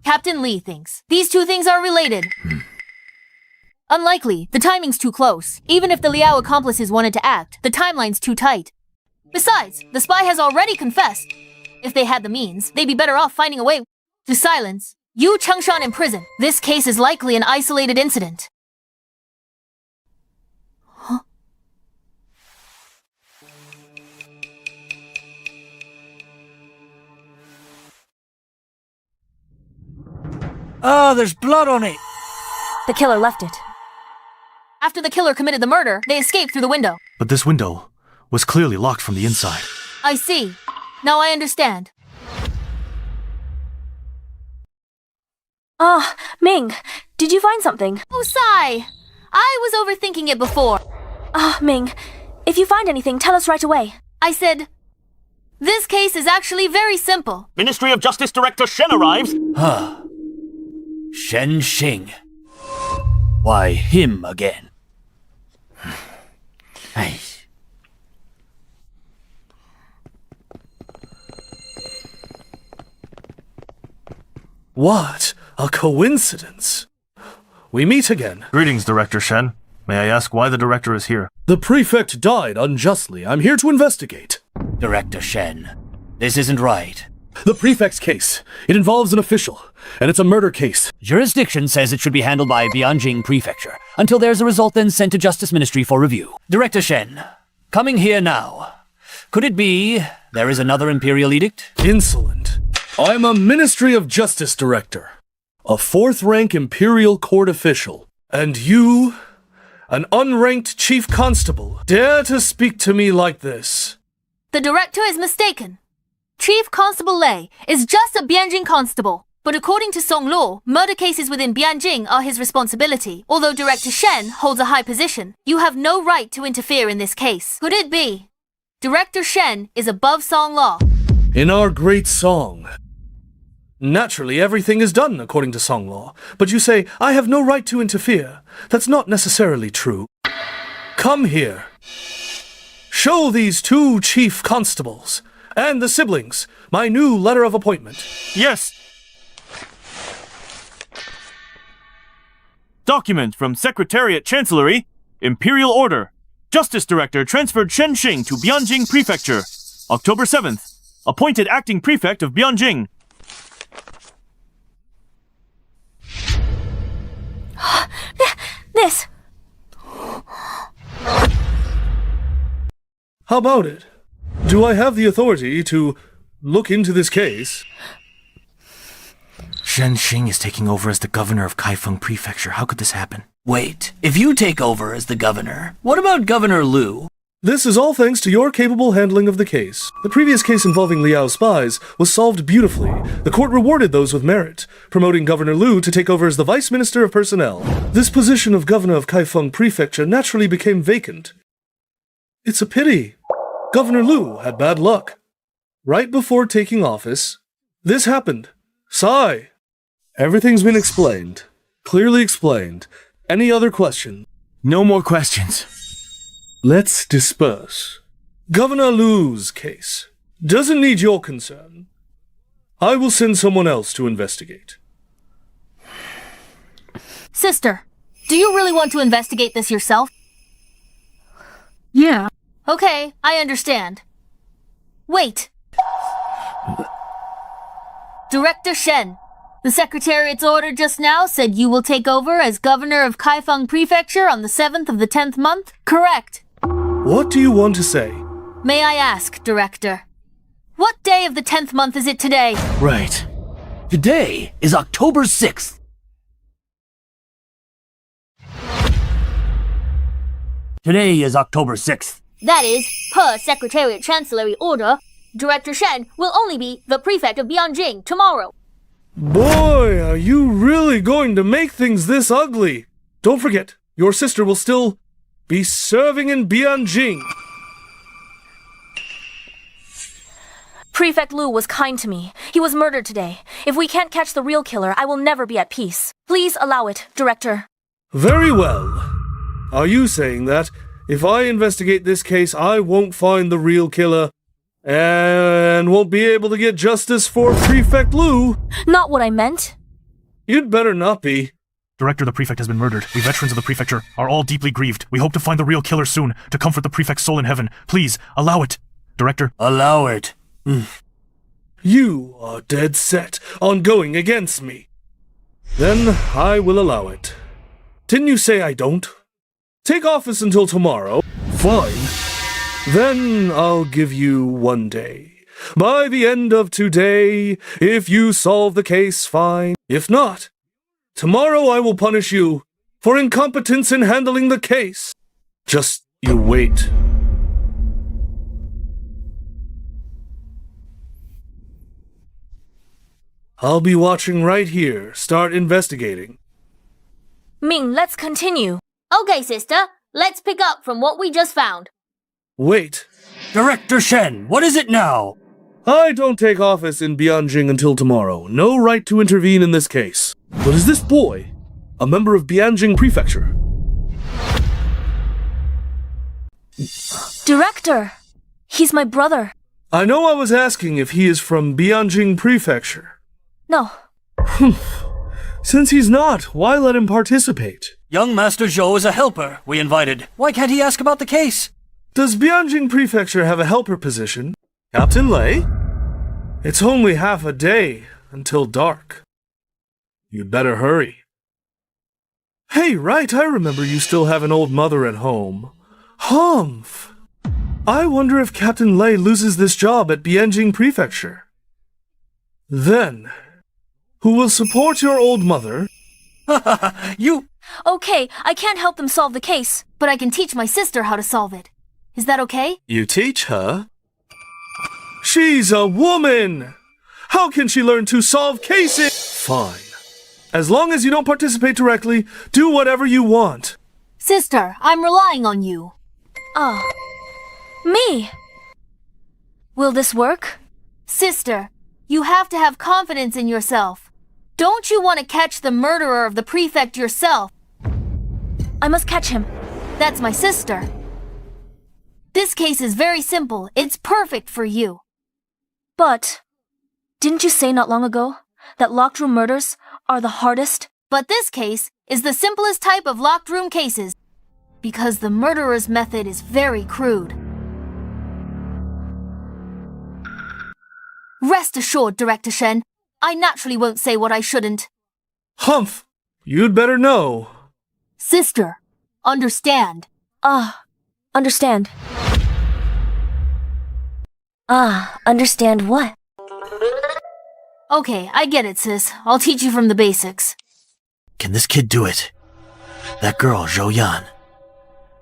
D: Captain Li thinks these two things are related. Unlikely. The timing's too close. Even if the Liao accomplices wanted to act, the timeline's too tight. Besides, the spy has already confessed. If they had the means, they'd be better off finding a way to silence Yu Chengshan in prison. This case is likely an isolated incident. Huh?
A: Oh, there's blood on it.
E: The killer left it.
D: After the killer committed the murder, they escaped through the window.
B: But this window was clearly locked from the inside.
D: I see. Now I understand.
E: Ming, did you find something?
D: Oh, sigh. I was overthinking it before.
E: Ming, if you find anything, tell us right away.
D: I said, this case is actually very simple.
M: Ministry of Justice Director Shen arrives.
A: Shen Xing. Why, him again? Hey.
G: What a coincidence. We meet again.
B: Greetings, Director Shen. May I ask why the director is here?
G: The prefect died unjustly. I'm here to investigate.
A: Director Shen, this isn't right.
G: The prefect's case. It involves an official, and it's a murder case.
A: Jurisdiction says it should be handled by Bianjing Prefecture. Until there's a result, then sent to Justice Ministry for review. Director Shen, coming here now. Could it be there is another imperial edict?
G: Insolent. I'm a Ministry of Justice director, a 4th-rank imperial court official, and you, an unranked chief constable, dare to speak to me like this.
D: The director is mistaken. Chief Constable Lei is just a Bianjing constable. But according to Song law, murder cases within Bianjing are his responsibility. Although Director Shen holds a high position, you have no right to interfere in this case. Could it be Director Shen is above Song law?
G: In our great Song, naturally everything is done according to Song law. But you say, I have no right to interfere. That's not necessarily true. Come here. Show these 2 chief constables and the siblings my new letter of appointment.
M: Yes. Document from Secretariat Chancellery. Imperial Order. Justice Director transferred Shen Xing to Bianjing Prefecture. October 7th. Appointed Acting Prefect of Bianjing.
E: This!
G: How about it? Do I have the authority to look into this case?
J: Shen Xing is taking over as the governor of Kaifeng Prefecture. How could this happen?
A: Wait, if you take over as the governor, what about Governor Liu?
G: This is all thanks to your capable handling of the case. The previous case involving Liao's spies was solved beautifully. The court rewarded those with merit, promoting Governor Liu to take over as the Vice Minister of Personnel. This position of governor of Kaifeng Prefecture naturally became vacant. It's a pity. Governor Liu had bad luck. Right before taking office, this happened. Sigh. Everything's been explained. Clearly explained. Any other question?
J: No more questions.
G: Let's disperse. Governor Liu's case doesn't need your concern. I will send someone else to investigate.
D: Sister, do you really want to investigate this yourself?
P: Yeah.
D: Okay, I understand. Wait. Director Shen, the Secretariat's order just now said you will take over as governor of Kaifeng Prefecture on the 7th of the 10th month? Correct.
G: What do you want to say?
D: May I ask, Director, what day of the 10th month is it today?
A: Right. Today is October 6th. Today is October 6th.
D: That is, per Secretariat Chancellery order, Director Shen will only be the prefect of Bianjing tomorrow.
G: Boy, are you really going to make things this ugly? Don't forget, your sister will still be serving in Bianjing.
E: Prefect Liu was kind to me. He was murdered today. If we can't catch the real killer, I will never be at peace. Please allow it, Director.
G: Very well. Are you saying that if I investigate this case, I won't find the real killer and won't be able to get justice for Prefect Liu?
E: Not what I meant.
G: You'd better not be.
B: Director, the prefect has been murdered. We veterans of the prefecture are all deeply grieved. We hope to find the real killer soon to comfort the prefect's soul in heaven. Please, allow it. Director.
A: Allow it.
C: You are dead set on going against me. Then I will allow it. Didn't you say I don't? Take office until tomorrow. Fine. Then I'll give you 1 day. By the end of today, if you solve the case, fine. If not, tomorrow I will punish you for incompetence in handling the case. Just you wait. I'll be watching right here. Start investigating.
E: Ming, let's continue.
D: Okay, sister, let's pick up from what we just found.
C: Wait.
A: Director Shen, what is it now?
C: I don't take office in Bianjing until tomorrow. No right to intervene in this case. But is this boy a member of Bianjing Prefecture?
E: Director, he's my brother.
C: I know I was asking if he is from Bianjing Prefecture.
E: No.
C: Since he's not, why let him participate?
A: Young Master Zhou is a helper we invited. Why can't he ask about the case?
C: Does Bianjing Prefecture have a helper position? Captain Lei? It's only half a day until dark. You'd better hurry. Hey, right, I remember you still have an old mother at home. Humph! I wonder if Captain Lei loses this job at Bianjing Prefecture. Then, who will support your old mother?
A: You...
E: Okay, I can't help them solve the case.
D: But I can teach my sister how to solve it. Is that okay?
C: You teach her? She's a woman! How can she learn to solve cases? Fine. As long as you don't participate directly, do whatever you want.
D: Sister, I'm relying on you.
E: Ah. Me? Will this work?
D: Sister, you have to have confidence in yourself. Don't you want to catch the murderer of the prefect yourself?
E: I must catch him.
D: That's my sister. This case is very simple. It's perfect for you.
E: But, didn't you say not long ago that locked room murders are the hardest?
D: But this case is the simplest type of locked room cases, because the murderer's method is very crude. Rest assured, Director Shen, I naturally won't say what I shouldn't.
C: Humph! You'd better know.
D: Sister, understand.
E: Understand. Understand what?
D: Okay, I get it, sis. I'll teach you from the basics.
A: Can this kid do it? That girl, Zhou Yan.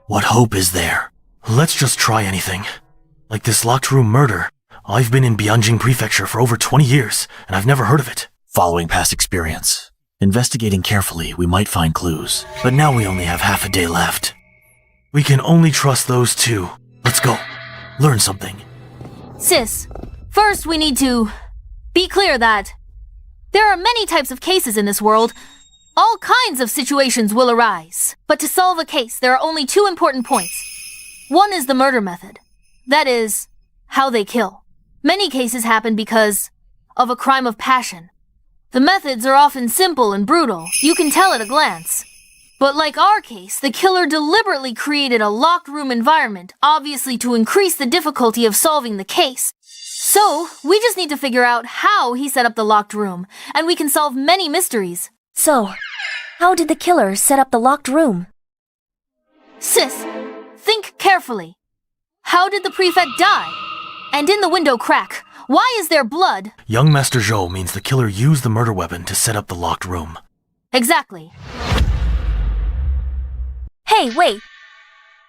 A: What hope is there? Let's just try anything. Like this locked room murder. I've been in Bianjing Prefecture for over 20 years, and I've never heard of it. Following past experience, investigating carefully, we might find clues. But now we only have half a day left. We can only trust those two. Let's go. Learn something.
D: Sis, first we need to be clear that there are many types of cases in this world. All kinds of situations will arise. But to solve a case, there are only 2 important points. One is the murder method. That is, how they kill. Many cases happen because of a crime of passion. The methods are often simple and brutal. You can tell at a glance. But like our case, the killer deliberately created a locked room environment, obviously to increase the difficulty of solving the case. So, we just need to figure out how he set up the locked room, and we can solve many mysteries.
E: So, how did the killer set up the locked room?
D: Sis, think carefully. How did the prefect die? And in the window crack, why is there blood?
A: Young Master Zhou means the killer used the murder weapon to set up the locked room.
D: Exactly.
E: Hey, wait.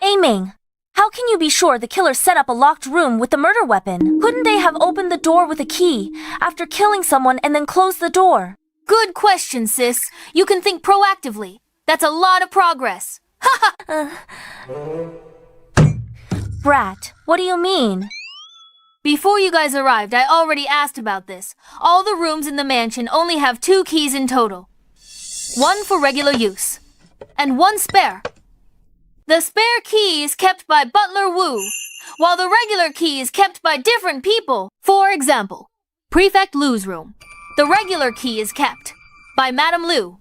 E: Ming, how can you be sure the killer set up a locked room with the murder weapon? Couldn't they have opened the door with a key after killing someone and then closed the door?
D: Good question, sis. You can think proactively. That's a lot of progress.
E: Brat, what do you mean?
D: Before you guys arrived, I already asked about this. All the rooms in the mansion only have 2 keys in total. 1 for regular use, and 1 spare. The spare key is kept by Butler Wu, while the regular key is kept by different people. For example, Prefect Lu's room. The regular key is kept by Madame Lu.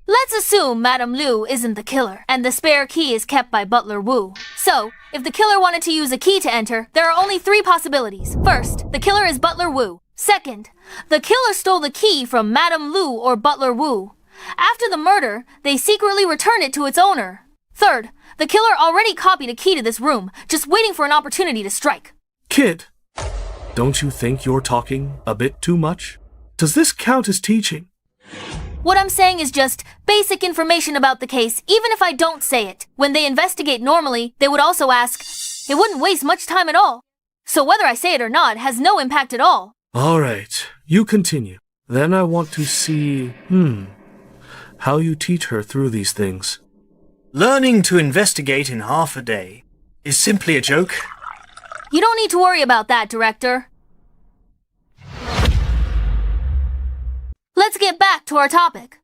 D: Let's assume Madame Lu isn't the killer, and the spare key is kept by Butler Wu. So, if the killer wanted to use a key to enter, there are only 3 possibilities. First, the killer is Butler Wu. Second, the killer stole the key from Madame Lu or Butler Wu. After the murder, they secretly returned it to its owner. Third, the killer already copied a key to this room, just waiting for an opportunity to strike.
G: Kid, don't you think you're talking a bit too much? Does this count as teaching?
D: What I'm saying is just basic information about the case, even if I don't say it. When they investigate normally, they would also ask. It wouldn't waste much time at all. So whether I say it or not has no impact at all.
G: All right, you continue. Then I want to see, how you teach her through these things.
L: Learning to investigate in half a day is simply a joke.
D: You don't need to worry about that, Director. Let's get back to our topic.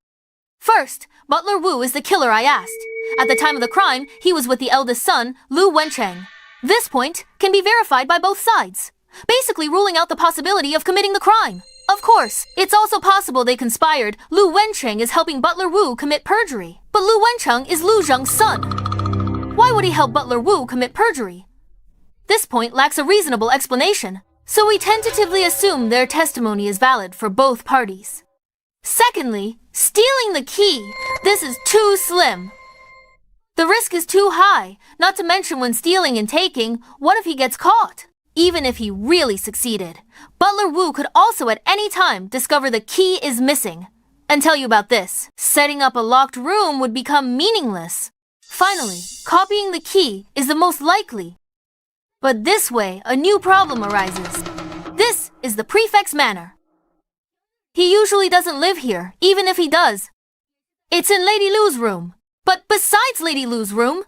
D: First, Butler Wu is the killer I asked. At the time of the crime, he was with the eldest son, Lu Wencheng. This point can be verified by both sides, basically ruling out the possibility of committing the crime. Of course, it's also possible they conspired. Lu Wencheng is helping Butler Wu commit perjury, but Lu Wencheng is Lu Zheng's son. Why would he help Butler Wu commit perjury? This point lacks a reasonable explanation, so we tentatively assume their testimony is valid for both parties. Secondly, stealing the key. This is too slim. The risk is too high, not to mention when stealing and taking, what if he gets caught? Even if he really succeeded, Butler Wu could also at any time discover the key is missing and tell you about this. Setting up a locked room would become meaningless. Finally, copying the key is the most likely. But this way, a new problem arises. This is the prefect's manor. He usually doesn't live here, even if he does. It's in Lady Lu's room. But besides Lady Lu's room,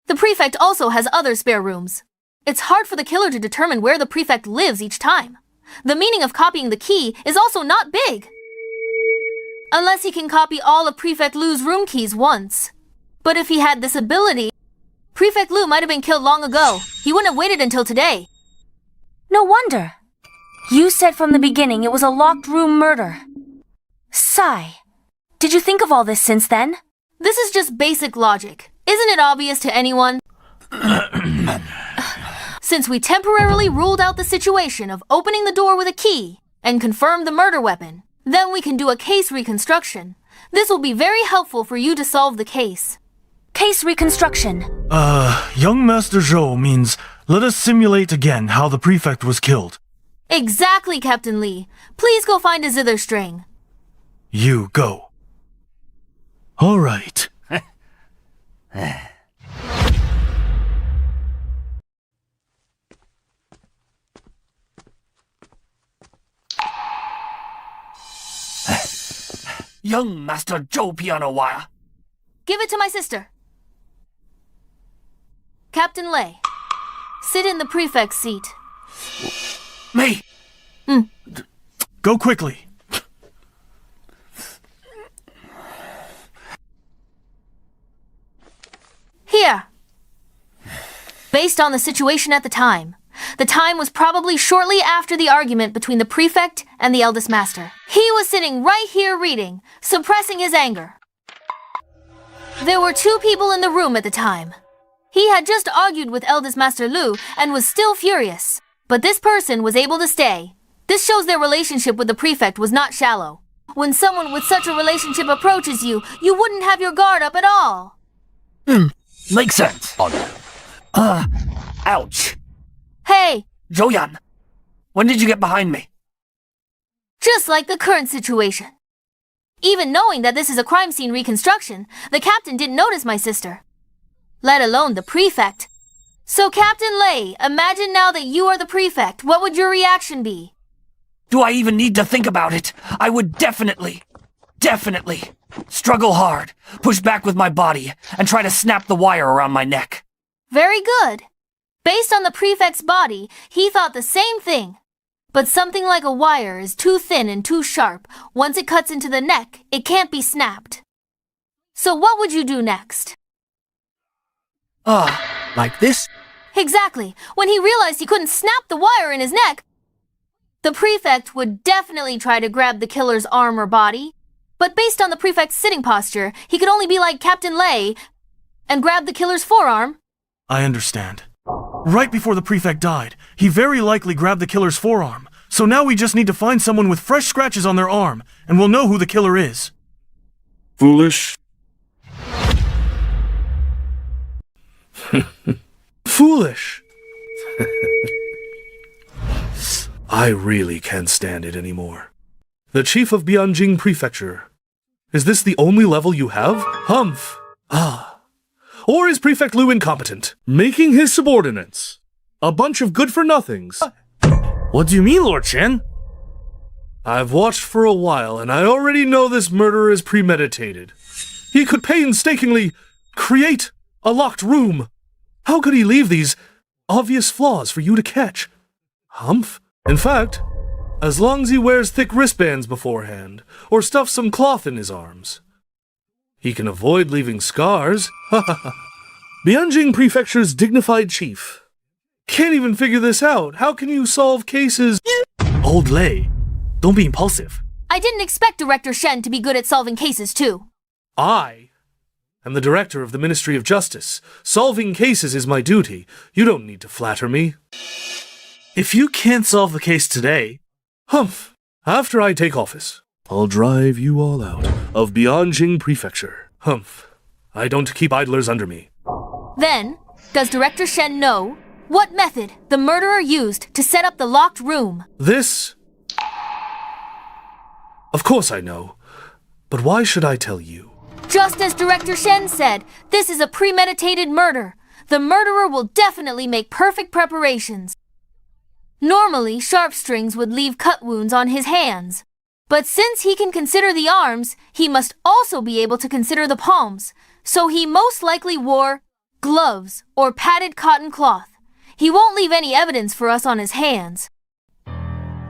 D: the prefect also has other spare rooms. It's hard for the killer to determine where the prefect lives each time. The meaning of copying the key is also not big. Unless he can copy all of Prefect Lu's room keys once. But if he had this ability, Prefect Lu might have been killed long ago. He wouldn't have waited until today.
E: No wonder. You said from the beginning it was a locked room murder. Sigh. Did you think of all this since then?
D: This is just basic logic. Isn't it obvious to anyone? Since we temporarily ruled out the situation of opening the door with a key and confirmed the murder weapon, then we can do a case reconstruction. This will be very helpful for you to solve the case.
E: Case reconstruction.
B: Young Master Zhou means let us simulate again how the prefect was killed.
D: Exactly, Captain Lee. Please go find a zither string.
B: You go. All right.
A: Young Master Zhou piano wire.
D: Give it to my sister. Captain Lei, sit in the prefect's seat.
A: Me.
B: Go quickly.
D: Here. Based on the situation at the time was probably shortly after the argument between the prefect and the eldest master. He was sitting right here reading, suppressing his anger. There were two people in the room at the time. He had just argued with eldest master Lu and was still furious. But this person was able to stay. This shows their relationship with the prefect was not shallow. When someone with such a relationship approaches you, you wouldn't have your guard up at all.
A: Makes sense. Ouch.
D: Hey!
A: Zhou Yan, when did you get behind me?
D: Just like the current situation. Even knowing that this is a crime scene reconstruction, the captain didn't notice my sister. Let alone the prefect. So Captain Lei, imagine now that you are the prefect, what would your reaction be?
A: Do I even need to think about it? I would definitely struggle hard, push back with my body, and try to snap the wire around my neck.
D: Very good. Based on the prefect's body, he thought the same thing. But something like a wire is too thin and too sharp. Once it cuts into the neck, it can't be snapped. So what would you do next?
A: Like this?
D: Exactly. When he realized he couldn't snap the wire in his neck, the prefect would definitely try to grab the killer's arm or body. But based on the prefect's sitting posture, he could only be like Captain Lei and grab the killer's forearm.
B: I understand. Right before the prefect died, he very likely grabbed the killer's forearm,
M: So now we just need to find someone with fresh scratches on their arm, and we'll know who the killer is.
C: Foolish. Foolish. I really can't stand it anymore. The chief of Bianjing Prefecture. Is this the only level you have? Humph. Ah. Or is Prefect Liu incompetent, making his subordinates a bunch of good-for-nothings?
M: What do you mean, Lord Shen?
C: I've watched for a while, and I already know this murder is premeditated. He could painstakingly create a locked room. How could he leave these obvious flaws for you to catch? Humph. In fact, as long as he wears thick wristbands beforehand, or stuffs some cloth in his arms, he can avoid leaving scars. Bianjing Prefecture's dignified chief can't even figure this out. How can you solve cases?
M: Old Lei, don't be impulsive.
D: I didn't expect Director Shen to be good at solving cases, too.
C: I am the director of the Ministry of Justice. Solving cases is my duty. You don't need to flatter me.
M: If you can't solve the case today...
C: Humph. After I take office, I'll drive you all out of Bianjing Prefecture. Humph. I don't keep idlers under me.
D: Then, does Director Shen know what method the murderer used to set up the locked room?
C: This... Of course I know. But why should I tell you?
D: Just as Director Shen said, this is a premeditated murder. The murderer will definitely make perfect preparations. Normally, sharp strings would leave cut wounds on his hands. But since he can consider the arms, he must also be able to consider the palms. So he most likely wore gloves or padded cotton cloth. He won't leave any evidence for us on his hands.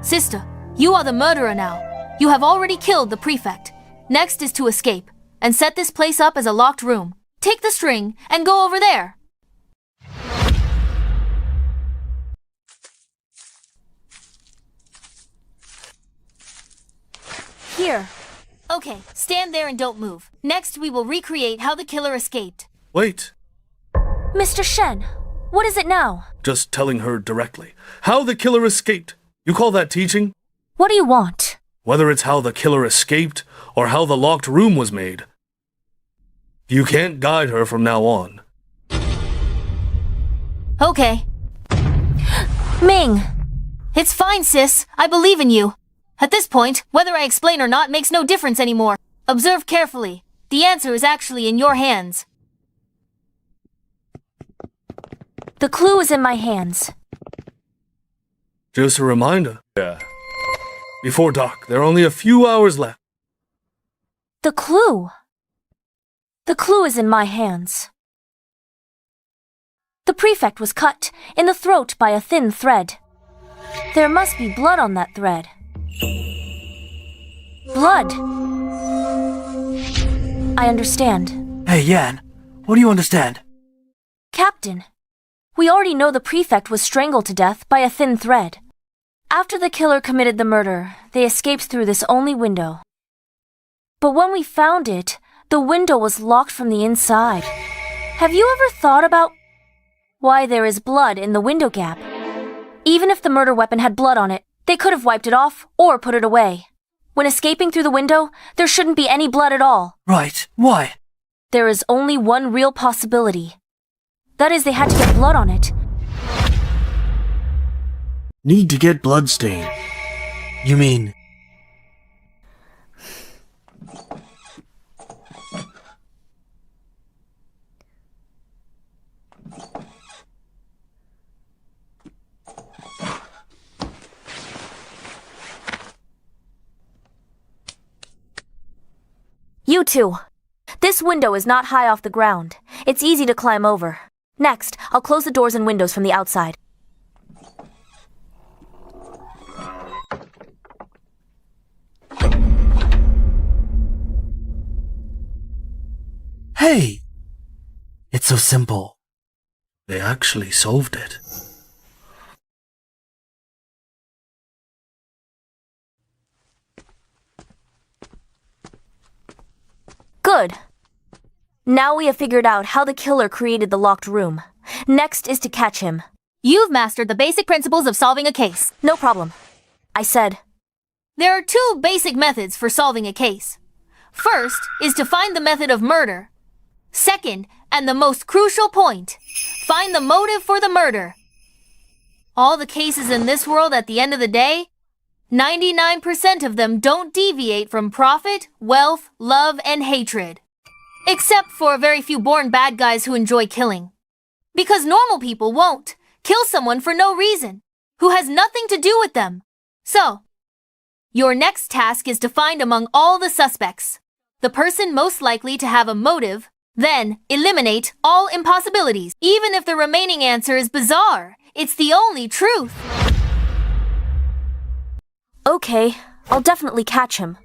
D: Sister, you are the murderer now. You have already killed the prefect. Next is to escape and set this place up as a locked room. Take the string and go over there.
E: Here.
D: Okay, stand there and don't move. Next, we will recreate how the killer escaped.
C: Wait.
E: Mr. Shen, what is it now?
C: Just telling her directly. How the killer escaped. You call that teaching?
E: What do you want?
C: Whether it's how the killer escaped or how the locked room was made. You can't guide her from now on.
D: Okay.
E: Ming!
D: It's fine, sis. I believe in you. At this point, whether I explain or not makes no difference anymore. Observe carefully. The answer is actually in your hands.
E: The clue is in my hands.
C: Just a reminder. Yeah. Before dark, there are only a few hours left.
E: The clue. The clue is in my hands. The prefect was cut in the throat by a thin thread. There must be blood on that thread. Blood. I understand.
A: Hey, Yan, what do you understand?
E: Captain, we already know the prefect was strangled to death by a thin thread. After the killer committed the murder, they escaped through this only window. But when we found it, the window was locked from the inside. Have you ever thought about why there is blood in the window gap? Even if the murder weapon had blood on it, they could have wiped it off or put it away. When escaping through the window, there shouldn't be any blood at all.
A: Right. Why?
E: There is only one real possibility. That is, they had to get blood on it.
M: Need to get blood stain. You mean...
E: You two. This window is not high off the ground. It's easy to climb over. Next, I'll close the doors and windows from the outside.
A: Hey! It's so simple.
O: They actually solved it.
E: Good. Now we have figured out how the killer created the locked room. Next is to catch him.
D: You've mastered the basic principles of solving a case.
E: No problem. I said.
D: There are two basic methods for solving a case. First is to find the method of murder. Second, and the most crucial point, find the motive for the murder. All the cases in this world at the end of the day, 99% of them don't deviate from profit, wealth, love, and hatred. Except for a very few born bad guys who enjoy killing. Because normal people won't kill someone for no reason, who has nothing to do with them. So, your next task is to find among all the suspects the person most likely to have a motive, then eliminate all impossibilities. Even if the remaining answer is bizarre, it's the only truth.
E: Okay, I'll definitely catch him.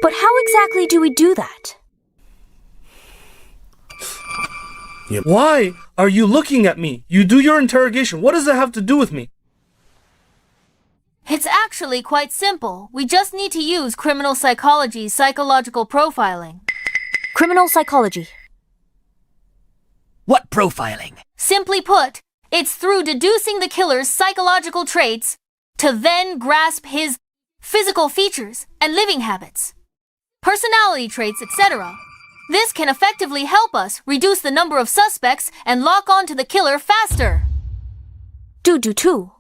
E: But how exactly do we do that?
G: Why are you looking at me? You do your interrogation. What does that have to do with me?
D: It's actually quite simple. We just need to use criminal psychology's psychological profiling.
E: Criminal psychology.
A: What profiling?
D: Simply put, it's through deducing the killer's psychological traits to then grasp his physical features and living habits, personality traits, etc. This can effectively help us reduce the number of suspects and lock on to the killer faster.
E: Do too.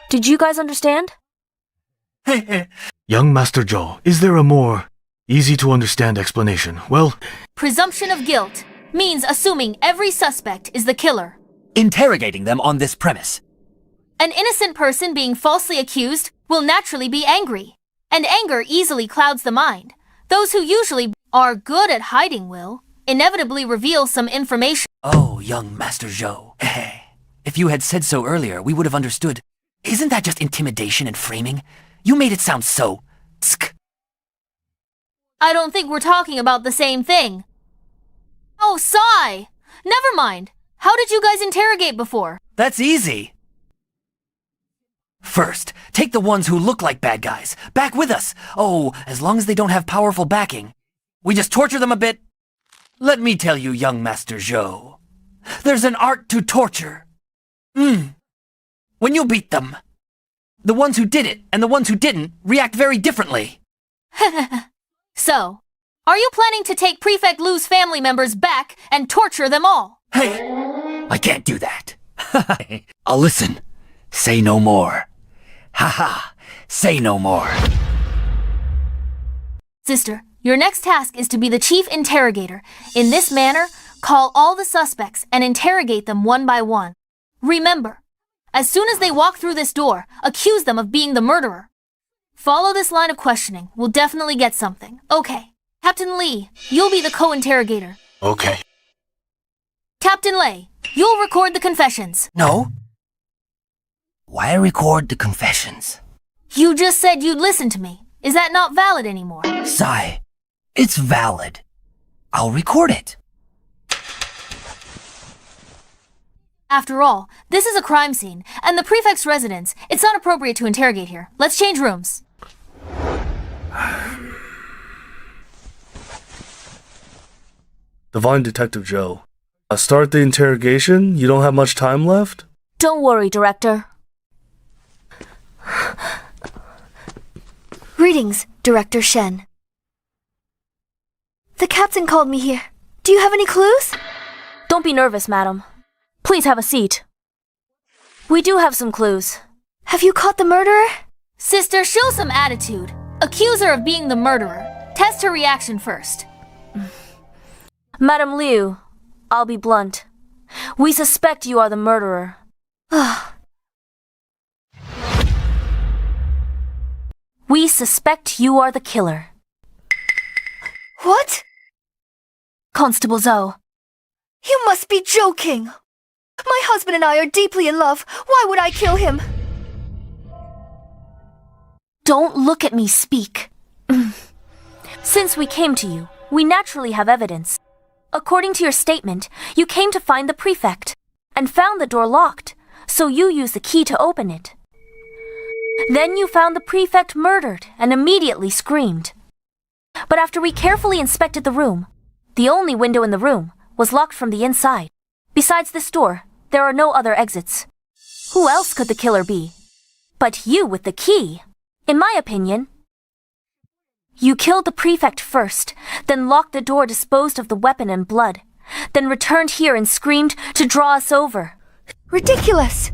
E: Did you guys understand?
B: Young Master Zhou, is there a more easy-to-understand explanation? Well,
D: Presumption of guilt means assuming every suspect is the killer.
A: Interrogating them on this premise.
D: An innocent person being falsely accused will naturally be angry, and anger easily clouds the mind. Those who usually are good at hiding will inevitably reveal some information.
A: Oh, young Master Zhou. If you had said so earlier, we would have understood. Isn't that just intimidation and framing? You made it sound so... tsk.
D: I don't think we're talking about the same thing. Oh, sigh! Never mind. How did you guys interrogate before?
A: That's easy. First, take the ones who look like bad guys. Back with us. Oh, as long as they don't have powerful backing. We just torture them a bit. Let me tell you, young Master Zhou. There's an art to torture. When you beat them, the ones who did it and the ones who didn't react very differently.
D: So, are you planning to take Prefect Lu's family members back and torture them all?
A: Hey, I can't do that. I'll listen. Say no more. Haha, say no more.
D: Sister, your next task is to be the chief interrogator. In this manner, call all the suspects and interrogate them one by one. Remember, as soon as they walk through this door, accuse them of being the murderer. Follow this line of questioning. We'll definitely get something. Okay. Captain Lee, you'll be the co-interrogator.
B: okay.
D: Captain Lei, you'll record the confessions.
A: No? Why record the confessions?
D: You just said you'd listen to me. Is that not valid anymore?
A: Sigh. It's valid. I'll record it.
D: After all, this is a crime scene, and the prefect's residence. It's not appropriate to interrogate here. Let's change rooms.
G: Divine Detective Zhou. Start the interrogation? You don't have much time left?
E: Don't worry, Director.
K: Greetings, Director Shen. The captain called me here. Do you have any clues?
E: Don't be nervous, madam. Please have a seat. We do have some clues.
K: Have you caught the murderer?
D: Sister, show some attitude. Accuse her of being the murderer. Test her reaction first.
E: Madam Liu, I'll be blunt. We suspect you are the murderer. We suspect you are the killer.
K: What?
E: Constable Zhou.
K: You must be joking. My husband and I are deeply in love. Why would I kill him?
E: Don't look at me speak. Since we came to you, we naturally have evidence. According to your statement, you came to find the prefect and found the door locked, so you used the key to open it. Then you found the prefect murdered and immediately screamed. But after we carefully inspected the room, the only window in the room was locked from the inside. Besides this door, there are no other exits. Who else could the killer be? But you with the key. In my opinion, you killed the prefect first, then locked the door, disposed of the weapon and blood, then returned here and screamed to draw us over.
P: Ridiculous!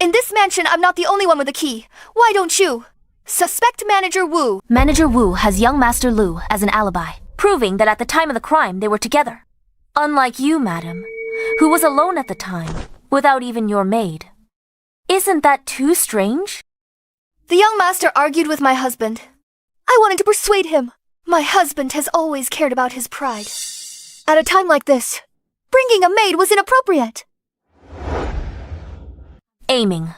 P: In this mansion, I'm not the only one with a key. Why don't you? Suspect Manager Wu.
E: Manager Wu has young Master Lu as an alibi, proving that at the time of the crime they were together. Unlike you, madam, who was alone at the time, without even your maid. Isn't that too strange?
P: The young master argued with my husband. I wanted to persuade him. My husband has always cared about his pride. At a time like this, bringing a maid was inappropriate.
E: Aiming.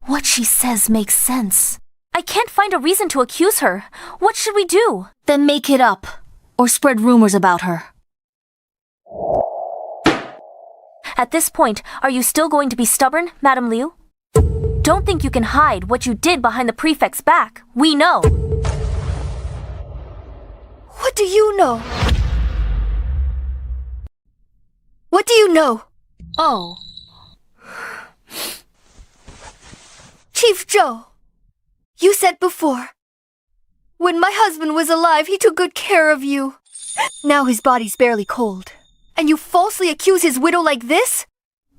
E: What she says makes sense. I can't find a reason to accuse her. What should we do?
I: Then make it up, or spread rumors about her.
E: At this point, are you still going to be stubborn, Madam Liu? Don't think you can hide what you did behind the prefect's back. We know.
P: What do you know? What do you know?
D: Oh.
P: Chief Zhou, you said before, when my husband was alive, he took good care of you. Now his body's barely cold, and you falsely accuse his widow like this?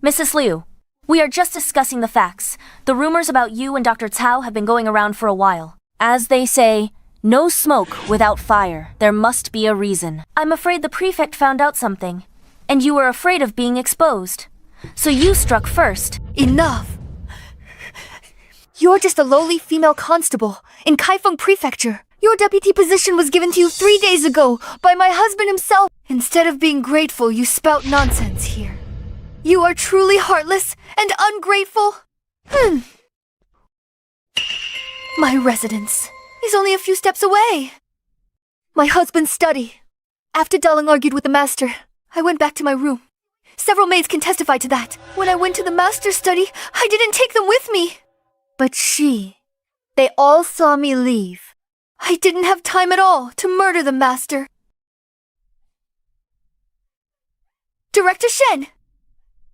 E: Mrs. Liu, we are just discussing the facts. The rumors about you and Dr. Cao have been going around for a while. As they say, no smoke without fire. There must be a reason. I'm afraid the prefect found out something, and you were afraid of being exposed. So you struck first.
P: Enough! You're just a lowly female constable in Kaifeng Prefecture. Your deputy position was given to you 3 days ago by my husband himself. Instead of being grateful, you spout nonsense here. You are truly heartless and ungrateful. My residence is only a few steps away. My husband's study. After Daling argued with the master, I went back to my room. Several maids can testify to that. When I went to the master's study, I didn't take them with me. But they all saw me leave. I didn't have time at all to murder the master. Director Shen,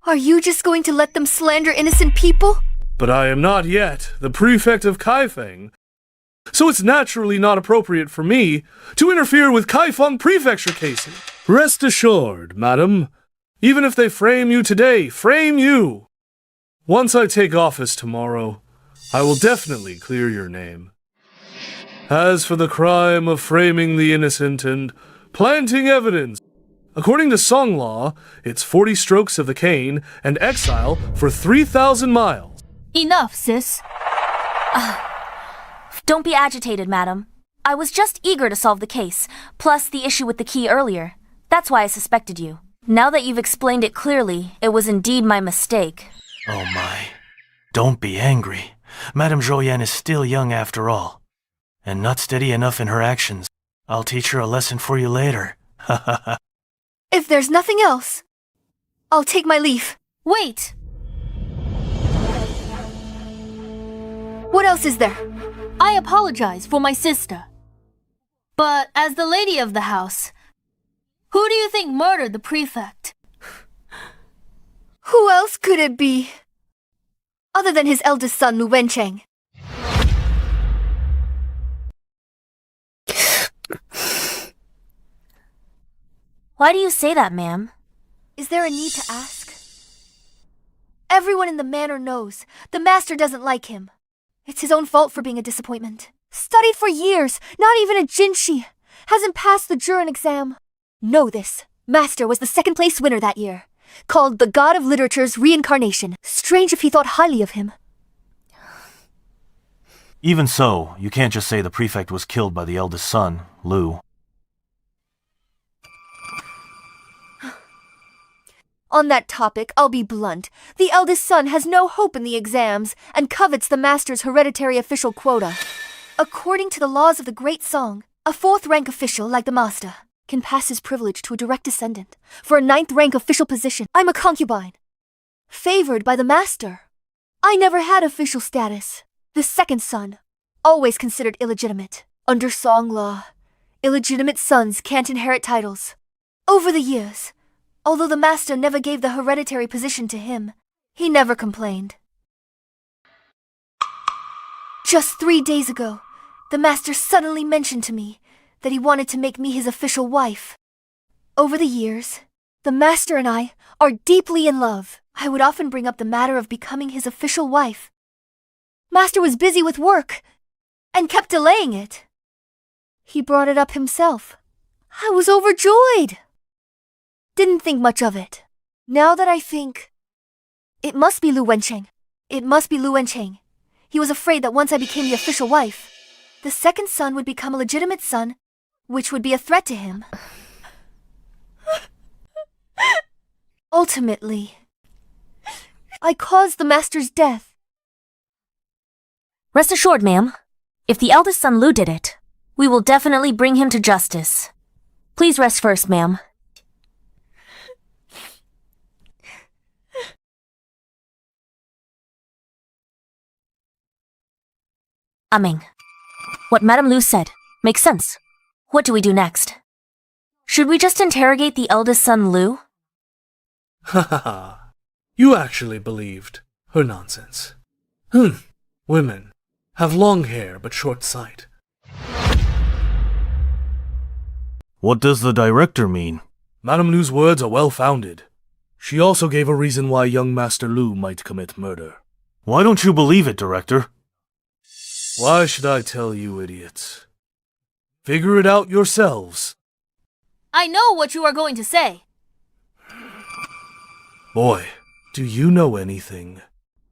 P: are you just going to let them slander innocent people?
G: But I am not yet the prefect of Kaifeng, so it's naturally not appropriate for me to interfere with Kaifeng Prefecture cases. Rest assured, madam, even if they frame you today, frame you. Once I take office tomorrow, I will definitely clear your name. As for the crime of framing the innocent and planting evidence, according to Song law, it's 40 strokes of the cane and exile for 3,000 miles.
D: Enough, sis.
E: Don't be agitated, madam. I was just eager to solve the case, plus the issue with the key earlier. That's why I suspected you. Now that you've explained it clearly, it was indeed my mistake.
B: Oh my. Don't be angry. Madame Zhou Yan is still young after all, and not steady enough in her actions. I'll teach her a lesson for you later. Ha ha ha.
P: If there's nothing else, I'll take my leave.
D: Wait.
P: What else is there?
D: I apologize for my sister. But as the lady of the house, who do you think murdered the prefect?
P: Who else could it be? Other than his eldest son, Lu Wencheng.
E: Why do you say that, ma'am?
P: Is there a need to ask? Everyone in the manor knows the master doesn't like him. It's his own fault for being a disappointment. Studied for years, not even a jinshi. Hasn't passed the Jurin exam. Know this. Master was the second place winner that year. Called the God of Literature's reincarnation. Strange if he thought highly of him.
B: Even so, you can't just say the prefect was killed by the eldest son, Lu.
P: On that topic, I'll be blunt. The eldest son has no hope in the exams and covets the master's hereditary official quota. According to the laws of the Great Song, a 4th rank official like the master can pass his privilege to a direct descendant. For a 9th rank official position, I'm a concubine. Favored by the master. I never had official status. The second son, always considered illegitimate. Under Song law, illegitimate sons can't inherit titles. Over the years, although the master never gave the hereditary position to him, he never complained.
K: Just 3 days ago, the master suddenly mentioned to me that he wanted to make me his official wife. Over the years, the master and I are deeply in love. I would often bring up the matter of becoming his official wife. Master was busy with work and kept delaying it. He brought it up himself. I was overjoyed. Didn't think much of it. Now that I think, it must be Lu Wencheng. It must be Lu Wencheng. He was afraid that once I became the official wife, the second son would become a legitimate son, which would be a threat to him. Ultimately, I caused the master's death.
E: Rest assured, ma'am, if the eldest son Lu did it, we will definitely bring him to justice. Please rest first, ma'am. Ming, what Madame Lu said makes sense. What do we do next? Should we just interrogate the eldest son Lu?
O: Ha ha ha. You actually believed her nonsense. Women have long hair but short sight.
B: What does the director mean?
O: Madame Lu's words are well-founded. She also gave a reason why young Master Lu might commit murder.
B: Why don't you believe it, director?
O: Why should I tell you, idiots? Figure it out yourselves.
D: I know what you are going to say.
O: Boy, do you know anything?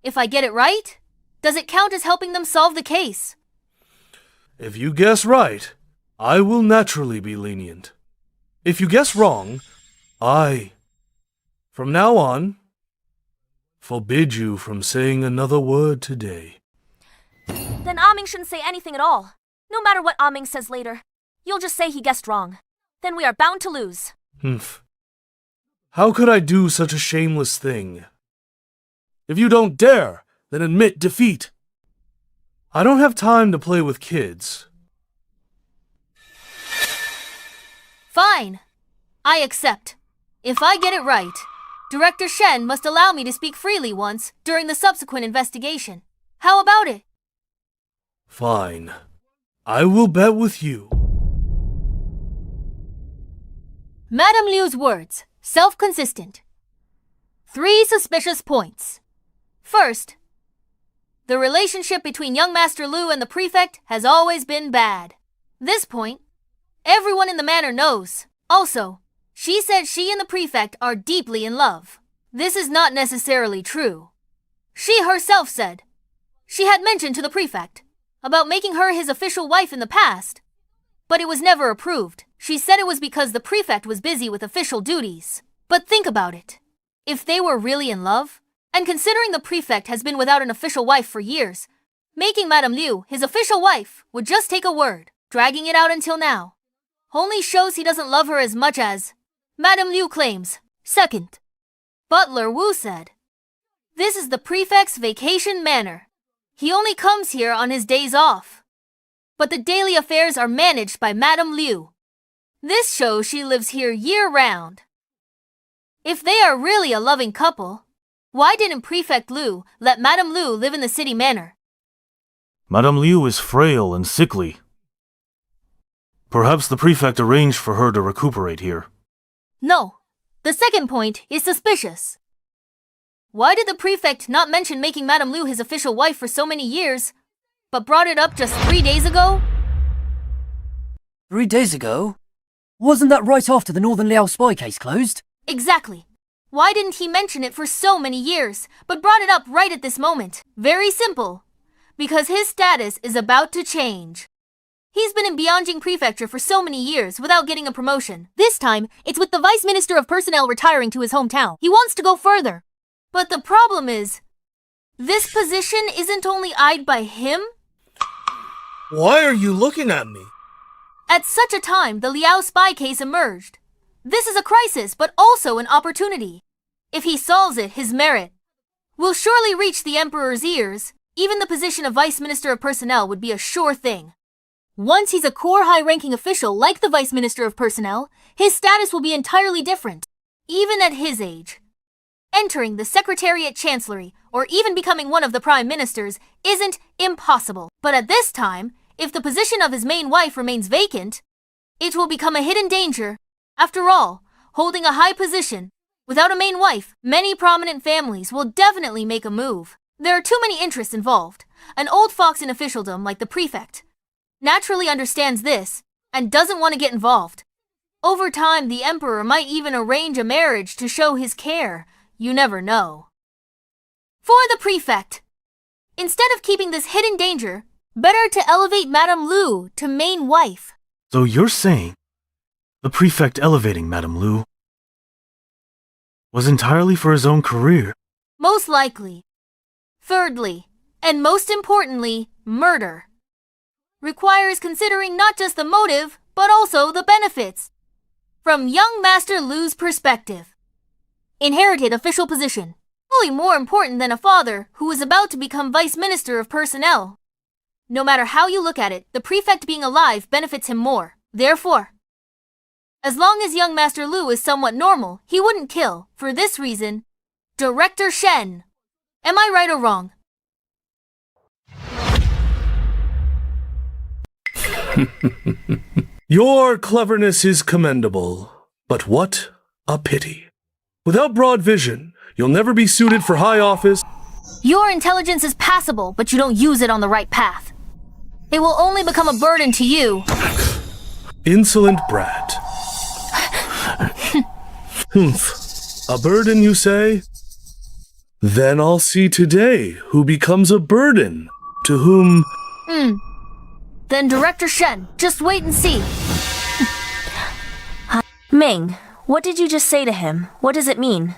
D: If I get it right, does it count as helping them solve the case?
O: If you guess right, I will naturally be lenient. If you guess wrong, from now on, forbid you from saying another word today.
E: Then Ming shouldn't say anything at all. No matter what Ming says later, you'll just say he guessed wrong. Then we are bound to lose.
O: How could I do such a shameless thing? If you don't dare, then admit defeat. I don't have time to play with kids.
D: Fine. I accept. If I get it right, Director Shen must allow me to speak freely once during the subsequent investigation. How about it?
O: Fine. I will bet with you.
D: Madame Liu's words, self-consistent. 3 suspicious points. First, the relationship between young Master Lu and the prefect has always been bad. This point, everyone in the manor knows. Also, she said she and the prefect are deeply in love. This is not necessarily true. She herself said she had mentioned to the prefect about making her his official wife in the past, but it was never approved. She said it was because the prefect was busy with official duties. But think about it. If they were really in love, and considering the prefect has been without an official wife for years, making Madame Liu his official wife would just take a word. Dragging it out until now only shows he doesn't love her as much as Madame Liu claims. Second, Butler Wu said, this is the prefect's vacation manor. He only comes here on his days off. But the daily affairs are managed by Madame Liu. This shows she lives here year-round. If they are really a loving couple, why didn't Prefect Liu let Madame Liu live in the city manor?
B: Madame Liu is frail and sickly. Perhaps the prefect arranged for her to recuperate here.
D: No. The second point is suspicious. Why did the prefect not mention making Madame Liu his official wife for so many years, but brought it up just 3 days ago?
A: 3 days ago? Wasn't that right after the Northern Liao spy case closed?
D: Exactly. Why didn't he mention it for so many years, but brought it up right at this moment? Very simple. Because his status is about to change. He's been in Bianjing Prefecture for so many years without getting a promotion. This time, it's with the Vice Minister of Personnel retiring to his hometown. He wants to go further. But the problem is, this position isn't only eyed by him.
O: Why are you looking at me?
D: At such a time, the Liao spy case emerged. This is a crisis, but also an opportunity. If he solves it, his merit will surely reach the Emperor's ears. Even the position of Vice Minister of Personnel would be a sure thing. Once he's a core high-ranking official like the Vice Minister of Personnel, his status will be entirely different. Even at his age, Entering the Secretariat Chancellery, or even becoming one of the Prime Ministers, isn't impossible. But at this time, if the position of his main wife remains vacant, it will become a hidden danger. After all, holding a high position, without a main wife, many prominent families will definitely make a move. There are too many interests involved. An old fox in officialdom like the prefect naturally understands this and doesn't want to get involved. Over time, the emperor might even arrange a marriage to show his care. You never know. For the prefect, instead of keeping this hidden danger, better to elevate Madame Lu to main wife.
B: So you're saying the prefect elevating Madame Lu was entirely for his own career?
D: Most likely. Thirdly, and most importantly, murder requires considering not just the motive, but also the benefits. From young Master Lu's perspective, inherited official position, fully more important than a father who is about to become Vice Minister of Personnel. No matter how you look at it, the prefect being alive benefits him more. Therefore, as long as young Master Lu is somewhat normal, he wouldn't kill. For this reason, Director Shen. Am I right or wrong?
C: Your cleverness is commendable, but what a pity. Without broad vision, you'll never be suited for high office.
D: Your intelligence is passable, but you don't use it on the right path. It will only become a burden to you.
C: Insolent brat. Humph. A burden, you say? Then I'll see today who becomes a burden to whom...
D: Then Director Shen, just wait and see.
E: Ming, what did you just say to him? What does it mean?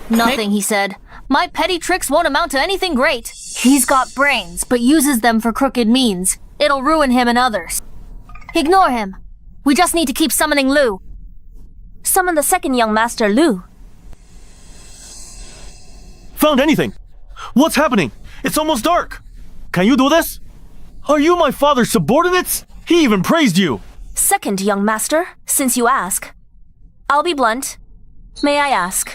D: Nothing, he said. My petty tricks won't amount to anything great. He's got brains, but uses them for crooked means. It'll ruin him and others. Ignore him. We just need to keep summoning Lu.
E: Summon the second young master, Lu.
B: Found anything? What's happening? It's almost dark. Can you do this? Are you my father's subordinates? He even praised you.
E: Second young master, since you ask. I'll be blunt. May I ask?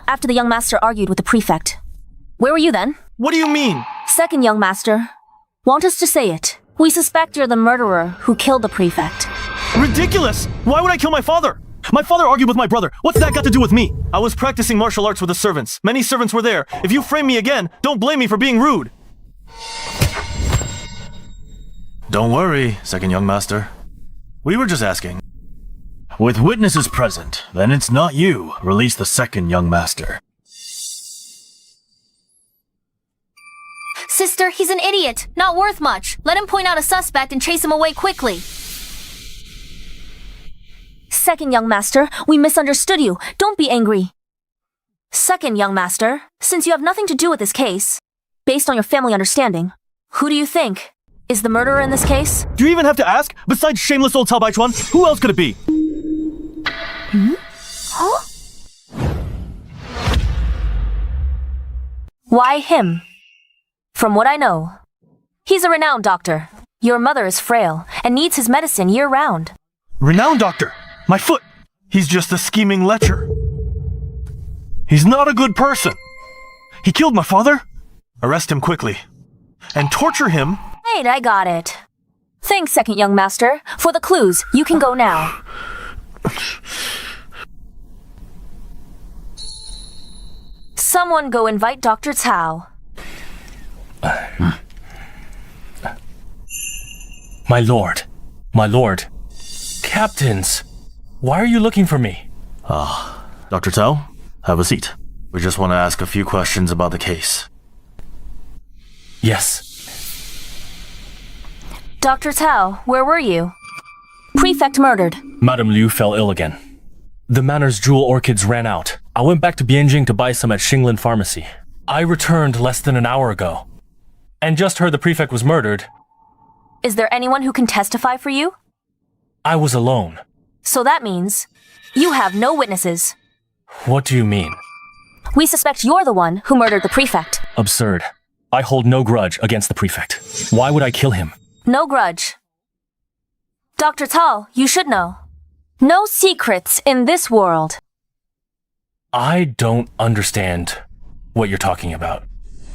E: After the young master argued with the prefect, where were you then?
B: What do you mean?
E: Second young master, want us to say it. We suspect you're the murderer who killed the prefect.
B: Ridiculous! Why would I kill my father? My father argued with my brother. What's that got to do with me? I was practicing martial arts with the servants. Many servants were there. If you frame me again, don't blame me for being rude. Don't worry, second young master. We were just asking. With witnesses present, then it's not you. Release the second young master.
D: Sister, he's an idiot. Not worth much. Let him point out a suspect and chase him away quickly.
E: Second young master, we misunderstood you. Don't be angry. Second young master, since you have nothing to do with this case, based on your family understanding, who do you think is the murderer in this case?
B: Do you even have to ask? Besides shameless old Cao Baichuan, who else could it be?
E: Huh? Why him? From what I know, he's a renowned doctor. Your mother is frail and needs his medicine year-round.
B: Renowned doctor? My foot! He's just a scheming lecher. He's not a good person. He killed my father? Arrest him quickly. And torture him.
E: Wait, I got it. Thanks, second young master. For the clues, you can go now. Someone go invite Dr. Cao.
M: My lord. Captains, why are you looking for me?
B: Dr. Cao, have a seat. We just want to ask a few questions about the case.
M: Yes.
E: Dr. Cao, where were you? Prefect murdered.
M: Madame Liu fell ill again. The manor's jewel orchids ran out. I went back to Bianjing to buy some at Xinglin Pharmacy. I returned less than an hour ago, and just heard the prefect was murdered.
E: Is there anyone who can testify for you?
M: I was alone.
E: So that means you have no witnesses.
M: What do you mean?
E: We suspect you're the one who murdered the prefect.
M: Absurd. I hold no grudge against the prefect. Why would I kill him?
E: No grudge. Dr. Cao, you should know. No secrets in this world.
M: I don't understand what you're talking about.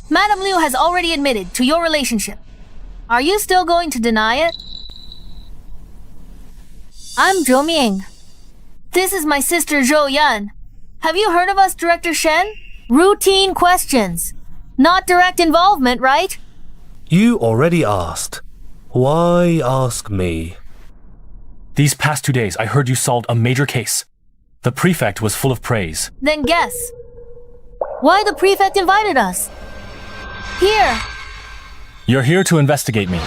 D: Madame Liu has already admitted to your relationship. Are you still going to deny it? I'm Zhou Ming. This is my sister Zhou Yan. Have you heard of us, Director Shen? Routine questions. Not direct involvement, right?
O: You already asked. Why ask me?
M: These past 2 days, I heard you solved a major case. The prefect was full of praise.
D: Then guess. Why the prefect invited us? Here.
M: You're here to investigate me.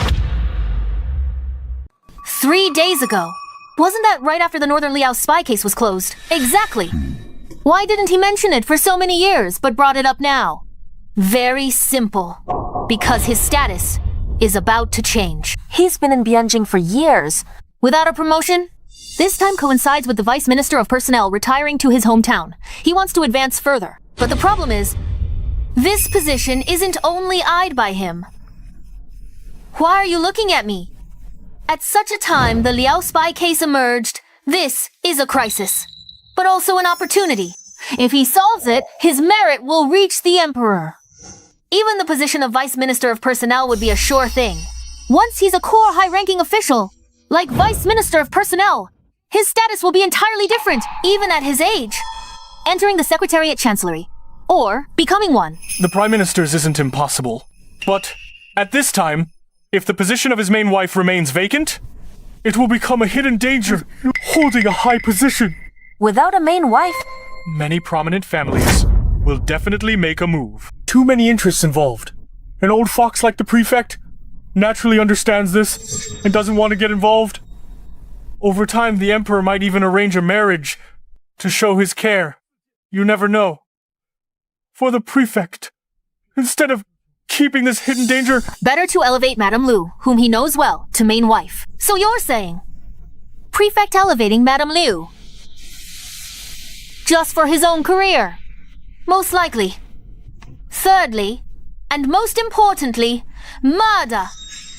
D: 3 days ago. Wasn't that right after the Northern Liao spy case was closed? Exactly. Why didn't he mention it for so many years, but brought it up now? Very simple. Because his status is about to change.
E: He's been in Bianjing for years.
D: Without a promotion? This time coincides with the Vice Minister of Personnel retiring to his hometown. He wants to advance further. But the problem is, this position isn't only eyed by him. Why are you looking at me? At such a time the Liao spy case emerged, this is a crisis, but also an opportunity. If he solves it, his merit will reach the Emperor. Even the position of Vice Minister of Personnel would be a sure thing. Once he's a core high-ranking official, like Vice Minister of Personnel, his status will be entirely different, even at his age. Entering the Secretariat Chancellery, or becoming one.
C: The Prime Minister's isn't impossible. But, at this time, if the position of his main wife remains vacant, it will become a hidden danger, holding a high position.
E: Without a main wife?
C: Many prominent families will definitely make a move. Too many interests involved. An old fox like the prefect naturally understands this and doesn't want to get involved. Over time, the emperor might even arrange a marriage to show his care. You never know. For the prefect, instead of keeping this hidden danger...
D: Better to elevate Madame Liu, whom he knows well, to main wife. So you're saying, prefect elevating Madame Liu? Just for his own career? Most likely. Thirdly, and most importantly, murder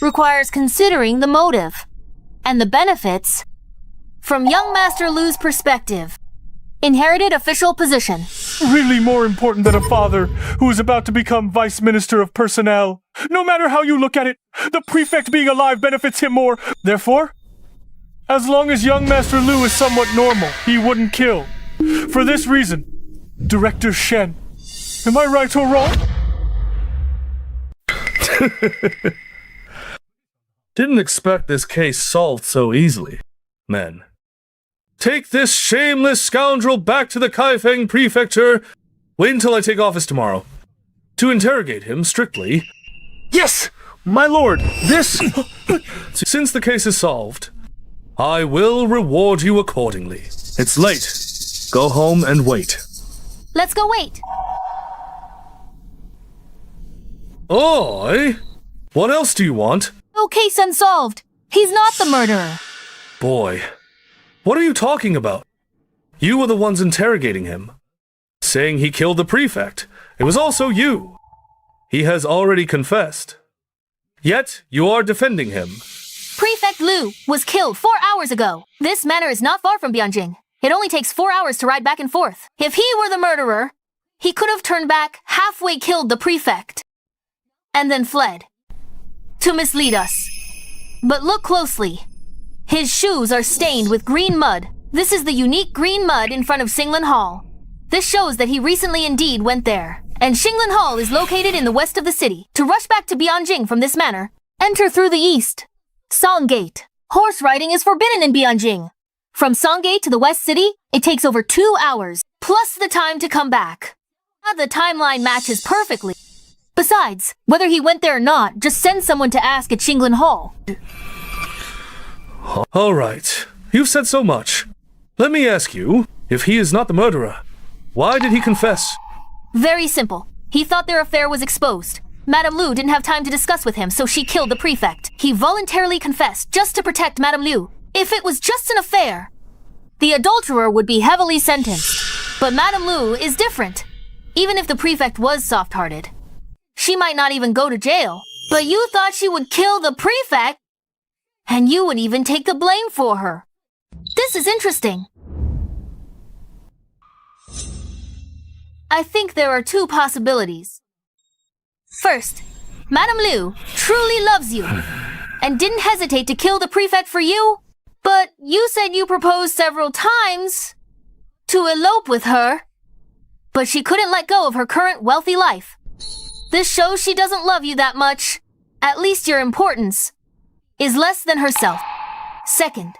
D: requires considering the motive and the benefits from young Master Liu's perspective. Inherited official position.
C: Really more important than a father who is about to become Vice Minister of Personnel. No matter how you look at it, the prefect being alive benefits him more. Therefore, as long as young Master Liu is somewhat normal, he wouldn't kill. For this reason, Director Shen. Am I right or wrong?
O: Didn't expect this case solved so easily, men. Take this shameless scoundrel back to the Kaifeng Prefecture. Wait until I take office tomorrow. To interrogate him strictly.
C: Yes, my lord, this...
O: Since the case is solved, I will reward you accordingly. It's late. Go home and wait.
D: Let's go wait.
O: Oi! What else do you want?
D: No case unsolved. He's not the murderer.
O: Boy, what are you talking about? You were the ones interrogating him, saying he killed the prefect. It was also you. He has already confessed. Yet, you are defending him.
D: Prefect Liu was killed 4 hours ago. This manor is not far from Bianjing. It only takes 4 hours to ride back and forth. If he were the murderer, he could have turned back, halfway killed the prefect, and then fled. To mislead us. But look closely. His shoes are stained with green mud. This is the unique green mud in front of Xinglan Hall. This shows that he recently indeed went there. And Xinglan Hall is located in the west of the city. To rush back to Bianjing from this manor, enter through the east. Song Gate. Horse riding is forbidden in Bianjing. From Song Gate to the west city, it takes over 2 hours, plus the time to come back. The timeline matches perfectly. Besides, whether he went there or not, just send someone to ask at Xinglan Hall.
O: All right. You've said so much. Let me ask you, if he is not the murderer, why did he confess?
D: Very simple. He thought their affair was exposed. Madame Liu didn't have time to discuss with him, so she killed the prefect. He voluntarily confessed just to protect Madame Liu. If it was just an affair, the adulterer would be heavily sentenced. But Madame Liu is different. Even if the prefect was soft-hearted, she might not even go to jail. But you thought she would kill the prefect, and you would even take the blame for her. This is interesting. I think there are two possibilities. First, Madame Liu truly loves you and didn't hesitate to kill the prefect for you. But you said you proposed several times to elope with her, but she couldn't let go of her current wealthy life. This shows she doesn't love you that much. At least your importance is less than herself. Second,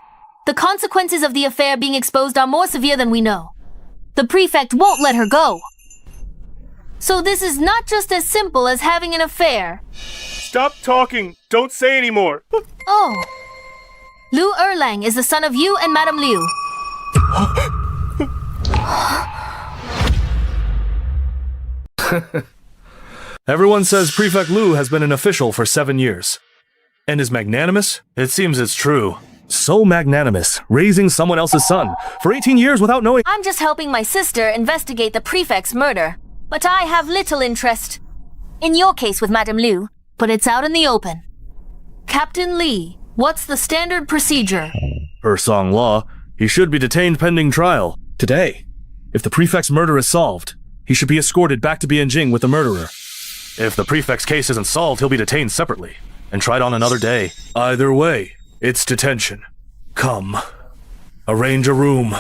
D: the consequences of the affair being exposed are more severe than we know. The prefect won't let her go. So this is not just as simple as having an affair.
C: Stop talking. Don't say any more.
D: Oh. Liu Erlang is the son of you and Madame Liu.
O: Everyone says Prefect Liu has been an official for 7 years. And is magnanimous?
G: It seems it's true.
O: So magnanimous, raising someone else's son for 18 years without knowing—
D: I'm just helping my sister investigate the prefect's murder, but I have little interest in your case with Madame Liu, but it's out in the open. Captain Li, what's the standard procedure?
O: Per Song law, he should be detained pending trial. Today. If the prefect's murder is solved, he should be escorted back to Bianjing with the murderer.
G: If the prefect's case isn't solved, he'll be detained separately and tried on another day.
O: Either way, it's detention. Come. Arrange a room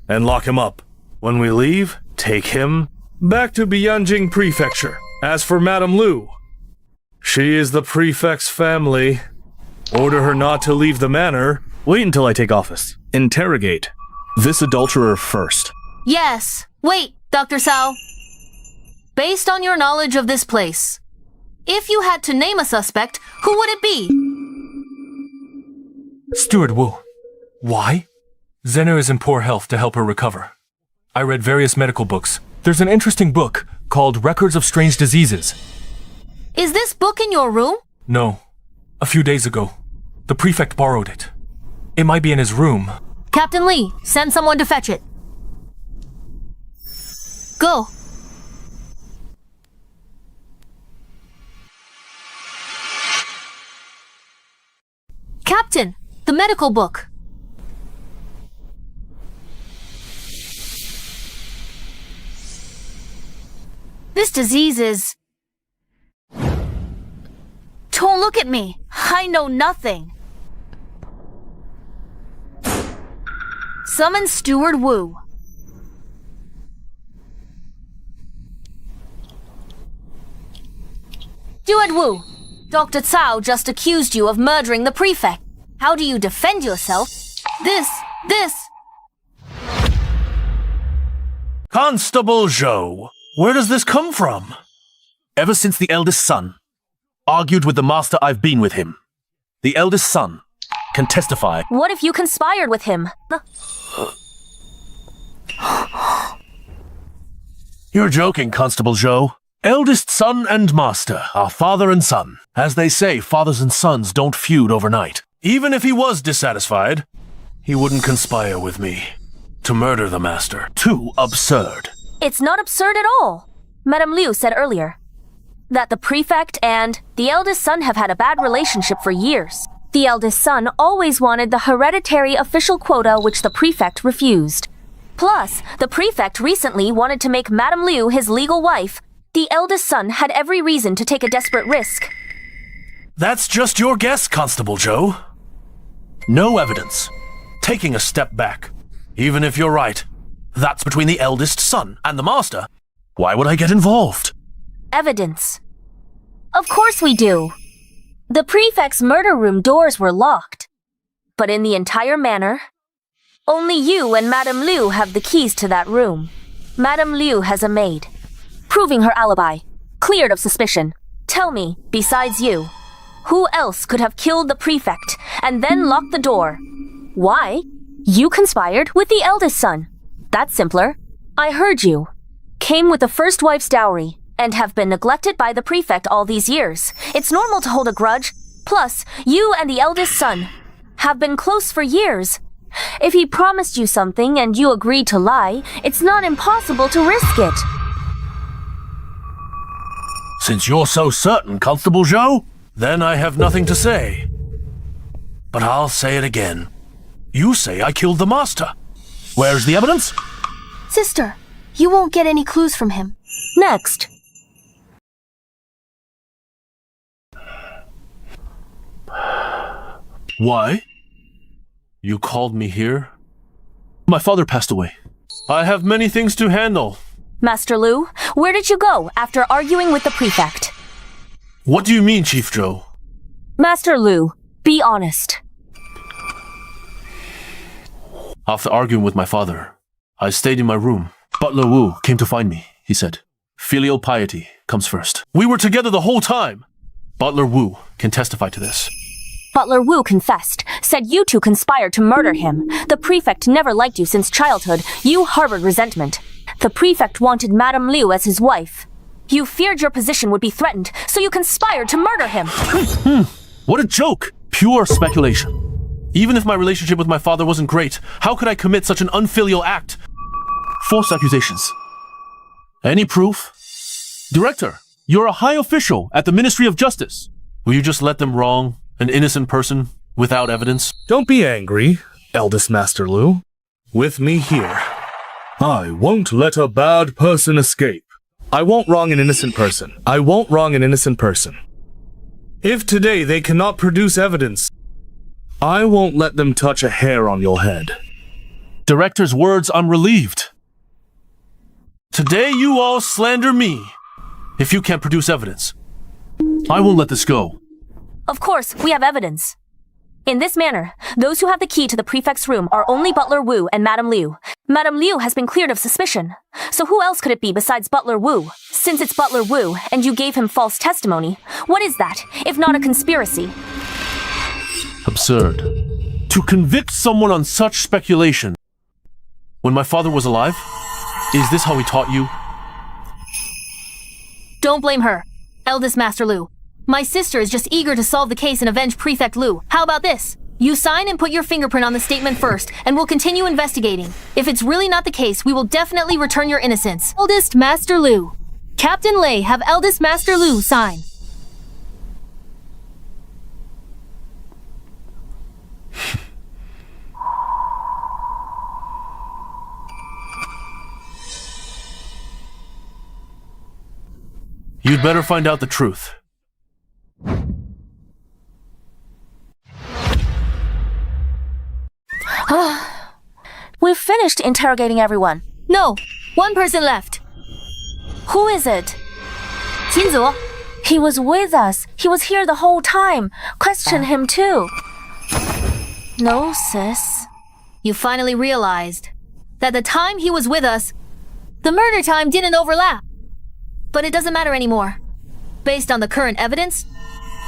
O: and lock him up.
G: When we leave, take him
O: back to Bianjing Prefecture. As for Madame Liu, she is the prefect's family. Order her not to leave the manor.
G: Wait until I take office.
O: Interrogate this adulterer first.
D: Yes. Wait, Dr. Cao. Based on your knowledge of this place, if you had to name a suspect, who would it be?
C: Steward Wu. Why? Zena is in poor health to help her recover. I read various medical books. There's an interesting book called Records of Strange Diseases.
D: Is this book in your room?
C: No. A few days ago, the prefect borrowed it. It might be in his room.
D: Captain Li, send someone to fetch it. Go. Captain, the medical book. This disease is... Don't look at me. I know nothing. Summon Steward Wu. Steward Wu, Dr. Cao just accused you of murdering the prefect. How do you defend yourself? This...
B: Constable Zhou, where does this come from? Ever since the eldest son argued with the master, I've been with him. The eldest son can testify.
E: What if you conspired with him?
B: You're joking, Constable Zhou. Eldest son and master are father and son. As they say, fathers and sons don't feud overnight. Even if he was dissatisfied, he wouldn't conspire with me to murder the master. Too absurd.
E: It's not absurd at all. Madame Liu said earlier that the prefect and the eldest son have had a bad relationship for years. The eldest son always wanted the hereditary official quota, which the prefect refused. Plus, the prefect recently wanted to make Madame Liu his legal wife. The eldest son had every reason to take a desperate risk.
B: That's just your guess, Constable Zhou. No evidence. Taking a step back. Even if you're right, that's between the eldest son and the master. Why would I get involved?
E: Evidence. Of course we do. The prefect's murder room doors were locked. But in the entire manor, only you and Madame Liu have the keys to that room. Madame Liu has a maid, proving her alibi, cleared of suspicion. Tell me, besides you, who else could have killed the prefect and then locked the door? Why? You conspired with the eldest son. That's simpler. I heard you. Came with the first wife's dowry and have been neglected by the prefect all these years. It's normal to hold a grudge. Plus, you and the eldest son have been close for years. If he promised you something and you agreed to lie, it's not impossible to risk it.
B: Since you're so certain, Constable Zhou, then I have nothing to say. But I'll say it again. You say I killed the master. Where's the evidence?
D: Sister,
P: You won't get any clues from him.
E: Next.
F: Why? You called me here? My father passed away. I have many things to handle.
E: Master Lu, where did you go after arguing with the prefect?
F: What do you mean, Chief Zhou?
E: Master Lu, be honest.
F: After arguing with my father, I stayed in my room. Butler Wu came to find me, he said. Filial piety comes first. We were together the whole time. Butler Wu can testify to this.
E: Butler Wu confessed, said you two conspired to murder him. The prefect never liked you since childhood. You harbored resentment. The prefect wanted Madame Liu as his wife. You feared your position would be threatened, so you conspired to murder him.
F: What a joke! Pure speculation. Even if my relationship with my father wasn't great, how could I commit such an unfilial act? False accusations. Any proof? Director, you're a high official at the Ministry of Justice. Will you just let them wrong an innocent person without evidence?
O: Don't be angry, eldest Master Lu. With me here, I won't let a bad person escape. I won't wrong an innocent person. I won't wrong an innocent person. If today they cannot produce evidence, I won't let them touch a hair on your head.
F: Director's words, I'm relieved. Today you all slander me. If you can't produce evidence, I won't let this go.
E: Of course, we have evidence. In this manner, those who have the key to the prefect's room are only Butler Wu and Madame Liu. Madame Liu has been cleared of suspicion. So who else could it be besides Butler Wu? Since it's Butler Wu, and you gave him false testimony, what is that, if not a conspiracy?
F: Absurd. To convict someone on such speculation. When my father was alive? Is this how he taught you?
D: Don't blame her, eldest Master Lu. My sister is just eager to solve the case and avenge Prefect Lu. How about this? You sign and put your fingerprint on the statement first, and we'll continue investigating. If it's really not the case, we will definitely return your innocence. Eldest Master Lu. Captain Lei, have eldest Master Lu sign.
F: You'd better find out the truth.
E: We've finished interrogating everyone.
D: No, one person left.
E: Who is it?
D: Kind Zhou.
E: He was with us. He was here the whole time. Question him too. No, sis.
D: You finally realized that the time he was with us, the murder time didn't overlap. But it doesn't matter anymore. Based on the current evidence,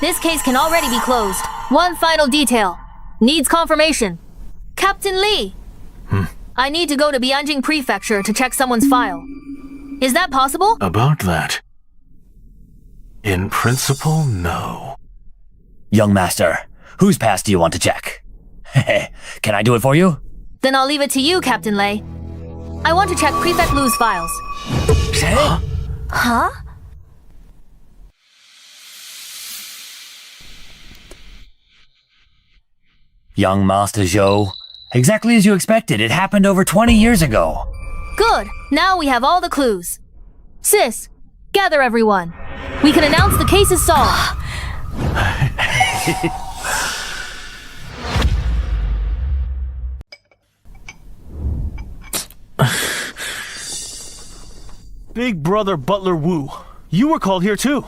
D: this case can already be closed. One final detail. Needs confirmation. Captain Li. I need to go to Bianjing Prefecture to check someone's file. Is that possible?
J: About that? In principle, no.
A: Young master, whose past do you want to check? Can I do it for you?
D: Then I'll leave it to you, Captain Lei. I want to check Prefect Lu's files.
E: Huh?
A: Young Master Zhou, exactly as you expected. It happened over 20 years ago.
D: Good. Now we have all the clues. Sis, gather everyone. We can announce the case is solved.
B: Big brother Butler Wu, you were called here too.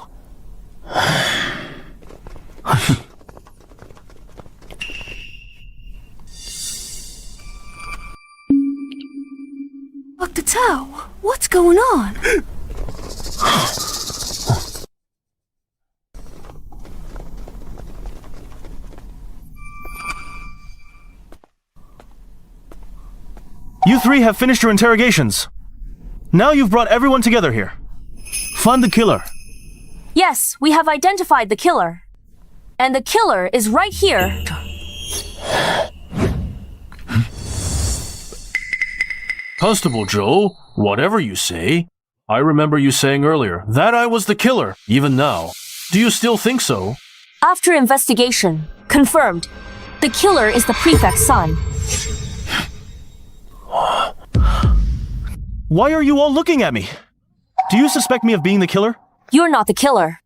P: Dr. Tao, what's going on?
B: You three have finished your interrogations. Now you've brought everyone together here. Find the killer.
E: Yes, we have identified the killer. And the killer is right here.
F: Constable Zhou, whatever you say, I remember you saying earlier that I was the killer, even now. Do you still think so?
E: After investigation, confirmed. The killer is the prefect's son.
B: Why are you all looking at me? Do you suspect me of being the killer?
E: You're not the killer.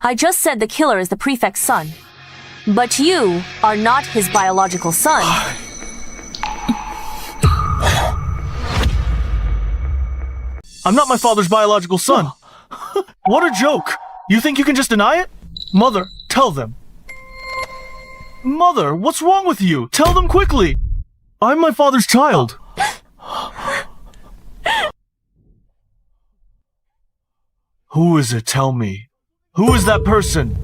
E: I just said the killer is the prefect's son. But you are not his biological son.
B: I'm not my father's biological son. What a joke. You think you can just deny it? Mother, tell them. Mother, what's wrong with you? Tell them quickly. I'm my father's child. Who is it? Tell me. Who is that person?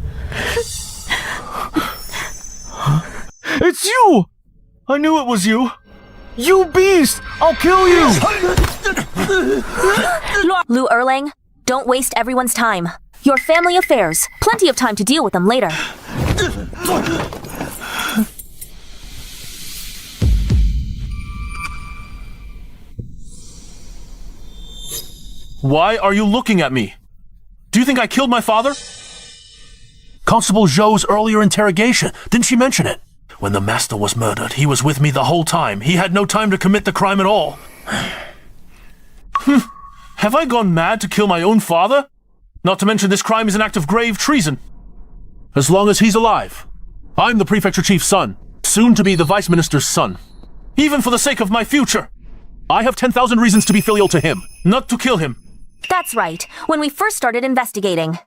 B: It's you! I knew it was you. You beast! I'll kill you!
E: Lu Erlang, don't waste everyone's time. Your family affairs. Plenty of time to deal with them later.
B: Why are you looking at me? Do you think I killed my father? Constable Zhou's earlier interrogation. Didn't she mention it? When the master was murdered, he was with me the whole time. He had no time to commit the crime at all. Have I gone mad to kill my own father? Not to mention this crime is an act of grave treason. As long as he's alive, I'm the prefecture chief's son, soon to be the vice minister's son. Even for the sake of my future, I have 10,000 reasons to be filial to him, not to kill him.
E: That's right, when we first started investigating.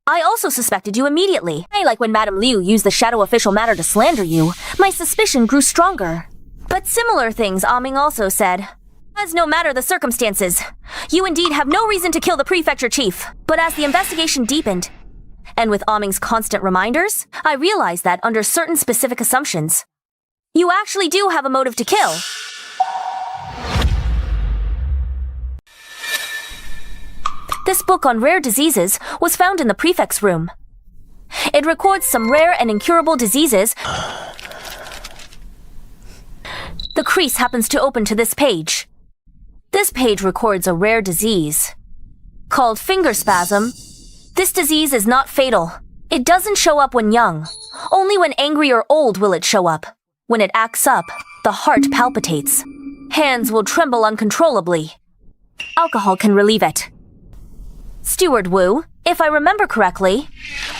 E: I also suspected you immediately. Like when Madame Liu used the shadow official matter to slander you, my suspicion grew stronger. But similar things Ming also said. As no matter the circumstances, you indeed have no reason to kill the prefecture chief. But as the investigation deepened, and with Ming's constant reminders, I realized that under certain specific assumptions, you actually do have a motive to kill. This book on rare diseases was found in the prefect's room. It records some rare and incurable diseases. The crease happens to open to this page. This page records a rare disease called finger spasm. This disease is not fatal. It doesn't show up when young. Only when angry or old will it show up. When it acts up, the heart palpitates. Hands will tremble uncontrollably. Alcohol can relieve it. Steward Wu, if I remember correctly,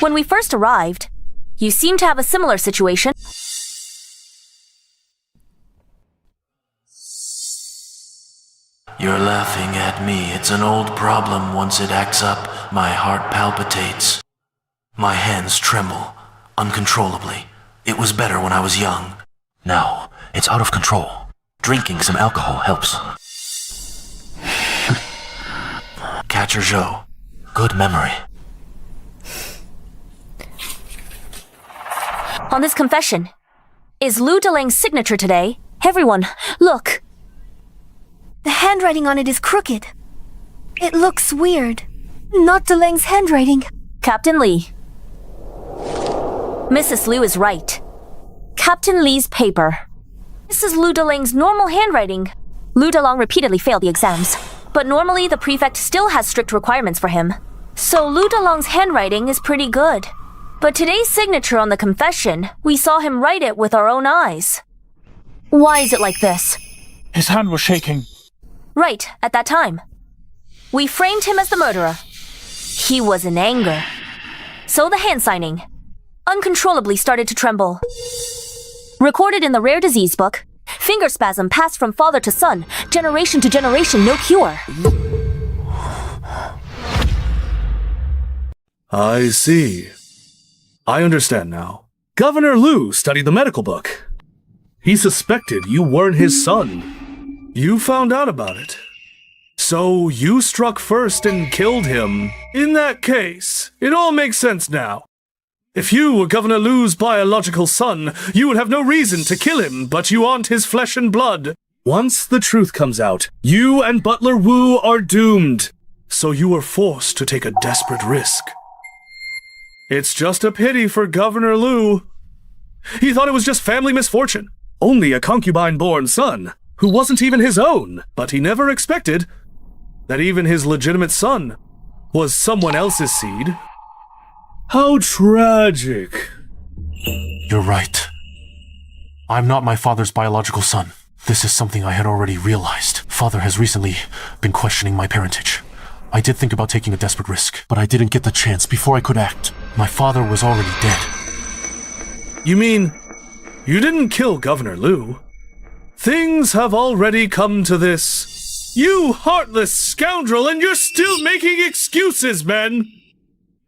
E: when we first arrived, you seem to have a similar situation.
B: You're laughing at me. It's an old problem. Once it acts up, my heart palpitates. My hands tremble uncontrollably. It was better when I was young. Now, it's out of control. Drinking some alcohol helps. Catcher Zhou. Good memory.
E: On this confession, is Lu Delang's signature today? Everyone, look.
P: The handwriting on it is crooked. It looks weird. Not Delang's handwriting.
E: Captain Li. Mrs. Liu is right. Captain Li's paper. This is Lu Delang's normal handwriting. Lu Delang repeatedly failed the exams, but normally the prefect still has strict requirements for him. So Lu Delang's handwriting is pretty good. But today's signature on the confession, we saw him write it with our own eyes. Why is it like this?
M: His hand was shaking.
E: Right, at that time. We framed him as the murderer. He was in anger. So the hand signing uncontrollably started to tremble. Recorded in the rare disease book, finger spasm passed from father to son, generation to generation, no cure.
O: I see. I understand now. Governor Liu studied the medical book. He suspected you weren't his son. You found out about it. So you struck first and killed him. In that case, it all makes sense now. If you were Governor Liu's biological son, you would have no reason to kill him, but you aren't his flesh and blood. Once the truth comes out, you and Butler Wu are doomed. So you were forced to take a desperate risk. It's just a pity for Governor Liu. He thought it was just family misfortune. Only a concubine-born son, who wasn't even his own. But he never expected that even his legitimate son was someone else's seed. How tragic.
B: You're right. I'm not my father's biological son.
F: This is something I had already realized. Father has recently been questioning my parentage. I did think about taking a desperate risk, but I didn't get the chance before I could act. My father was already dead.
O: You mean, you didn't kill Governor Liu? Things have already come to this. You heartless scoundrel, and you're still making excuses, men!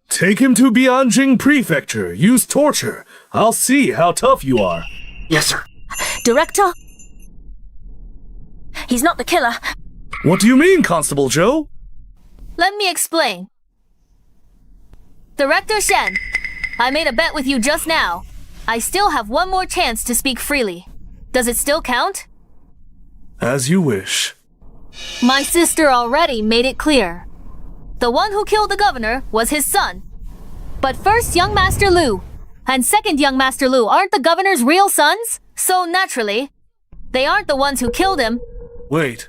O: Take him to Bianjing Prefecture. Use torture. I'll see how tough you are.
A: Yes, sir.
E: Director? He's not the killer.
O: What do you mean, Constable Zhou?
D: Let me explain. Director Shen, I made a bet with you just now. I still have one more chance to speak freely. Does it still count?
O: As you wish.
D: My sister already made it clear. The one who killed the governor was his son. But first young Master Liu and second young Master Liu aren't the governor's real sons, so naturally, they aren't the ones who killed him.
O: Wait.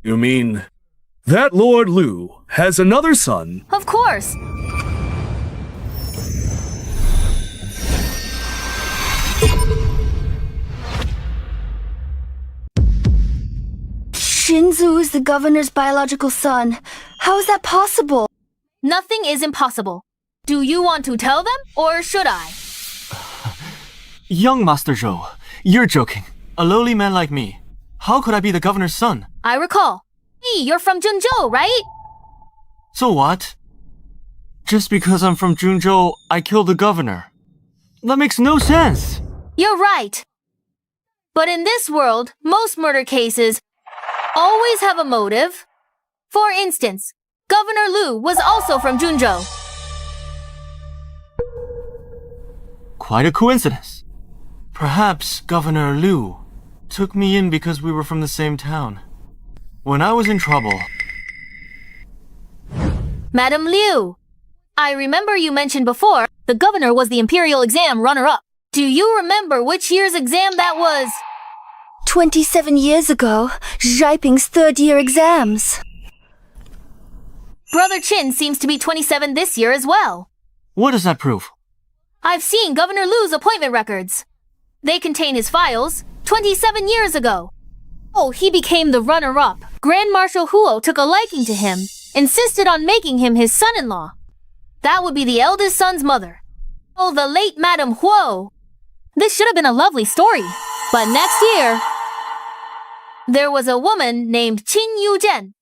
O: You mean that Lord Liu has another son?
D: Of course.
P: Shinzu is the governor's biological son. How is that possible?
D: Nothing is impossible. Do you want to tell them, or should I?
L: Young Master Zhou, you're joking. A lowly man like me. How could I be the governor's son?
D: I recall. Hey, you're from Junzhou, right?
L: So what? Just because I'm from Junzhou, I killed the governor. That makes no sense.
D: You're right. But in this world, most murder cases always have a motive. For instance, Governor Liu was also from Junzhou.
L: Quite a coincidence. Perhaps Governor Liu took me in because we were from the same town. When I was in trouble...
D: Madam Liu, I remember you mentioned before the governor was the imperial exam runner-up. Do you remember which year's exam that was?
P: 27 years ago, Zhaiping's third-year exams.
D: Brother Qin seems to be 27 this year as well.
L: What does that prove?
D: I've seen Governor Liu's appointment records. They contain his files 27 years ago. Oh, he became the runner-up. Grand Marshal Huo took a liking to him, insisted on making him his son-in-law. That would be the eldest son's mother. Oh, the late Madame Huo. This should have been a lovely story. But next year, there was a woman named Qin Yuzhen.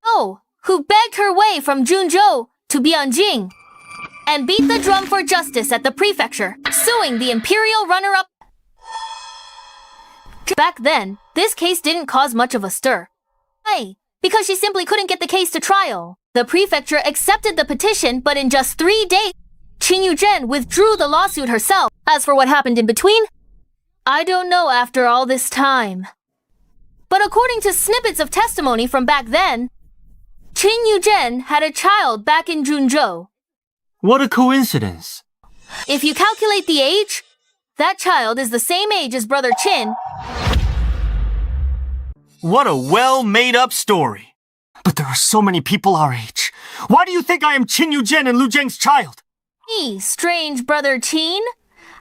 D: Oh, who begged her way from Junzhou to Bianjing and beat the drum for justice at the prefecture, suing the imperial runner-up. Back then, this case didn't cause much of a stir. Why? Because she simply couldn't get the case to trial. The prefecture accepted the petition, but in just 3 days, Qin Yuzhen withdrew the lawsuit herself. As for what happened in between, I don't know after all this time. But according to snippets of testimony from back then, Qin Yuzhen had a child back in Junzhou.
L: What a coincidence.
D: If you calculate the age, that child is the same age as Brother Qin.
L: What a well-made-up story. But there are so many people our age. Why do you think I am Qin Yuzhen and Lu Zheng's child?
D: Hey, strange Brother Qin.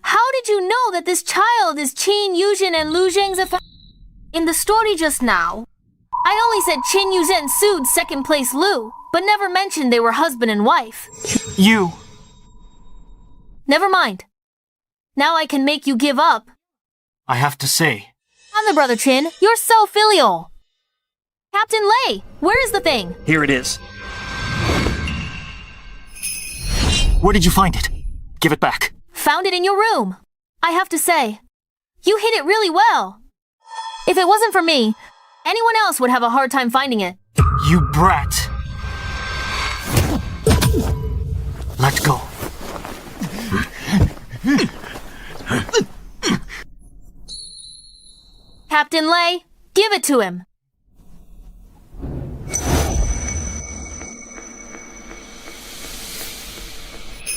D: How did you know that this child is Qin Yuzhen and Lu Zheng's In the story just now, I only said Qin Yuzhen sued second place Lu, but never mentioned they were husband and wife.
L: You.
D: Never mind. Now I can make you give up.
L: I have to say.
D: On the Brother Qin, you're so filial. Captain Lei, where is the thing?
A: Here it is.
L: Where did you find it? Give it back.
D: Found it in your room. I have to say, you hid it really well. If it wasn't for me, anyone else would have a hard time finding it.
L: You brat. Let go.
D: Captain Lei, give it to him.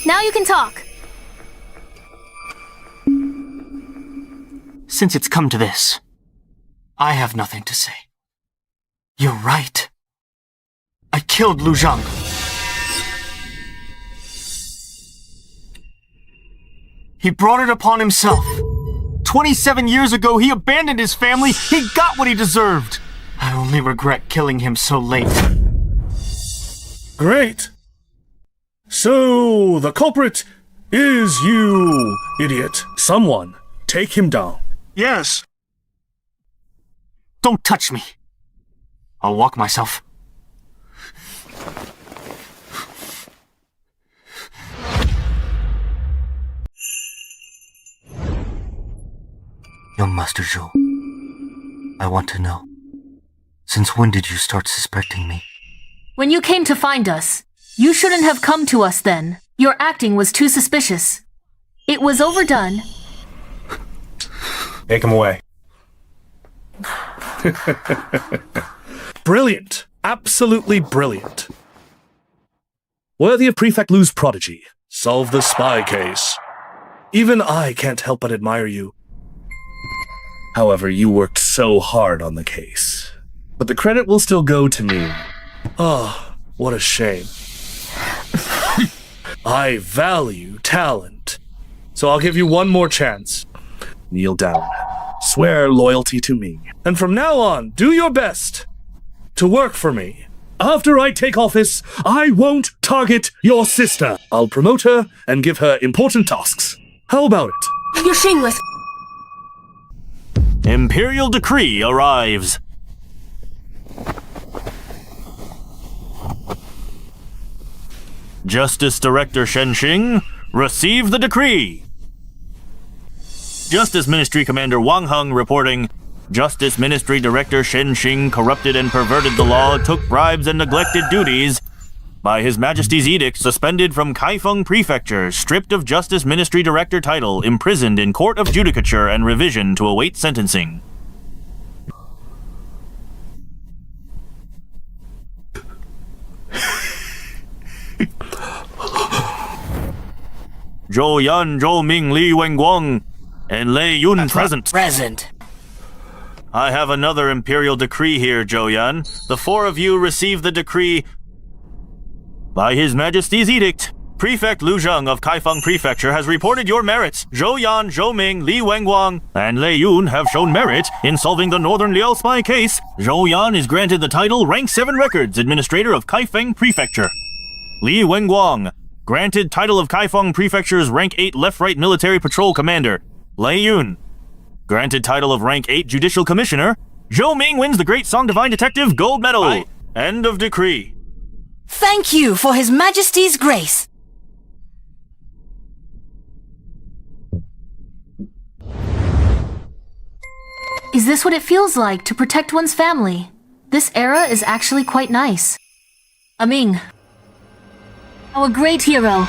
D: Now you can talk.
L: Since it's come to this, I have nothing to say. You're right. I killed Lu Zhang. He brought it upon himself. 27 years ago, he abandoned his family. He got what he deserved. I only regret killing him so late.
C: Great. So, the culprit is you, idiot. Someone, take him down.
L: Yes. Don't touch me. I'll walk myself.
J: Young Master Zhou, I want to know, since when did you start suspecting me?
D: When you came to find us, you shouldn't have come to us then. Your acting was too suspicious. It was overdone.
M: Take him away.
C: Brilliant. Absolutely brilliant. Worthy of Prefect Lu's prodigy. Solve the spy case. Even I can't help but admire you. However, you worked so hard on the case. But the credit will still go to me. Oh, what a shame. I value talent. So I'll give you one more chance. Kneel down. Swear loyalty to me. And from now on, do your best to work for me. After I take office, I won't target your sister. I'll promote her and give her important tasks. How about it?
E: You're shameless.
B: Imperial decree arrives. Justice Director Shen Xing, receive the decree. Justice Ministry Commander Wang Heng reporting, Justice Ministry Director Shen Xing corrupted and perverted the law, took bribes and neglected duties. By His Majesty's edict, suspended from Kaifeng Prefecture, stripped of Justice Ministry Director title, imprisoned in Court of Judicature and Revision to await sentencing. Zhou Yan, Zhou Ming, Li Wenguang, and Lei Yun present.
A: Present.
B: I have another imperial decree here, Zhou Yan. The four of you receive the decree. By His Majesty's edict, Prefect Lu Zheng of Kaifeng Prefecture has reported your merits. Zhou Yan, Zhou Ming, Li Wenguang, and Lei Yun have shown merit in solving the Northern Liao spy case. Zhou Yan is granted the title Rank 7 Records Administrator of Kaifeng Prefecture. Li Wenguang, granted title of Kaifeng Prefecture's Rank 8 Left-Right Military Patrol Commander. Lei Yun, granted title of Rank 8 Judicial Commissioner. Zhou Ming wins the Great Song Divine Detective Gold Medal. End of decree.
I: Thank you for His Majesty's grace.
D: Is this what it feels like to protect one's family? This era is actually quite nice. Ming, a great hero,